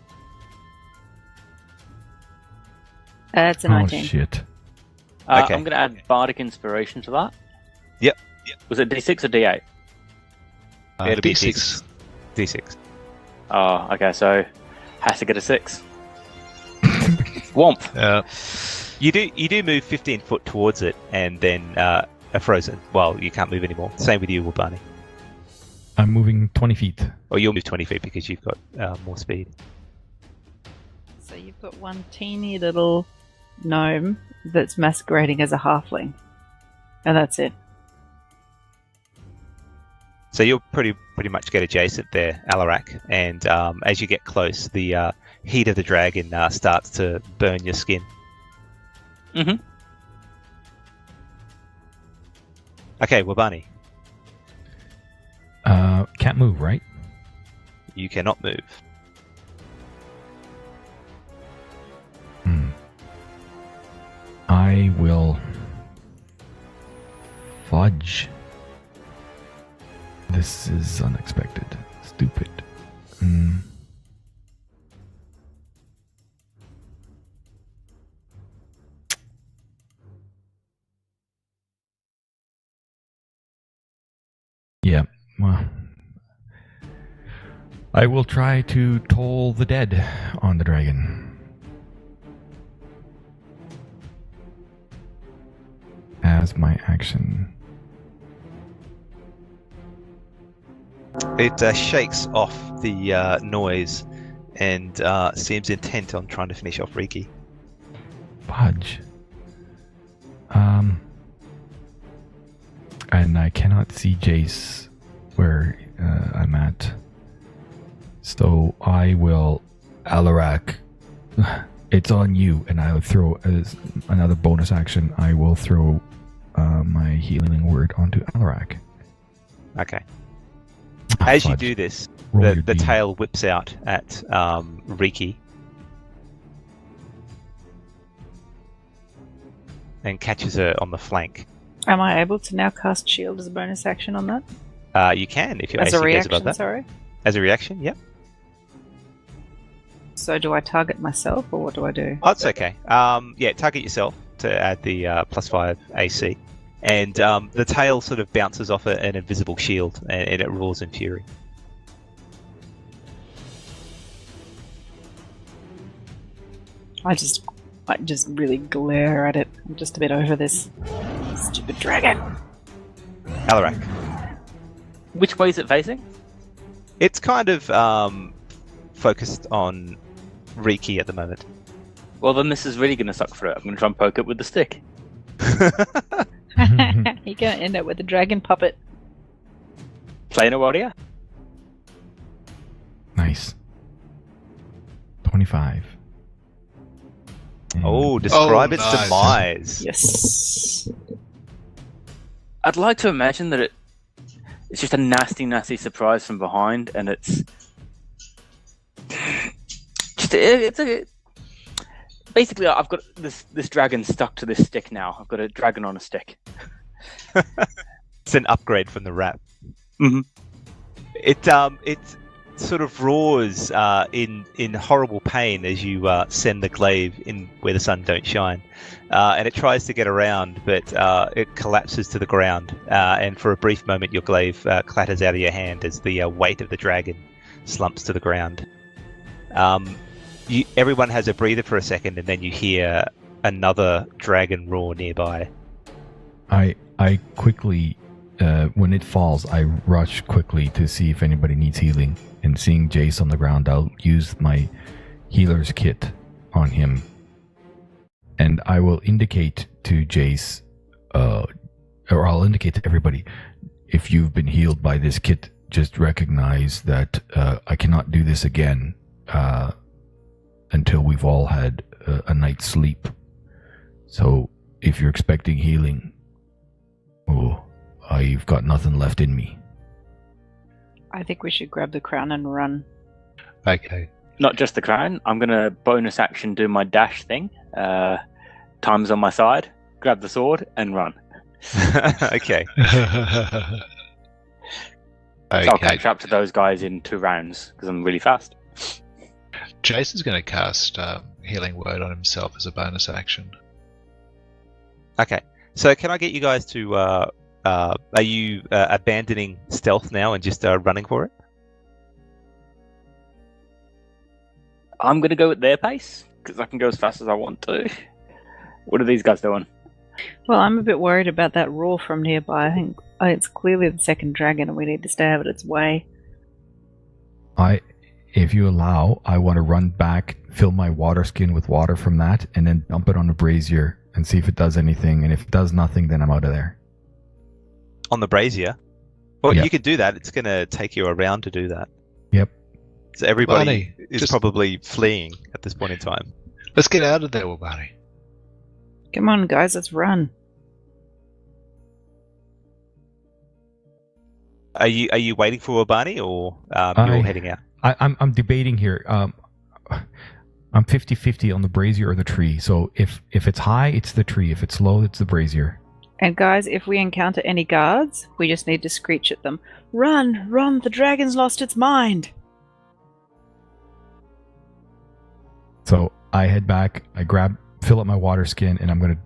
It's a 19. Oh shit. Okay. I'm going to add Bardic Inspiration to that. Yep. Was it D6 or D8? It'll be D6. D6. Oh, okay, so has to get a 6. Womp. You do move 15 foot towards it, and then are frozen. Well, you can't move anymore. Same with you, Wabani. I'm moving 20 feet. Or you'll move 20 feet because you've got more speed. So you've got one teeny little gnome that's masquerading as a halfling. And that's it. So you'll pretty much get adjacent there, Alarak, and as you get close, the heat of the dragon starts to burn your skin. Mm-hmm. Okay, Wabani, Can't move, right? you cannot move. I will fudge. This is unexpected. Stupid. Yeah, well, I will try to toll the dead on the dragon. As my action. It shakes off the noise and seems intent on trying to finish off Riki. Fudge. And I cannot see Jace where I'm at. So I will Alarak. It's on you, and I'll throw as another bonus action. I will throw my healing word onto Alarak. Okay. As you Fudge. do this, Roll the your D. tail whips out at Riki and catches her on the flank. Am I able to now cast shield as a bonus action on that? You can if your As AC a goes reaction, above that. sorry. As a reaction, yep. So do I target myself, or what do I do? Oh, it's okay. Yeah, target yourself to add the +5 AC. And the tail sort of bounces off an invisible shield and it roars in fury. I just really glare at it. I'm just a bit over this stupid dragon. Alarak. Which way is it facing? It's kind of focused on Riki at the moment. Well, then this is really going to suck for it. I'm going to try and poke it with the stick. You're gonna end up with a dragon puppet. Playing a warrior? Nice. 25. Oh, describe Oh, its nice. demise. Yes. I'd like to imagine that it's just a nasty, nasty surprise from behind, and it's just basically I've got this dragon stuck to this stick now. I've got a dragon on a stick. It's an upgrade from the wrap. Mm-hmm. It sort of roars in horrible pain as you send the glaive in where the sun don't shine, and it tries to get around, but it collapses to the ground. And for a brief moment, your glaive clatters out of your hand as the weight of the dragon slumps to the ground. Everyone has a breather for a second, and then you hear another dragon roar nearby. I quickly, when it falls, I rush quickly to see if anybody needs healing. And seeing Jace on the ground, I'll use my healer's kit on him. And I will indicate to Jace, or I'll indicate to everybody, if you've been healed by this kit, just recognize that I cannot do this again until we've all had a night's sleep. So if you're expecting healing, I've got nothing left in me. I think we should grab the crown and run. Okay. Not just the crown. I'm going to bonus action do my dash thing. Time's on my side. Grab the sword and run. Okay. So I'll Okay. catch up to those guys in 2 rounds because I'm really fast. Jason's going to cast Healing Word on himself as a bonus action. Okay. So can I get you guys to... are you abandoning stealth now and just running for it? I'm going to go at their pace because I can go as fast as I want to. What are these guys doing? Well, I'm a bit worried about that roar from nearby. I think it's clearly the second dragon and we need to stay out of its way. if you allow, I want to run back, fill my water skin with water from that, and then dump it on the brazier and see if it does anything. And if it does nothing, then I'm out of there. On the brazier? Well, Yep. you could do that. It's going to take you around to do that. Yep. So everybody Barney, is just- probably fleeing at this point in time. Let's get out of there, Wabani. Come on, guys, let's run. Are you waiting for Wabani, or you're heading out? I'm debating here. I'm 50-50 on the brazier or the tree. So if it's high, it's the tree. If it's low, it's the brazier. And guys, if we encounter any guards, we just need to screech at them. Run! Run! The dragon's lost its mind! So I head back, fill up my water skin, and I'm going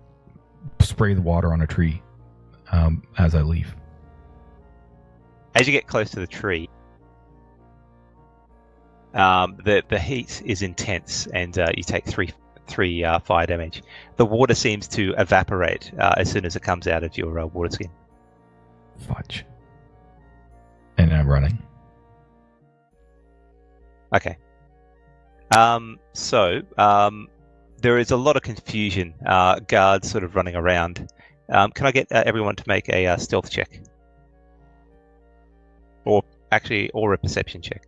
to spray the water on a tree as I leave. As you get close to the tree, the heat is intense, and you take three fire damage. The water seems to evaporate as soon as it comes out of your water skin. Fudge. And I'm running. Okay. So there is a lot of confusion. Guards sort of running around. Can I get everyone to make a stealth check? Or a perception check.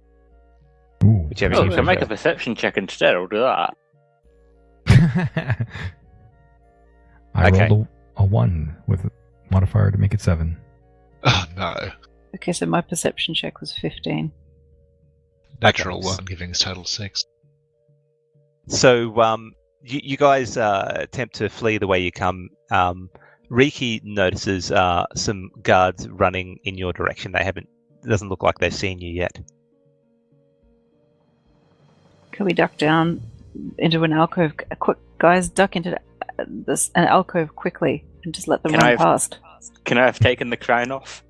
Ooh. Whichever Oh, you we can make a prefer. perception check instead. I'll do that. I Okay. rolled a 1 with a modifier to make it 7. Oh no. Okay, so my perception check was 15. Natural Okay. 1 giving us total 6. So you guys attempt to flee the way you come. Riki notices some guards running in your direction. Doesn't look like they've seen you yet. Can we duck down into an alcove? Quick, guys, duck into an alcove quickly and just let them Can run I have- past. Can I have taken the crown off?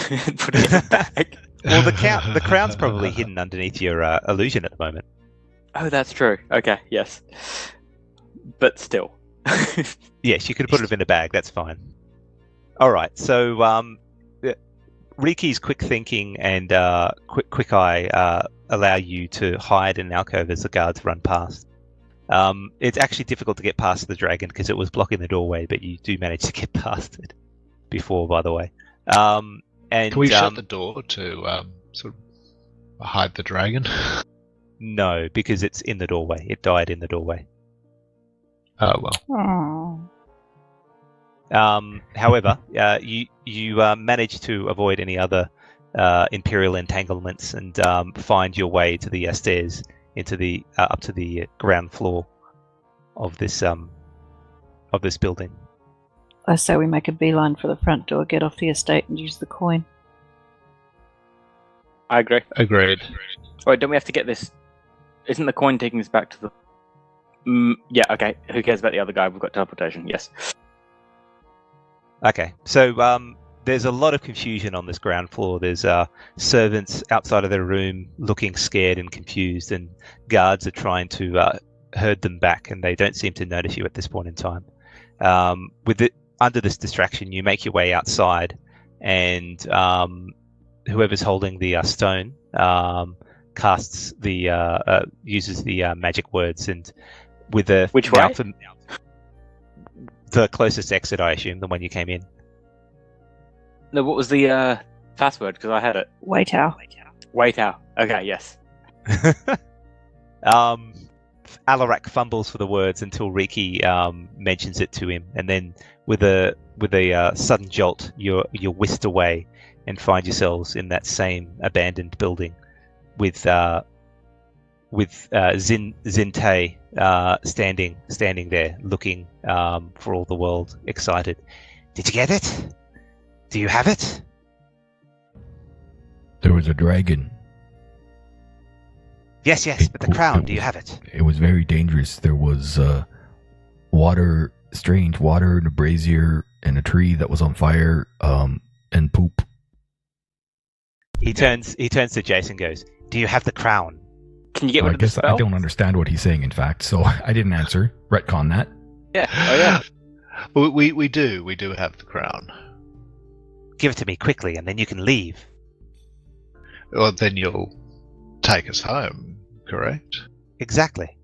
And put it in the bag? Well, the crown's probably hidden underneath your illusion at the moment. Oh, that's true. Okay, yes. But still. Yes, you could put it in a bag. That's fine. All right. So Riki's quick thinking and quick eye allow you to hide in an alcove as the guards run past. It's actually difficult to get past the dragon because it was blocking the doorway, but you do manage to get past it before, by the way. And Can we shut the door to sort of hide the dragon? No, because it's in the doorway. It died in the doorway. Oh well. Oh. However, you manage to avoid any other Imperial entanglements and find your way to the stairs into the up to the ground floor of this building. I say we make a beeline for the front door, get off the estate, and use the coin. I agree. Agreed. Wait, don't we have to get this? Isn't the coin taking us back to the... yeah, okay. Who cares about the other guy? We've got teleportation, yes. Okay, so there's a lot of confusion on this ground floor. There's servants outside of their room looking scared and confused, and guards are trying to herd them back, and they don't seem to notice you at this point in time. Under this distraction, you make your way outside, and whoever's holding the stone casts uses the magic words, and with the Which way? The closest exit, I assume, the one you came in. No, what was the password? Because I had it. Wait out. Wait out. Okay, yes. Alarak fumbles for the words until Riki mentions it to him, and then with a sudden jolt, you're whisked away and find yourselves in that same abandoned building with Xin'tae standing there, looking for all the world, excited. Did you get it? Do you have it? There was a dragon. Yes, but the crown, do you have it? It was very dangerous. There was strange water in a brazier and a tree that was on fire, and poop. He turns to Jason and goes, do you have the crown? Can you get I rid of the guess spell? I don't understand what he's saying, in fact, so I didn't answer. Retcon that. Yeah. Oh, yeah. Well, we do have the crown. Give it to me quickly, and then you can leave. Well, then you'll take us home. correct? Exactly.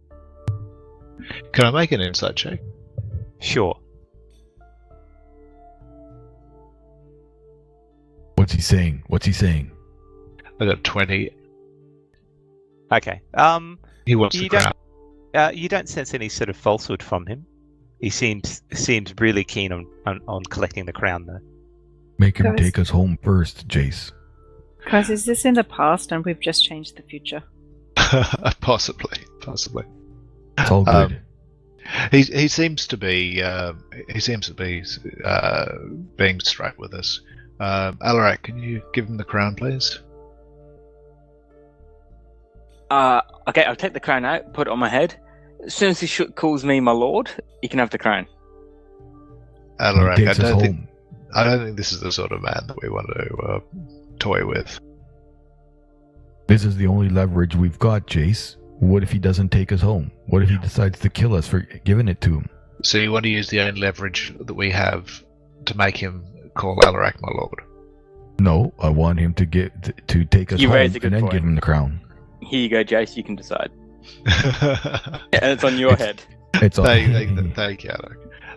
Can I make an insight check? Sure. What's he saying? I got 20. Okay. He wants the crown. You don't sense any sort of falsehood from him. He seems really keen on collecting the crown, though. Make him take us home first, Jace. Guys, is this in the past and we've just changed the future? Possibly. It's all good. He seems to be being straight with us. Alarak, can you give him the crown, please? Okay, I'll take the crown out, put it on my head. As soon as he calls me my lord, he can have the crown. Alarak, I don't think this is the sort of man that we want to toy with. This is the only leverage we've got, Jace. What if he doesn't take us home? What if he decides to kill us for giving it to him? So you want to use the only leverage that we have to make him call Alarak my lord? No, I want him to take us home and then give him the crown. Here you go, Jace. You can decide. And it's on your head. It's on. Thank you, Alarak.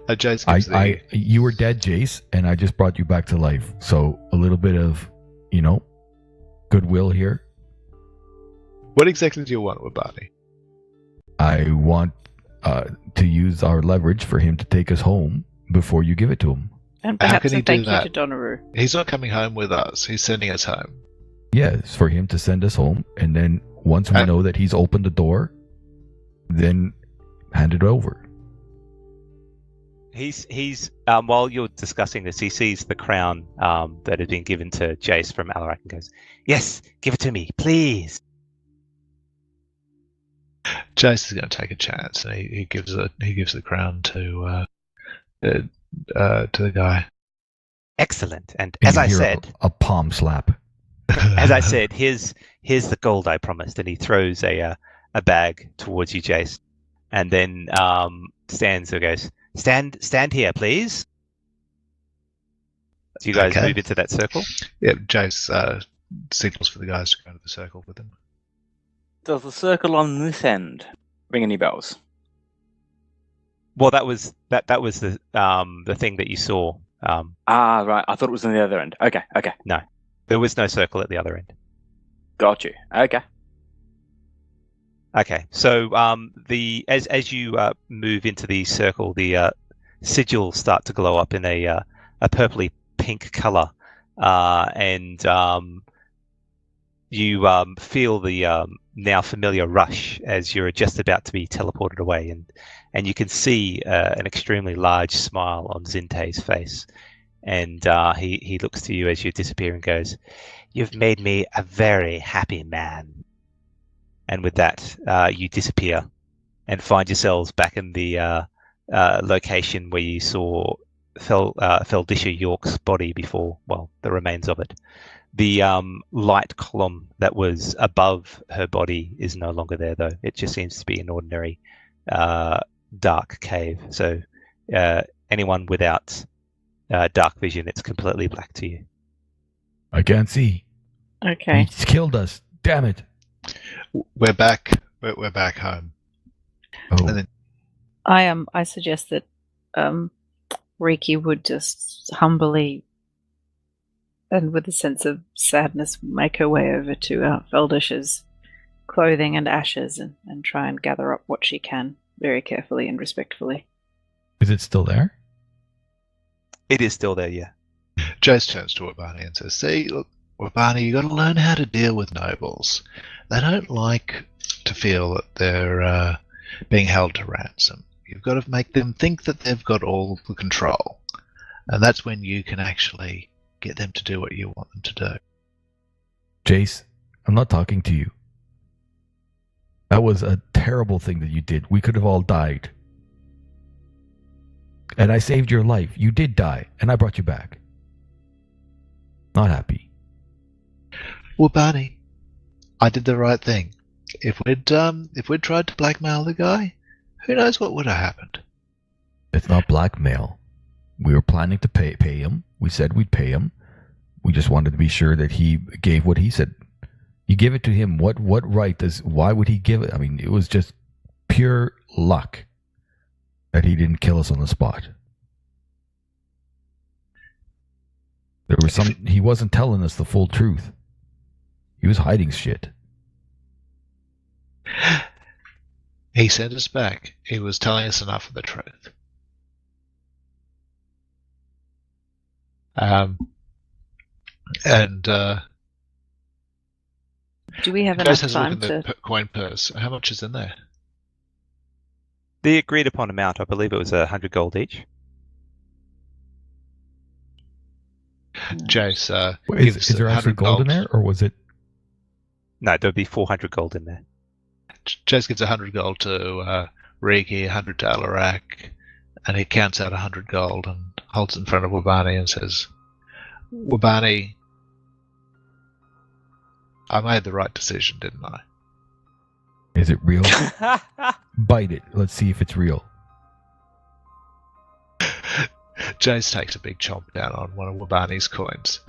Jace you were dead, Jace, and I just brought you back to life. So a little bit of, goodwill here. What exactly do you want with Barney? I want to use our leverage for him to take us home before you give it to him. And perhaps a thank you to Donaru. He's not coming home with us. He's sending us home. Yes, for him to send us home, and then once we know that he's opened the door, then hand it over. He's while you're discussing this, he sees the crown that had been given to Jace from Alarak and goes, "Yes, give it to me, please." Jace is going to take a chance, and he gives the crown to the guy. Excellent. And as I said, a palm slap. As I said, here's the gold I promised, and he throws a bag towards you, Jace, and then stands and goes, "Stand here, please." Do you guys move into that circle? Yeah, Jace signals for the guys to go into the circle with him. Does the circle on this end ring any bells? Well, that was the thing that you saw. Right. I thought it was on the other end. Okay. No, there was no circle at the other end. Got you. Okay. Okay. So as you move into the circle, the sigils start to glow up in a purpley pink color, and you feel the now familiar rush as you're just about to be teleported away, and you can see an extremely large smile on Xin'tae's face, and he looks to you as you disappear and goes, "You've made me a very happy man." And with that, you disappear and find yourselves back in the location where you saw Feldisha York's body before, well, the remains of it. The light column that was above her body is no longer there, though. It just seems to be an ordinary dark cave. So anyone without dark vision, it's completely black to you. I can't see. Okay. He's killed us. Damn it. We're back. We're back home. Oh. And then, I suggest that Riki would just humbly and with a sense of sadness make her way over to Feldish's clothing and ashes and try and gather up what she can very carefully and respectfully. Is it still there? It is still there, yeah. Jace turns to Urbani and says, "See, look, Urbani, you got to learn how to deal with nobles. They don't like to feel that they're being held to ransom. You've got to make them think that they've got all the control. And that's when you can actually get them to do what you want them to do." Jace, I'm not talking to you. That was a terrible thing that you did. We could have all died. And I saved your life. You did die, and I brought you back. Not happy. Well, Barney, I did the right thing. If we'd tried to blackmail the guy, who knows what would have happened? It's not blackmail. We were planning to pay him. We said we'd pay him. We just wanted to be sure that he gave what he said You give it to him. What right does? Why would he give it? I mean, it was just pure luck that he didn't kill us on the spot. There was he wasn't telling us the full truth. He was hiding shit. He sent us back. He was telling us enough of the truth. Do we have Jace enough has a look time in the to? coin purse. How much is in there? The agreed upon amount, I believe it was 100 gold each. Jace Is there actually gold in there, or was it? No, there'd be 400 gold in there. Jace gives 100 gold to Riki, 100 to Alarak, and he counts out 100 gold and holds it in front of Wabani and says, Wabani, I made the right decision, didn't I? Is it real? Bite it. Let's see if it's real. Jace takes a big chomp down on one of Wabani's coins.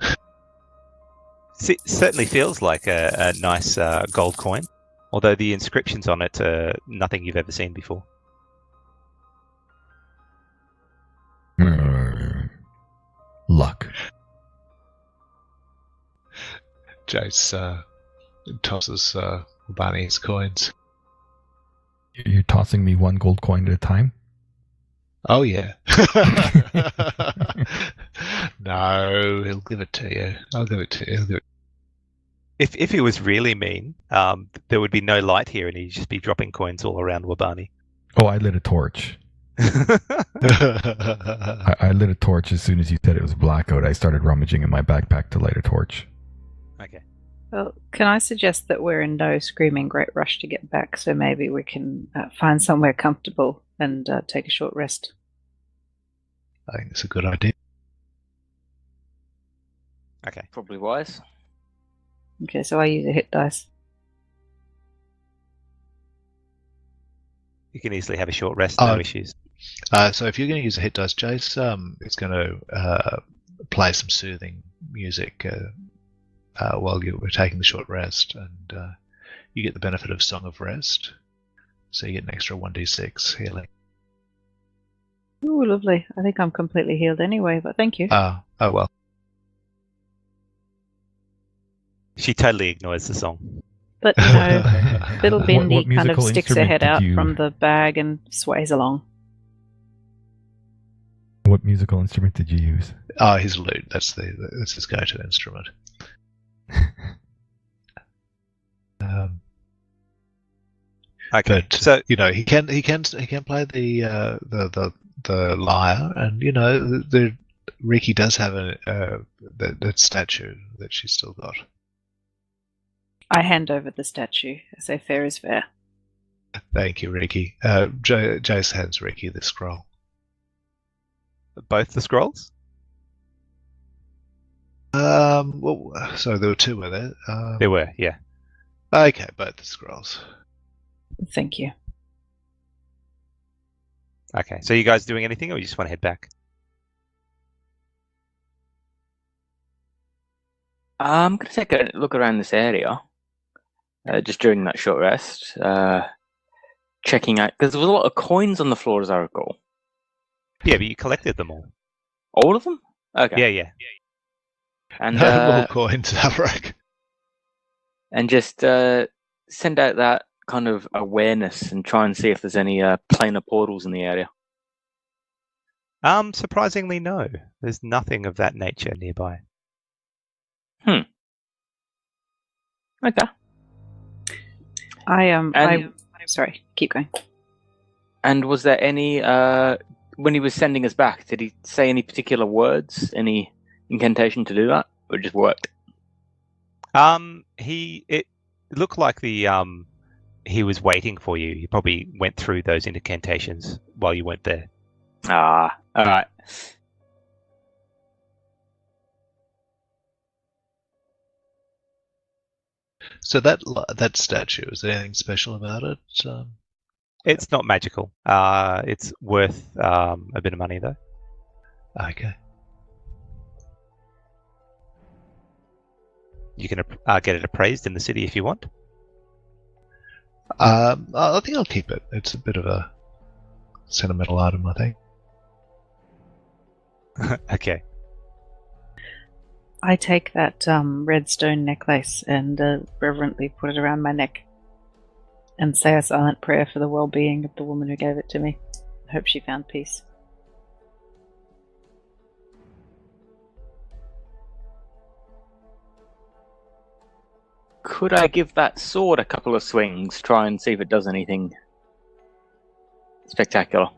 Certainly feels like a nice gold coin, although the inscriptions on it are nothing you've ever seen before. Luck. Jace tosses Wabani's coins. You're tossing me one gold coin at a time? Oh, yeah. No, he'll give it to you. I'll give it to you. He'll give it. If he was really mean, there would be no light here and he'd just be dropping coins all around Wabani. Oh, I lit a torch. I lit a torch as soon as you said it was blackout. I started rummaging in my backpack to light a torch. Okay. Well, can I suggest that we're in no screaming great rush to get back, so maybe we can find somewhere comfortable and take a short rest. I think it's a good idea. Okay. Probably wise. Okay, so I use a hit dice. You can easily have a short rest, no issues. So if you're going to use a hit dice, Jace, it's going to play some soothing music while you were taking the short rest, and you get the benefit of Song of Rest, so you get an extra 1d6 healing. Ooh, lovely. I think I'm completely healed anyway, but thank you. Oh well. She totally ignores the song. But, you know, little Bindi what kind of musical sticks her head instrument out did you- from the bag and sways along. What musical instrument did you use? Oh, his lute. That's his go-to instrument. Okay. But So you know, he can play the lyre, and you know, Riki does have that statue that she's still got. I hand over the statue. I say fair is fair. Thank you, Riki. Jace hands Riki the scroll. both the scrolls? Well, so there were two, were there? There were, yeah. Okay, both the scrolls. Thank you. Okay, so you guys doing anything, or you just want to head back? I'm going to take a look around this area, just during that short rest, checking out, because there was a lot of coins on the floor, as I recall. Yeah, but you collected them all. All of them? Okay. Yeah, yeah. And More coins, Alric. and just send out that kind of awareness and try and see if there's any planar portals in the area. Surprisingly, no. There's nothing of that nature nearby. Okay. I'm sorry. Keep going. And was there any when he was sending us back? Did he say any particular words, any incantation to do that, or it just worked? It looked like he was waiting for you. He probably went through those incantations while you weren't there. Ah, all right. So that statue, is there anything special about it? It's not magical. It's worth a bit of money though. Okay. You can get it appraised in the city if you want. I think I'll keep it. It's a bit of a sentimental item, I think. Okay. I take that red stone necklace and reverently put it around my neck and say a silent prayer for the well-being of the woman who gave it to me. I hope she found peace. Could I give that sword a couple of swings, try and see if it does anything spectacular?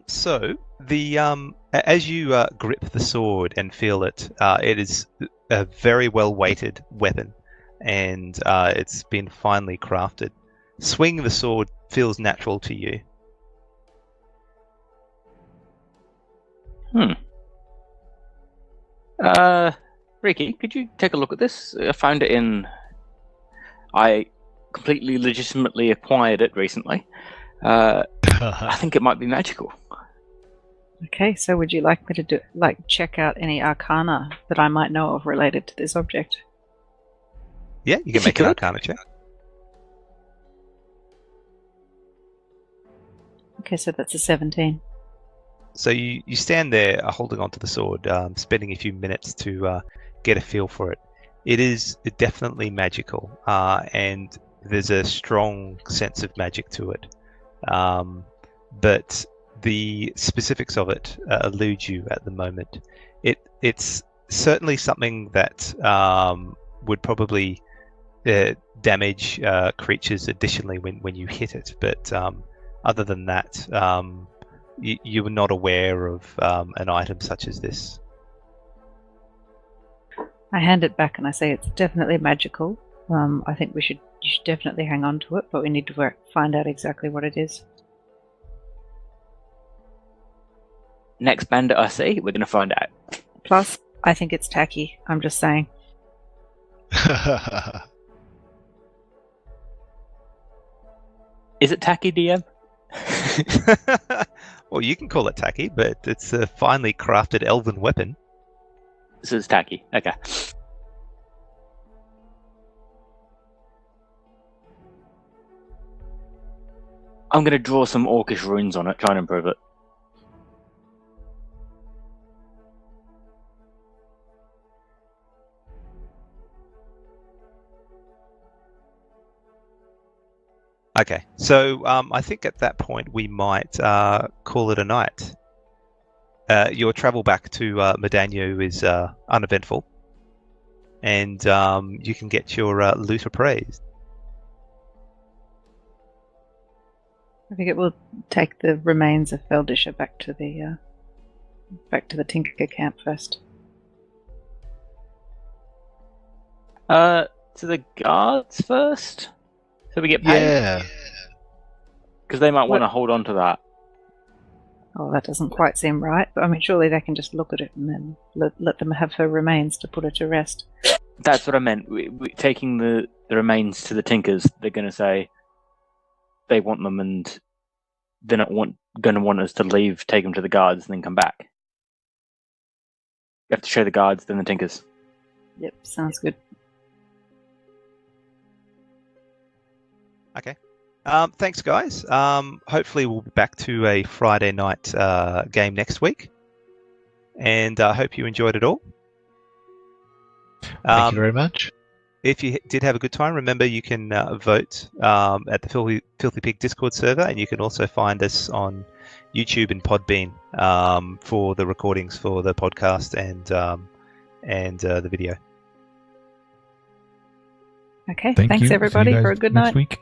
So the as you grip the sword and feel it, it is a very well weighted weapon, and it's been finely crafted. Swinging the sword feels natural to you. Ricky, could you take a look at this? I found it I completely legitimately acquired it recently. I think it might be magical. Okay, so would you like me to check out any arcana that I might know of related to this object? Yeah, you can make an arcana check. Okay, so that's a 17. So you stand there holding onto the sword, spending a few minutes to get a feel for it. It is definitely magical, and there's a strong sense of magic to it. But the specifics of it elude you at the moment. It's certainly something that would probably damage creatures additionally when you hit it. But other than that, you were not aware of an item such as this. I hand it back and I say it's definitely magical. I think you should definitely hang on to it, but we need to find out exactly what it is. Next bandit I see, we're going to find out. Plus, I think it's tacky. I'm just saying. Is it tacky, DM? Well, you can call it tacky, but it's a finely crafted elven weapon. So it's tacky. Okay. I'm going to draw some orcish runes on it, try and improve it. Okay, so I think at that point we might call it a night. Your travel back to Medanio is uneventful, and you can get your loot appraised. I think it will take the remains of Feldisha back to the Tinker camp first. To the guards first? So we get paid? Yeah. Because they might want to hold on to that. Oh, that doesn't quite seem right. But I mean, surely they can just look at it and then let them have her remains to put her to rest. That's what I meant. Taking the remains to the Tinkers, they're going to say they want them, and they're not going to want us to leave, take them to the guards, and then come back. You have to show the guards, then the Tinkers. Yep, sounds good. Okay. Thanks, guys. Hopefully we'll be back to a Friday night game next week. And I hope you enjoyed it all. Thank you very much. If you did have a good time, remember you can vote at the Filthy Pig Discord server, and you can also find us on YouTube and Podbean for the recordings for the podcast and the video. Okay, Thank thanks you. everybody See you guys for a good next night. week.